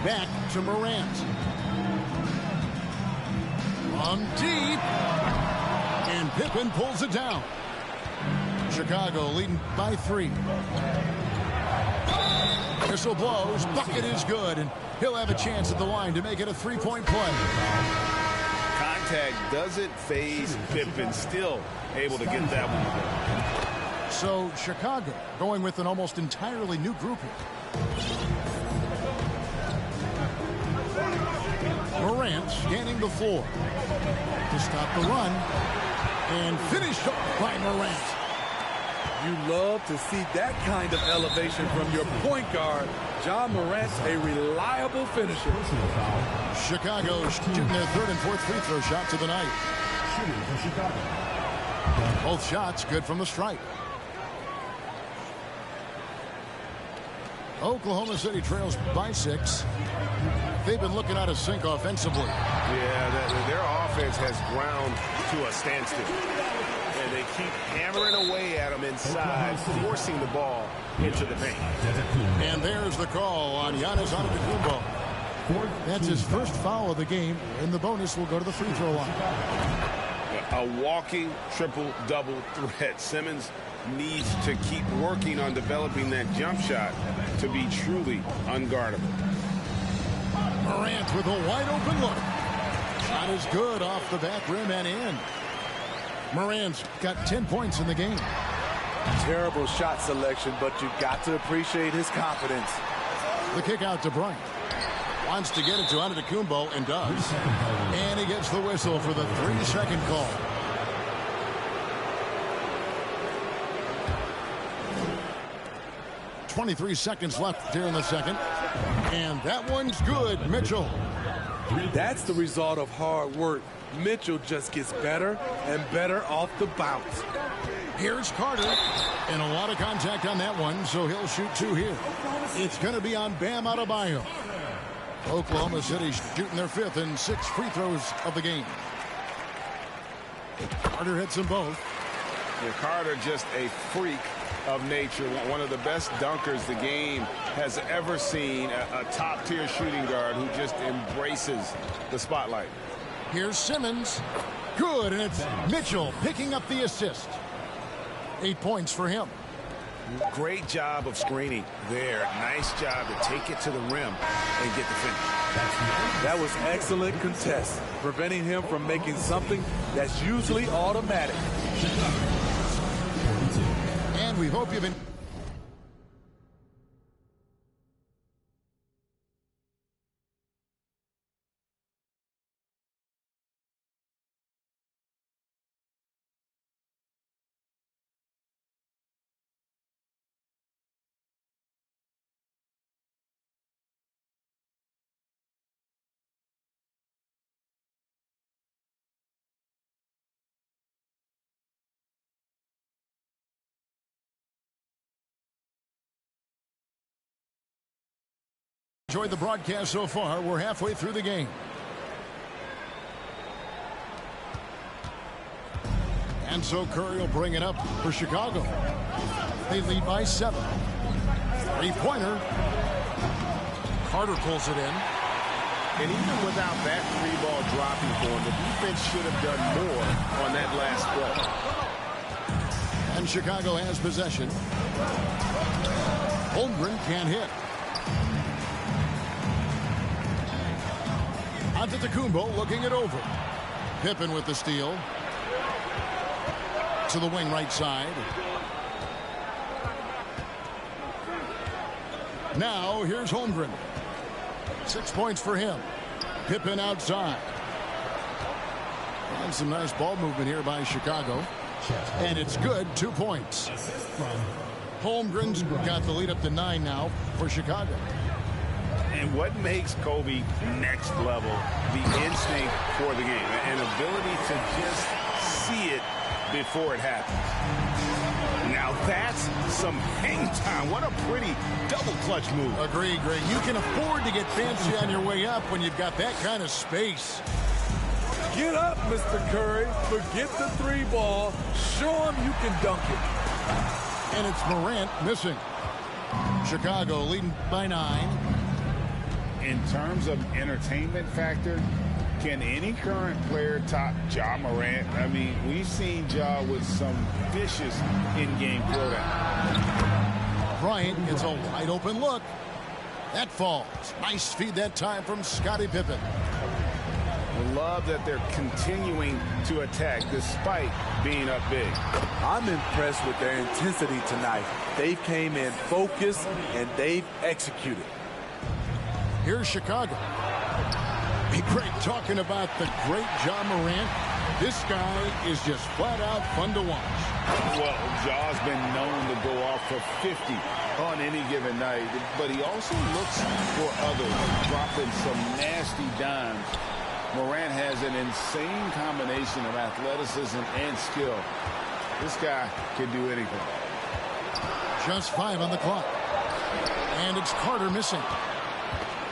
Back to Morant. On deep. And Pippen pulls it down. Chicago leading by 3. Whistle blows. Bucket is good. And he'll have a chance at the line to make it a 3-point play. Contact doesn't faze Pippen. Still able to get that one. So Chicago going with an almost entirely new group here. Morant scanning the floor to stop the run and finished off by Morant. You love to see that kind of elevation from your point guard. John Morant's a reliable finisher. Chicago shooting their 3rd and 4th free throw shots of the night. Both shots good from the stripe. Oklahoma City trails by 6. They've been looking out of sync offensively. Yeah, their offense has ground to a standstill. And they keep hammering away at them inside, forcing the ball into the paint. And there's the call on Giannis Antetokounmpo. That's his first foul of the game, and the bonus will go to the free throw line. A walking triple-double threat. Simmons needs to keep working on developing that jump shot to be truly unguardable. Morant with a wide-open look. Shot is good off the back rim and in. Morant's got 10 points in the game. Terrible shot selection, but you've got to appreciate his confidence. The kick out to Bryant. Wants to get it to Antetokounmpo and does. And he gets the whistle for the 3-second call. .23 seconds left here in the second. And that one's good, Mitchell. That's the result of hard work. Mitchell just gets better and better off the bounce. Here's Carter. And a lot of contact on that one, so he'll shoot 2 here. It's going to be on Bam Adebayo. Oklahoma City shooting their 5th and 6th free throws of the game. Carter hits them both. Yeah, Carter just a freak of nature. One of the best dunkers the game has ever seen. A top-tier shooting guard who just embraces the spotlight. Here's Simmons. Good, and it's Mitchell picking up the assist. 8 points for him. Great job of screening there. Nice job to take it to the rim and get the finish. That was excellent contest, preventing him from making something that's usually automatic. And we hope you've been... Enjoyed the broadcast so far. We're halfway through the game. And so Curry will bring it up for Chicago. They lead by 7. Three-pointer. Carter pulls it in. And even without that 3-ball dropping for him, the defense should have done more on that last play. And Chicago has possession. Holmgren can't hit. Antetokounmpo looking it over. Pippen with the steal. To the wing right side. Now here's Holmgren. 6 points for him. Pippen outside. And some nice ball movement here by Chicago. And it's good. 2 points. Holmgren's got the lead up to 9 now for Chicago. And what makes Kobe next level, the instinct for the game, an ability to just see it before it happens. Now that's some hang time. What a pretty double clutch move. Agree, Greg. You can afford to get fancy on your way up when you've got that kind of space. Get up, Mr. Curry. Forget the 3-ball. Show him you can dunk it. And it's Morant missing. Chicago leading by 9. In terms of entertainment factor, can any current player top Ja Morant? I mean, we've seen Ja with some vicious in-game throwdown. Bryant gets a wide open look. That falls. Nice feed that time from Scottie Pippen. I love that they're continuing to attack despite being up big. I'm impressed with their intensity tonight. They came in focused and they've executed. Here's Chicago. Hey, Greg, talking about the great Ja Morant, this guy is just flat out fun to watch. Well, Ja's been known to go off for 50 on any given night, but he also looks for others, dropping some nasty dimes. Morant has an insane combination of athleticism and skill. This guy can do anything. Just 5 on the clock. And it's Carter missing.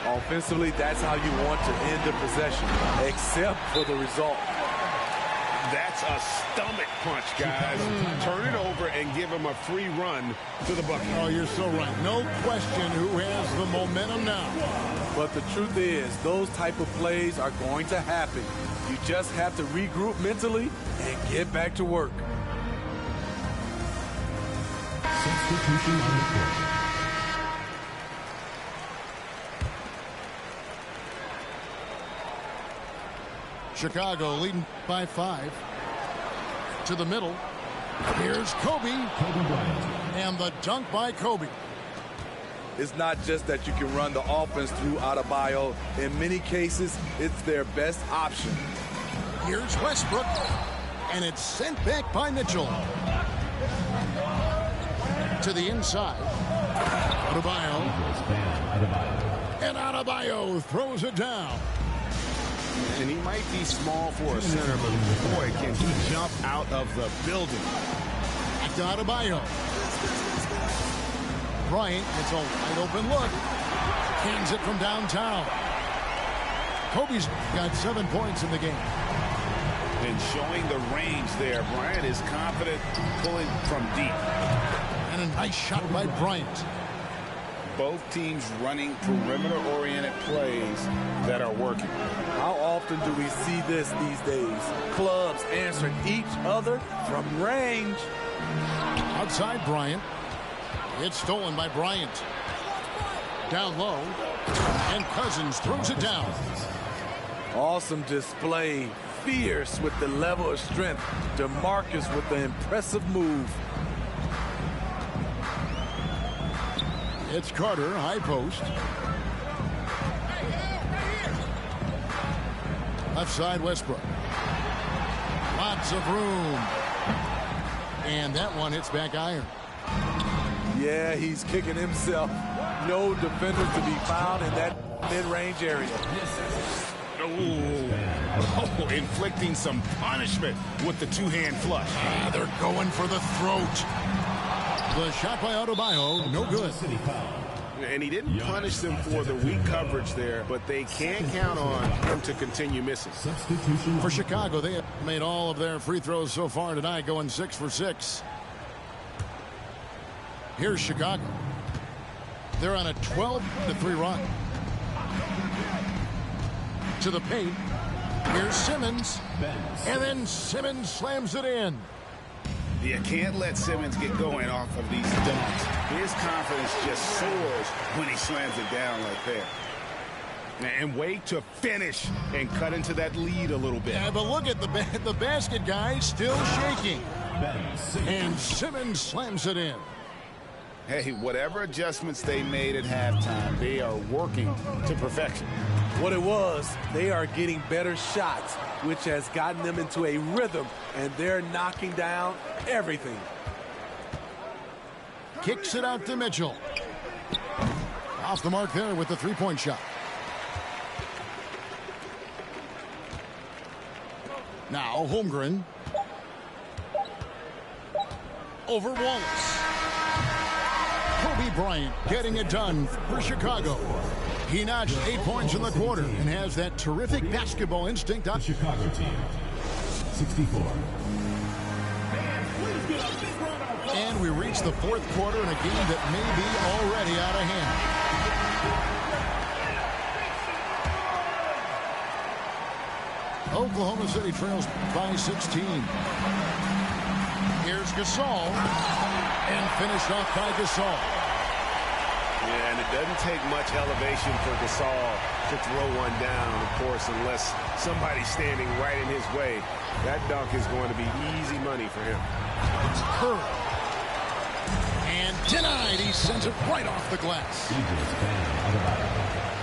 Offensively, that's how you want to end the possession, except for the result. That's a stomach punch, guys. Turn it over and give him a free run to the bucket. Oh, you're so right. No question who has the momentum now. But the truth is, those type of plays are going to happen. You just have to regroup mentally and get back to work. Substitution on the court. Chicago leading by 5. To the middle. Here's Kobe. And the dunk by Kobe. It's not just that you can run the offense through Adebayo. In many cases, it's their best option. Here's Westbrook. And it's sent back by Mitchell. To the inside. Adebayo. And Adebayo throws it down. And he might be small for a center, but boy, can he jump out of the building. Back to Adebayo. Bryant gets a wide open look. Kings it from downtown. Kobe's got 7 points in the game. And showing the range there. Bryant is confident pulling from deep. And a nice shot by Bryant. Both teams running perimeter-oriented plays that are working. How often do we see this these days? Clubs answering each other from range. Outside Bryant. It's stolen by Bryant. Down low. And Cousins throws it down. Awesome display. Fierce with the level of strength. DeMarcus with the impressive move. It's Carter, high post. Left side, Westbrook. Lots of room. And that one hits back iron. Yeah, he's kicking himself. No defenders to be found in that mid-range area. Oh, inflicting some punishment with the two-hand flush. They're going for the throat. The shot by Adebayo, no good. And he didn't punish them for the weak coverage there, but they can't count on him to continue missing. For Chicago, they have made all of their free throws so far tonight, going 6 for 6. Here's Chicago. They're on a 12-3 run. To the paint. Here's Simmons. And then Simmons slams it in. You can't let Simmons get going off of these dunks. His confidence just soars when he slams it down like that. And wait to finish and cut into that lead a little bit. Yeah, but look at the basket guy still shaking. And Simmons slams it in. Hey, whatever adjustments they made at halftime, they are working to perfection. What it was, they are getting better shots, which has gotten them into a rhythm, and they're knocking down everything. Kicks it out to Mitchell. Off the mark there with the three-point shot. Now Holmgren. Over Wallace. Kobe Bryant getting it done for Chicago. He notched 8 points in the quarter and has that terrific basketball instinct. The Chicago team, 64. And we reach the fourth quarter in a game that may be already out of hand. Oklahoma City trails by 16. Here's Gasol. And finished off by Gasol. Yeah, and it doesn't take much elevation for Gasol to throw one down, of course, unless somebody's standing right in his way. That dunk is going to be easy money for him. It's Curry. And denied. He sends it right off the glass.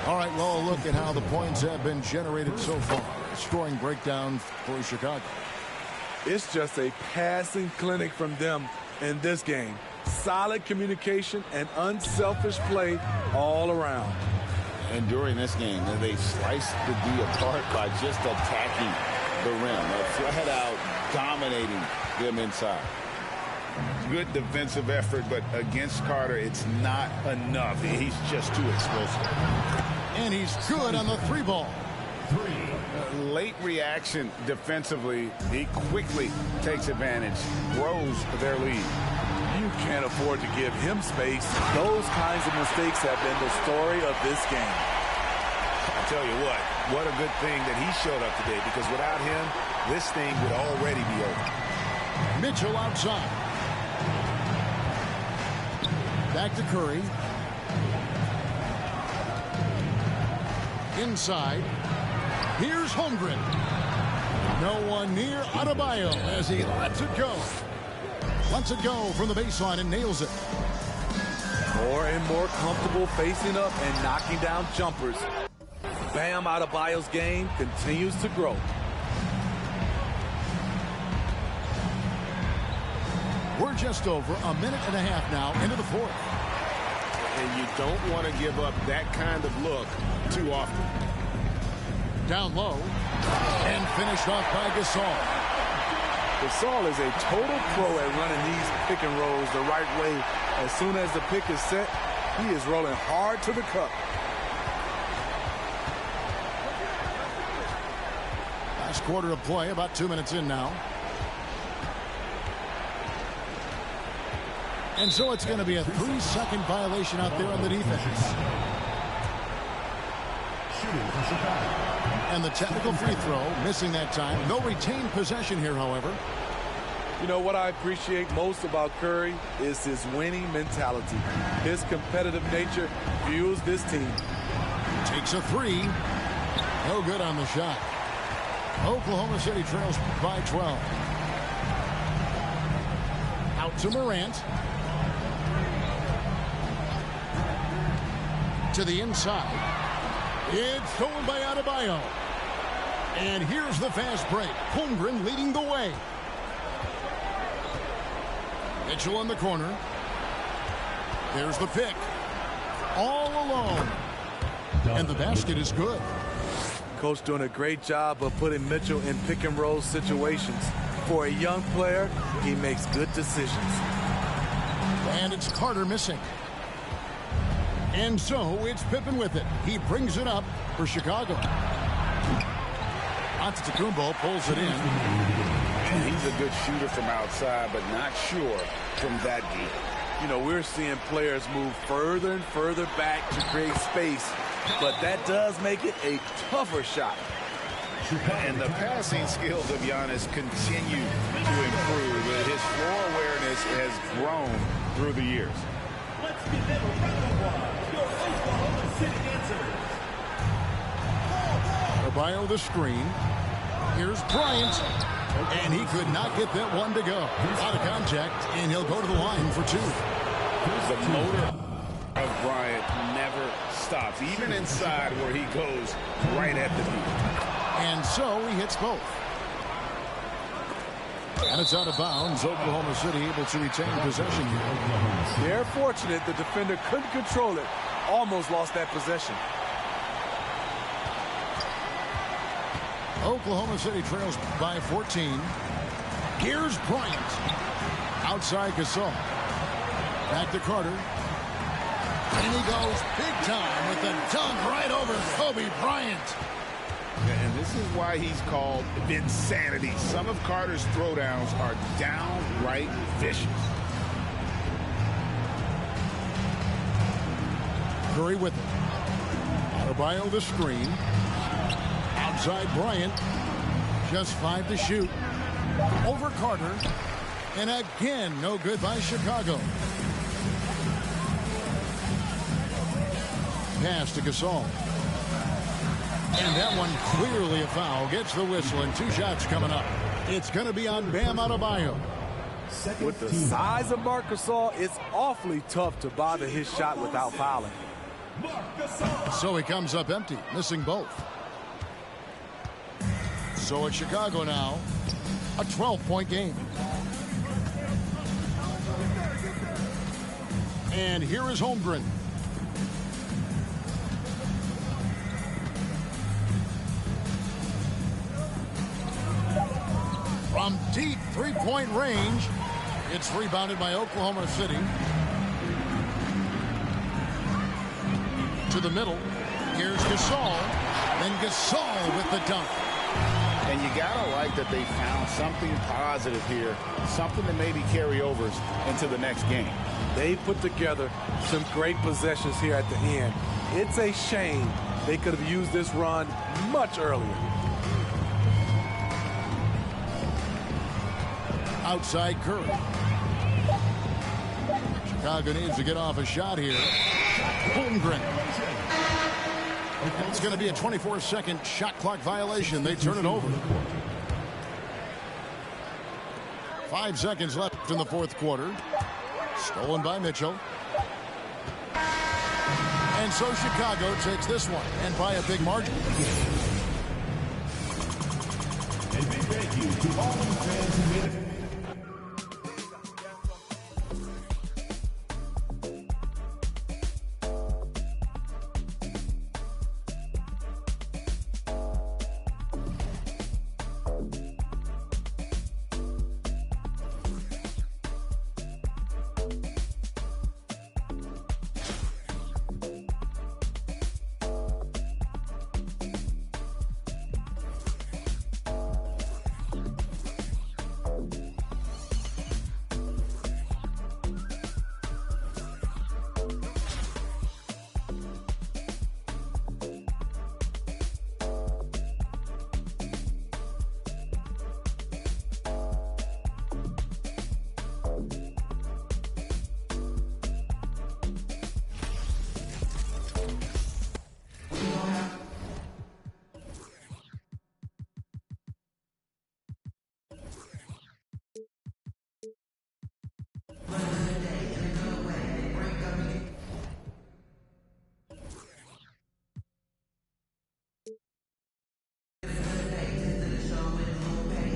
All right, well, look at how the points have been generated so far. Scoring breakdown for Chicago. It's just a passing clinic from them in this game. Solid communication and unselfish play all around. And during this game, they sliced the D apart by just attacking the rim. Flat out dominating them inside. Good defensive effort, but against Carter, it's not enough. He's just too explosive. And he's good on the three ball. Late reaction defensively. He quickly takes advantage, grows their lead. You can't afford to give him space. Those kinds of mistakes have been the story of this game. I tell you what a good thing that he showed up today, because without him, this thing would already be over. Mitchell outside. Back to Curry. Inside. Here's Holmgren. No one near Adebayo as he lets it go. Lets it go from the baseline and nails it. More and more comfortable facing up and knocking down jumpers. Bam Adebayo's game continues to grow. We're just over a minute and a half now into the fourth. And you don't want to give up that kind of look too often. Down low and finished off by Gasol. Gasol is a total pro at running these pick and rolls the right way. As soon as the pick is set, he is rolling hard to the cup. Last quarter of play, about 2 minutes in now. And so it's going to be a 3-second violation out there on the defense. And the technical free throw, missing that time. No retained possession here, however. You know, what I appreciate most about Curry is his winning mentality. His competitive nature fuels this team. Takes a three. No good on the shot. Oklahoma City trails by 12. Out to Morant. To the inside. It's stolen by Adebayo. And here's the fast break. Holmgren leading the way. Mitchell in the corner. There's the pick. All alone. And the basket is good. Coach doing a great job of putting Mitchell in pick and roll situations. For a young player, he makes good decisions. And it's Carter missing. And so it's Pippen with it. He brings it up for Chicago. Antetokounmpo pulls it in. And he's a good shooter from outside, but not sure from that deep. You know, we're seeing players move further and further back to create space, but that does make it a tougher shot. And the passing skills of Giannis continue to improve. His floor awareness has grown through the years. Let's give them a round of applause. Your Oklahoma City dancers. Adebayo the screen. Here's Bryant. And he could not get that one to go. Out of contact, and he'll go to the line for two. The motor of Bryant never stops, even inside where he goes right at the beat. And so he hits both. And it's out of bounds. Oklahoma City able to retain possession here. They're fortunate the defender couldn't control it. Almost lost that possession. Oklahoma City trails by 14. Here's Bryant. Outside Gasol. Back to Carter. And he goes big time with a dunk right over Kobe Bryant. And this is why he's called Vinsanity. Some of Carter's throwdowns are downright vicious. Curry with it. Adebayo the screen. Outside Bryant. Just 5 to shoot. Over Carter. And again, no good by Chicago. Pass to Gasol. And that one clearly a foul. Gets the whistle, and 2 shots coming up. It's going to be on Bam Adebayo. With the size of Marc Gasol, it's awfully tough to bother his shot without fouling. So he comes up empty, missing both. So it's Chicago now, a 12-point game. And here is Holmgren. From deep three-point range, it's rebounded by Oklahoma City. To the middle. Here's Gasol. Then Gasol with the dunk. And you gotta like that they found something positive here, something to maybe carry overs into the next game. They put together some great possessions here at the end. It's a shame they could have used this run much earlier. Outside Curry. Chicago needs to get off a shot here. Holmgren. It's going to be a 24-second shot clock violation. They turn it over. 5 seconds left in the fourth quarter. Stolen by Mitchell. And so Chicago takes this one, and by a big margin. And big thank you to all you fans who made it.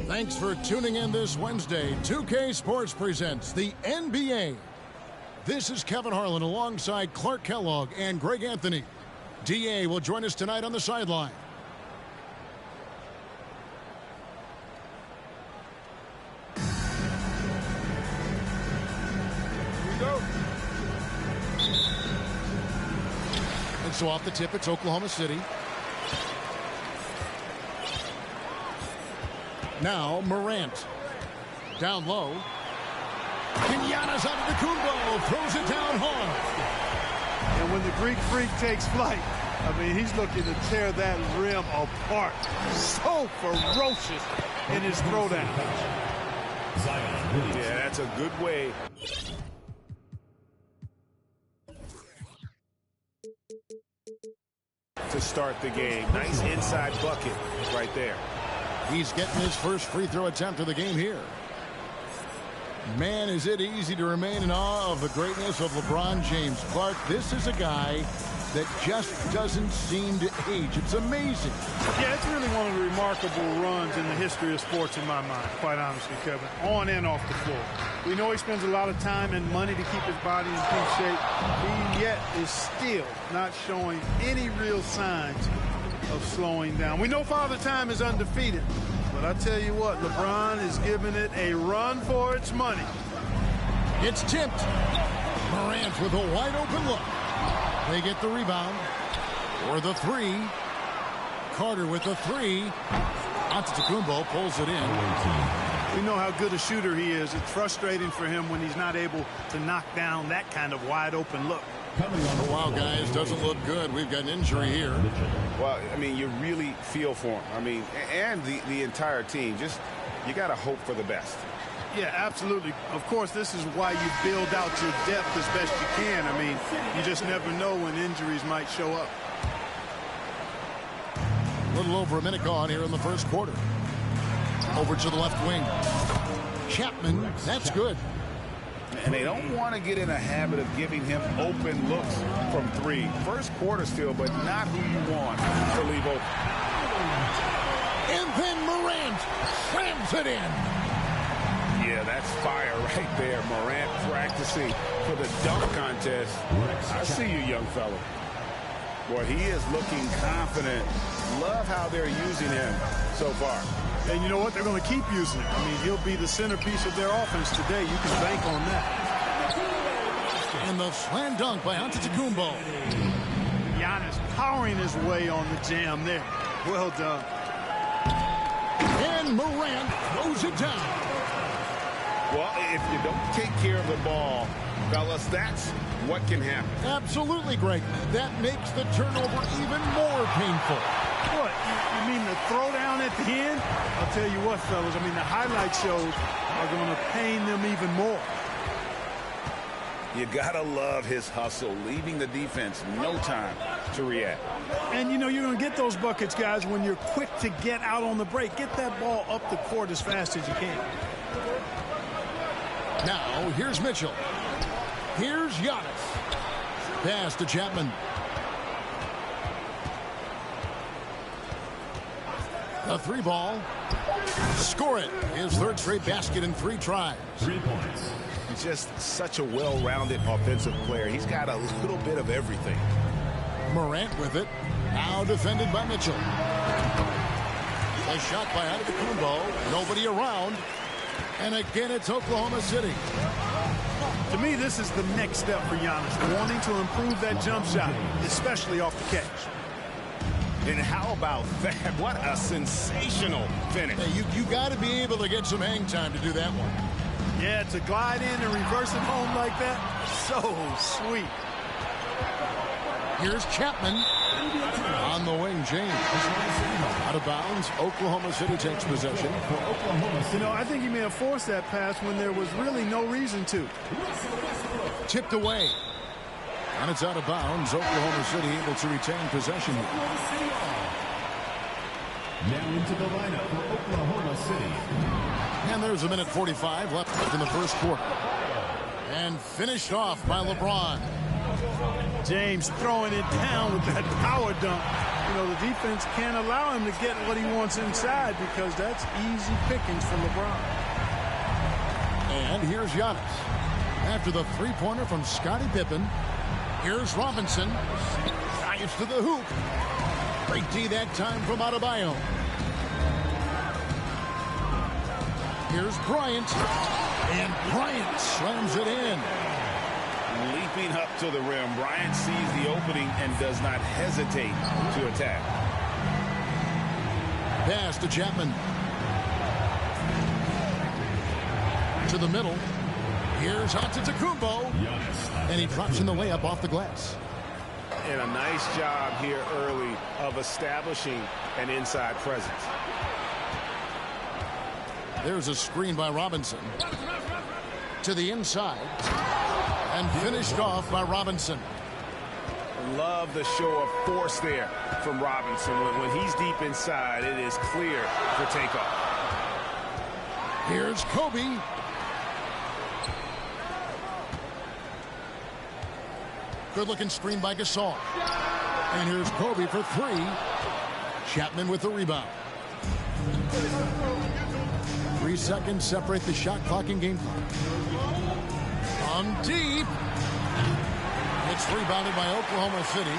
Thanks for tuning in this Wednesday. 2K Sports presents the NBA. This is Kevin Harlan alongside Clark Kellogg and Greg Anthony. DA will join us tonight on the sideline. Here we go. And so off the tip, it's Oklahoma City. Now Morant. Down low. Giannis Antetokounmpo throws it down hard. And when the Greek Freak takes flight, I mean, he's looking to tear that rim apart. So ferocious in his throwdown. Yeah, that's a good way. To start the game. Nice inside bucket right there. He's getting his first free throw attempt of the game here. Man, is it easy to remain in awe of the greatness of LeBron James. Clark, this is a guy that just doesn't seem to age. It's amazing. Yeah, it's really one of the remarkable runs in the history of sports in my mind, quite honestly, Kevin, on and off the floor. We know he spends a lot of time and money to keep his body in peak shape. He yet is still not showing any real signs of slowing down. We know Father Time is undefeated, but I tell you what, LeBron is giving it a run for its money. It's tipped. Morant with a wide open look. They get the rebound. Or the three. Carter with the three. Antetokounmpo pulls it in. We know how good a shooter he is. It's frustrating for him when he's not able to knock down that kind of wide open look. Oh, wow, guys, doesn't look good. We've got an injury here. Well, I mean, you really feel for him. I mean, and the entire team. Just, you got to hope for the best. Yeah, absolutely. Of course, this is why you build out your depth as best you can. I mean, you just never know when injuries might show up. A little over a minute gone here in the first quarter. Over to the left wing. Chapman, that's good. And they don't want to get in a habit of giving him open looks from three. First quarter still, but not who you want to leave open. And then Morant slams it in. Yeah, that's fire right there. Morant practicing for the dunk contest. I see you, young fella. Boy, he is looking confident. Love how they're using him so far. And you know what? They're going to keep using him. I mean, he'll be the centerpiece of their offense today. You can bank on that. And the slam dunk by Antetokounmpo. Giannis powering his way on the jam there. Well done. And Morant throws it down. Well, if you don't take care of the ball, fellas, that's what can happen. Absolutely, Greg. That makes the turnover even more painful. What? You mean the throwdown at the end? I'll tell you what, fellas. I mean, the highlight shows are going to pain them even more. You got to love his hustle, leaving the defense no time to react. And, you know, you're going to get those buckets, guys, when you're quick to get out on the break. Get that ball up the court as fast as you can. Now, here's Mitchell. Here's Giannis. Pass to Chapman. The three ball. Score it. His third straight basket in 3 tries. 3 points. He's just such a well-rounded offensive player. He's got a little bit of everything. Morant with it. Now defended by Mitchell. A shot by Antetokounmpo. Nobody around. And again, it's Oklahoma City. To me, this is the next step for Giannis, wanting to improve that jump shot, especially off the catch. And how about that? What a sensational finish. Hey, you got to be able to get some hang time to do that one. Yeah, to glide in and reverse it home like that, so sweet. Here's Chapman. On the wing, James. Out of bounds, Oklahoma City takes possession. You know, I think he may have forced that pass when there was really no reason to. Tipped away. And it's out of bounds. Oklahoma City able to retain possession. Now into the lineup for Oklahoma City. And there's 1:45 left in the first quarter. And finished off by LeBron. James throwing it down with that power dunk. you know, the defense can't allow him to get what he wants inside because that's easy pickings for LeBron. And here's Giannis. After the three-pointer from Scottie Pippen, here's Robinson. Drives to the hoop. Great D that time from Adebayo. Here's Bryant. And Bryant slams it in. Leaping up to the rim, Bryant sees the opening and does not hesitate to attack. Pass to Chapman. To the middle. Here's Antetokounmpo. And he drops in the layup off the glass. And a nice job here early of establishing an inside presence. There's a screen by Robinson. To the inside. And finished off by Robinson. Love the show of force there from Robinson. When he's deep inside, it is clear for takeoff. Here's Kobe. Good-looking screen by Gasol. And here's Kobe for three. Chapman with the rebound. 3 seconds separate the shot clock and game clock. On deep. It's rebounded by Oklahoma City.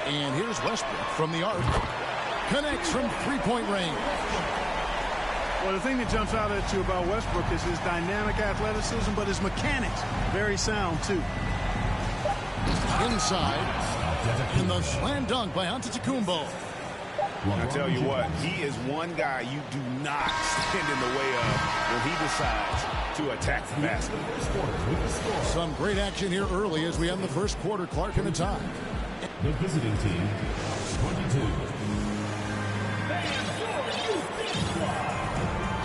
And here's Westbrook from the arc. Connects from three-point range. Well, the thing that jumps out at you about Westbrook is his dynamic athleticism, but his mechanics, very sound, too. Inside. And the slam dunk by Antetokounmpo. I tell you what, he is one guy you do not stand in the way of when he decides to attack the basket. Some great action here early as we end the first quarter. Clark in the tie. The visiting team, 22.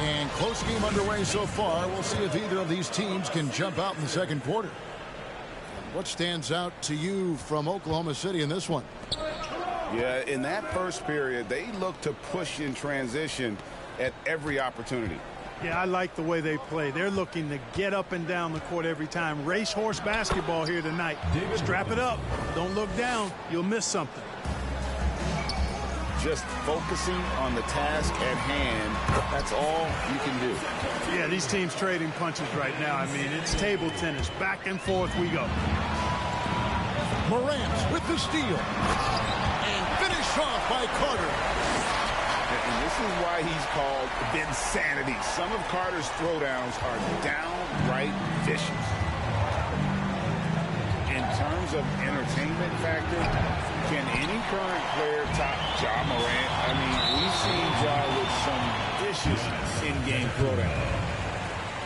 And close game underway so far. We'll see if either of these teams can jump out in the second quarter. What stands out to you from Oklahoma City in this one? Yeah, in that first period, they look to push in transition at every opportunity. Yeah, I like the way they play. They're looking to get up and down the court every time. Racehorse basketball here tonight. Strap it up. Don't look down. You'll miss something. Just focusing on the task at hand, that's all you can do. Yeah, these teams trading punches right now. I mean, it's table tennis. Back and forth we go. Morant with the steal. And finished off by Carter. And this is why he's called Vinsanity. Some of Carter's throwdowns are downright vicious. In terms of entertainment factor, can any current player top Ja Morant? I mean, we've seen Ja with some vicious in-game throwdowns.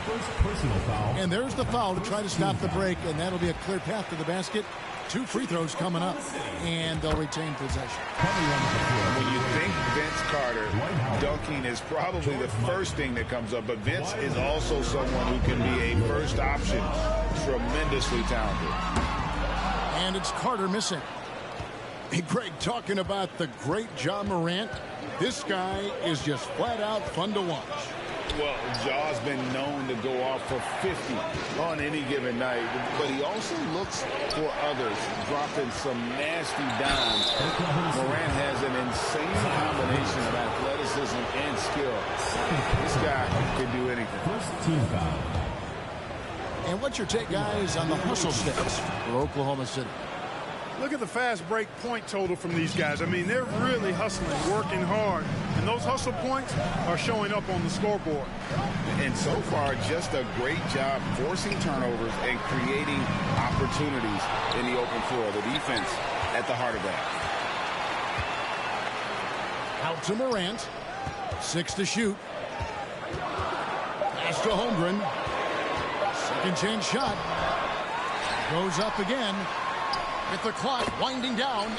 First personal foul. And there's the foul to try to stop the break, and that'll be a clear path to the basket. 2 free throws coming up, and they'll retain possession. When you think Vince Carter, dunking is probably the first thing that comes up, but Vince is also someone who can be a first option, tremendously talented. And it's Carter missing. Hey, Greg, talking about the great Ja Morant, this guy is just flat out fun to watch. Well, Ja's been known to go off for 50 on any given night, but he also looks for others, dropping some nasty dimes. Morant has an insane combination of athleticism and skill. This guy can do anything. First team foul. And what's your take, guys, on the hustle stats for Oklahoma City? Look at the fast break point total from these guys. I mean, they're really hustling, working hard. And those hustle points are showing up on the scoreboard. And so far, just a great job forcing turnovers and creating opportunities in the open floor. The defense at the heart of that. Out to Morant. 6 to shoot. Pass to Holmgren. Second chance shot. Goes up again. With the clock winding down,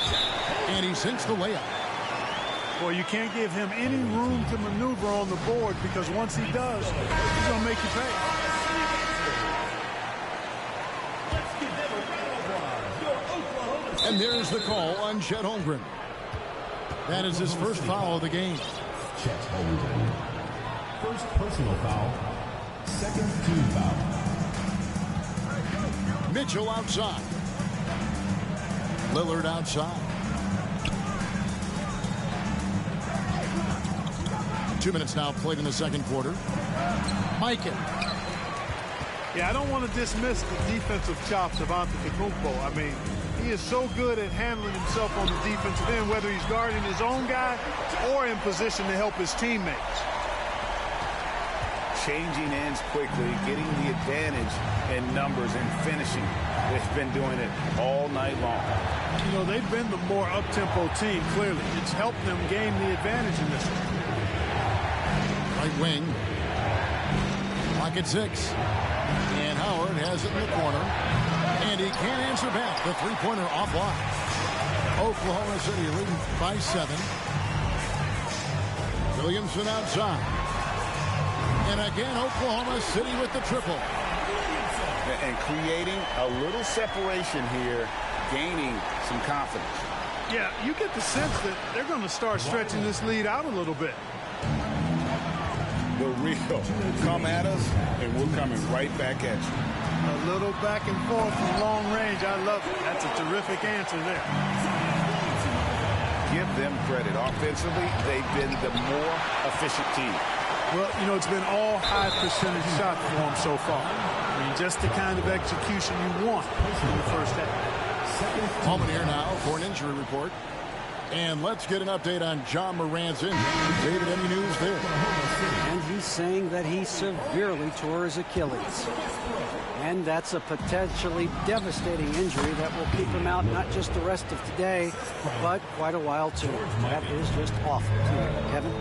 and he sinks the layup. Boy, you can't give him any room to maneuver on the board because once he does, he's going to make you pay. And there's the call on Chet Holmgren. That is his first foul of the game. Chet Holmgren. First personal foul. Second team foul. Mitchell outside. Lillard outside. 2 minutes now played in the second quarter. Mikan. Yeah, I don't want to dismiss the defensive chops of Antetokounmpo. I mean, he is so good at handling himself on the defensive end, whether he's guarding his own guy or in position to help his teammates. Changing ends quickly, getting the advantage in numbers and finishing. They've been doing it all night long. You know, they've been the more up-tempo team, clearly. It's helped them gain the advantage in this one. Right wing. Lock at 6. And Howard has it in the corner. And he can't answer back. The three-pointer offline. Oklahoma City leading by 7. Williamson outside. And again, Oklahoma City with the triple. And creating a little separation here, gaining some confidence. Yeah, you get the sense that they're going to start stretching this lead out a little bit. The real come at us, and we're coming right back at you. A little back and forth from long range. I love it. That's a terrific answer there. Give them credit. Offensively, they've been the more efficient team. Well, you know, it's been all high percentage shots for them so far. I mean, just the kind of execution you want in the first half. Moment here now for an injury report. And let's get an update on John Morant's injury. David, any news there? And he's saying that he severely tore his Achilles. And that's a potentially devastating injury that will keep him out not just the rest of today, but quite a while too. That is just awful. Kevin?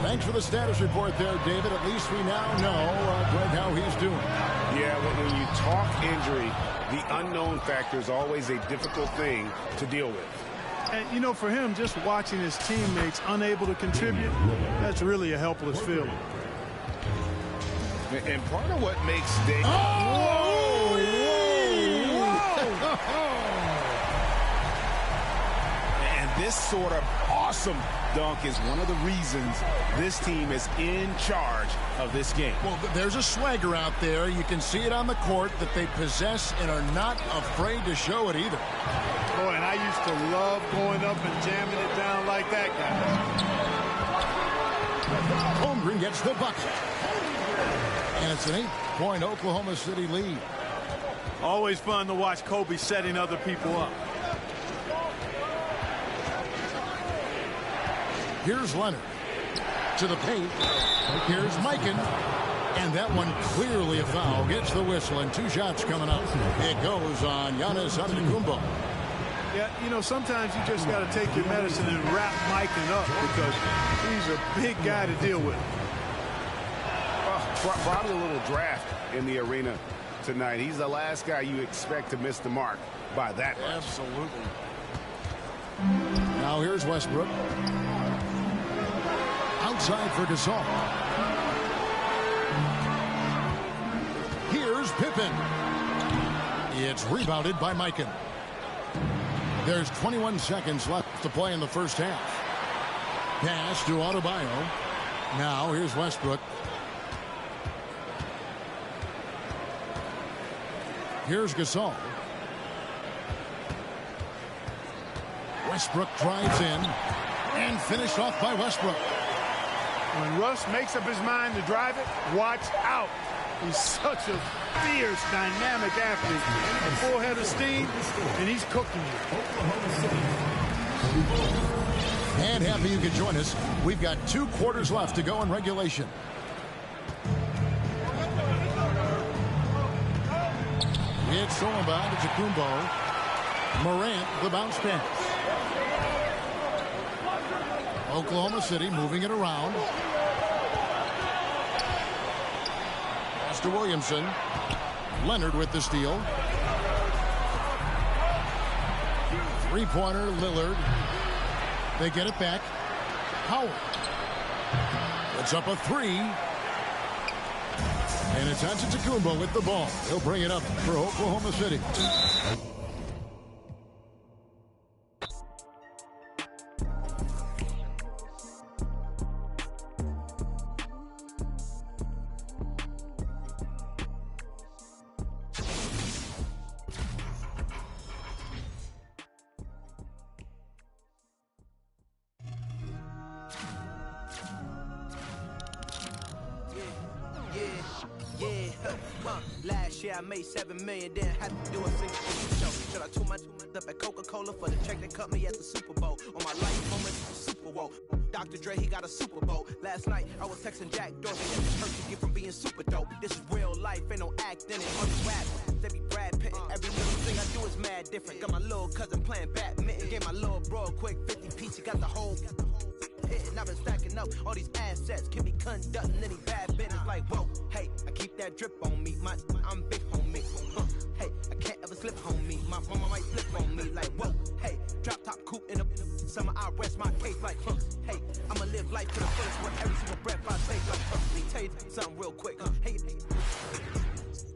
Thanks for the status report there, David. At least we now know Greg how he's doing. Yeah, when you talk injury, the unknown factor is always a difficult thing to deal with. And, you know, for him, just watching his teammates unable to contribute, that's really a helpless feeling. And part of what makes Dave... Oh! And this sort of awesome dunk is one of the reasons this team is in charge of this game. Well, there's a swagger out there. You can see it on the court that they possess and are not afraid to show it either. Boy, and I used to love going up and jamming it down like that guy. Holmgren gets the bucket. And it's an 8-point Oklahoma City lead. Always fun to watch Kobe setting other people up. Here's Leonard to the paint. Here's Mikan. And that one clearly a foul. Gets the whistle and 2 shots coming up. It goes on Giannis Antetokounmpo. Yeah, you know, sometimes you just got to take your medicine and wrap Mikan up because he's a big guy to deal with. Probably a little draft in the arena tonight. He's the last guy you expect to miss the mark by that much. Absolutely. Now here's Westbrook. Outside for Gasol. Here's Pippen. It's rebounded by Mikan. There's 21 seconds left to play in the first half. Pass to Adebayo. Now here's Westbrook. Here's Gasol. Westbrook drives in and finished off by Westbrook. When Russ makes up his mind to drive it, watch out. He's such a fierce, dynamic athlete. A full head of steam, and he's cooking you. And happy you could join us. We've got 2 quarters left to go in regulation. It's Solomon to Kumbo. Morant, the bounce pass. Oklahoma City moving it around. Pass to Williamson. Leonard with the steal. 3-pointer, Lillard. They get it back. Howard. Puts up a 3. And it's Antetokounmpo with the ball. He'll bring it up for Oklahoma City. year I made $7 million, didn't have to do a single show. Should I tune my up at Coca-Cola for the check that cut me at the Super Bowl? On my life moment, Super Bowl. Dr. Dre, he got a Super Bowl. Last night, I was texting Jack Dorsey. That's the perk you get from being super dope. This is real life, ain't no acting it. On the rap, they be Brad Pitt. Every little thing I do is mad different. Got my little cousin playing badminton. Gave my little bro a quick 50 piece. He got the whole hitting. I've been stacking up all these assets. Can be conducting any bad business. Like, whoa, hey, I keep that drip on me. I'm big homie. Hey, I can't ever slip homie. My mama might flip on me. Like, whoa, hey, drop top coupe in the summer. I rest my case like, hey, I'ma live life to the fullest with every single breath I take. Like, let me tell you something real quick. Hey,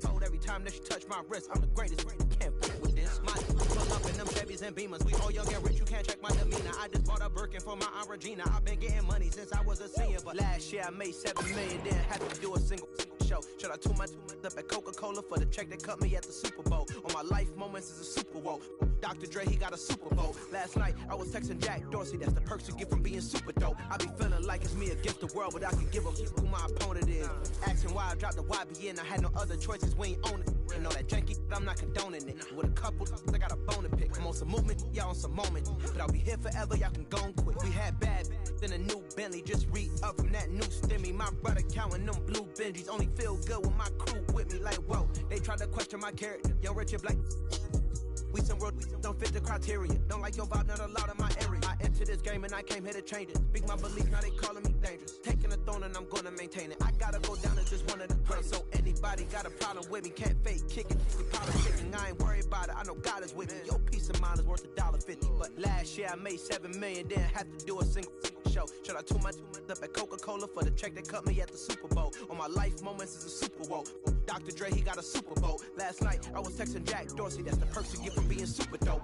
told every time that she touch my wrist, I'm the greatest. Can't fuck with this. My pull up in them Chevys and Beamers. We all young and rich. You can't check my demeanor. I just bought a Birkin for my Aunt Regina. I've been getting money since I was a senior, but last year I made $7 million. Didn't have to do a single show. Should I tune my up at Coca-Cola for the check that cut me at the Super Bowl? On my life moments is a Super Bowl. Dr. Dre, he got a Super Bowl. Last night I was texting Jack Dorsey. That's the perks you get from being super dope. I be feeling like it's me against the world, but I can give a who my opponent is. Asking why I dropped the YBN, I had no other choices. We ain't own it. And all that janky, I'm not condoning it. With a couple, I got a bone to pick. I'm on some movement, y'all on some moment. But I'll be here forever, y'all can go and quit. We had bad then a new Bentley, just re-up from that new stimmy. My brother counting them blue Benjis, only feel good with my crew with me. Like, whoa, they tried to question my character. Yo, Richard Black, we some world, don't fit the criteria. Don't like your vibe, not allowed in my area. I entered this game and I came here to change it. Speak my belief, now they calling me dangerous. Taking a throne and I'm gonna maintain it. I gotta go down as just one of the greats. So anybody got a problem with me, can't fake kick it. We politicking, I ain't worried about it. I know God is with me. Your peace of mind is worth $1.50. But last year I made $7 million, didn't have to do a single show. Should I tune my up at Coca-Cola for the check that cut me at the Super Bowl? On my life moments is a Super Bowl. Dr. Dre, he got a Super Bowl. Last night I was texting Jack Dorsey. That's the perks you get from being super dope.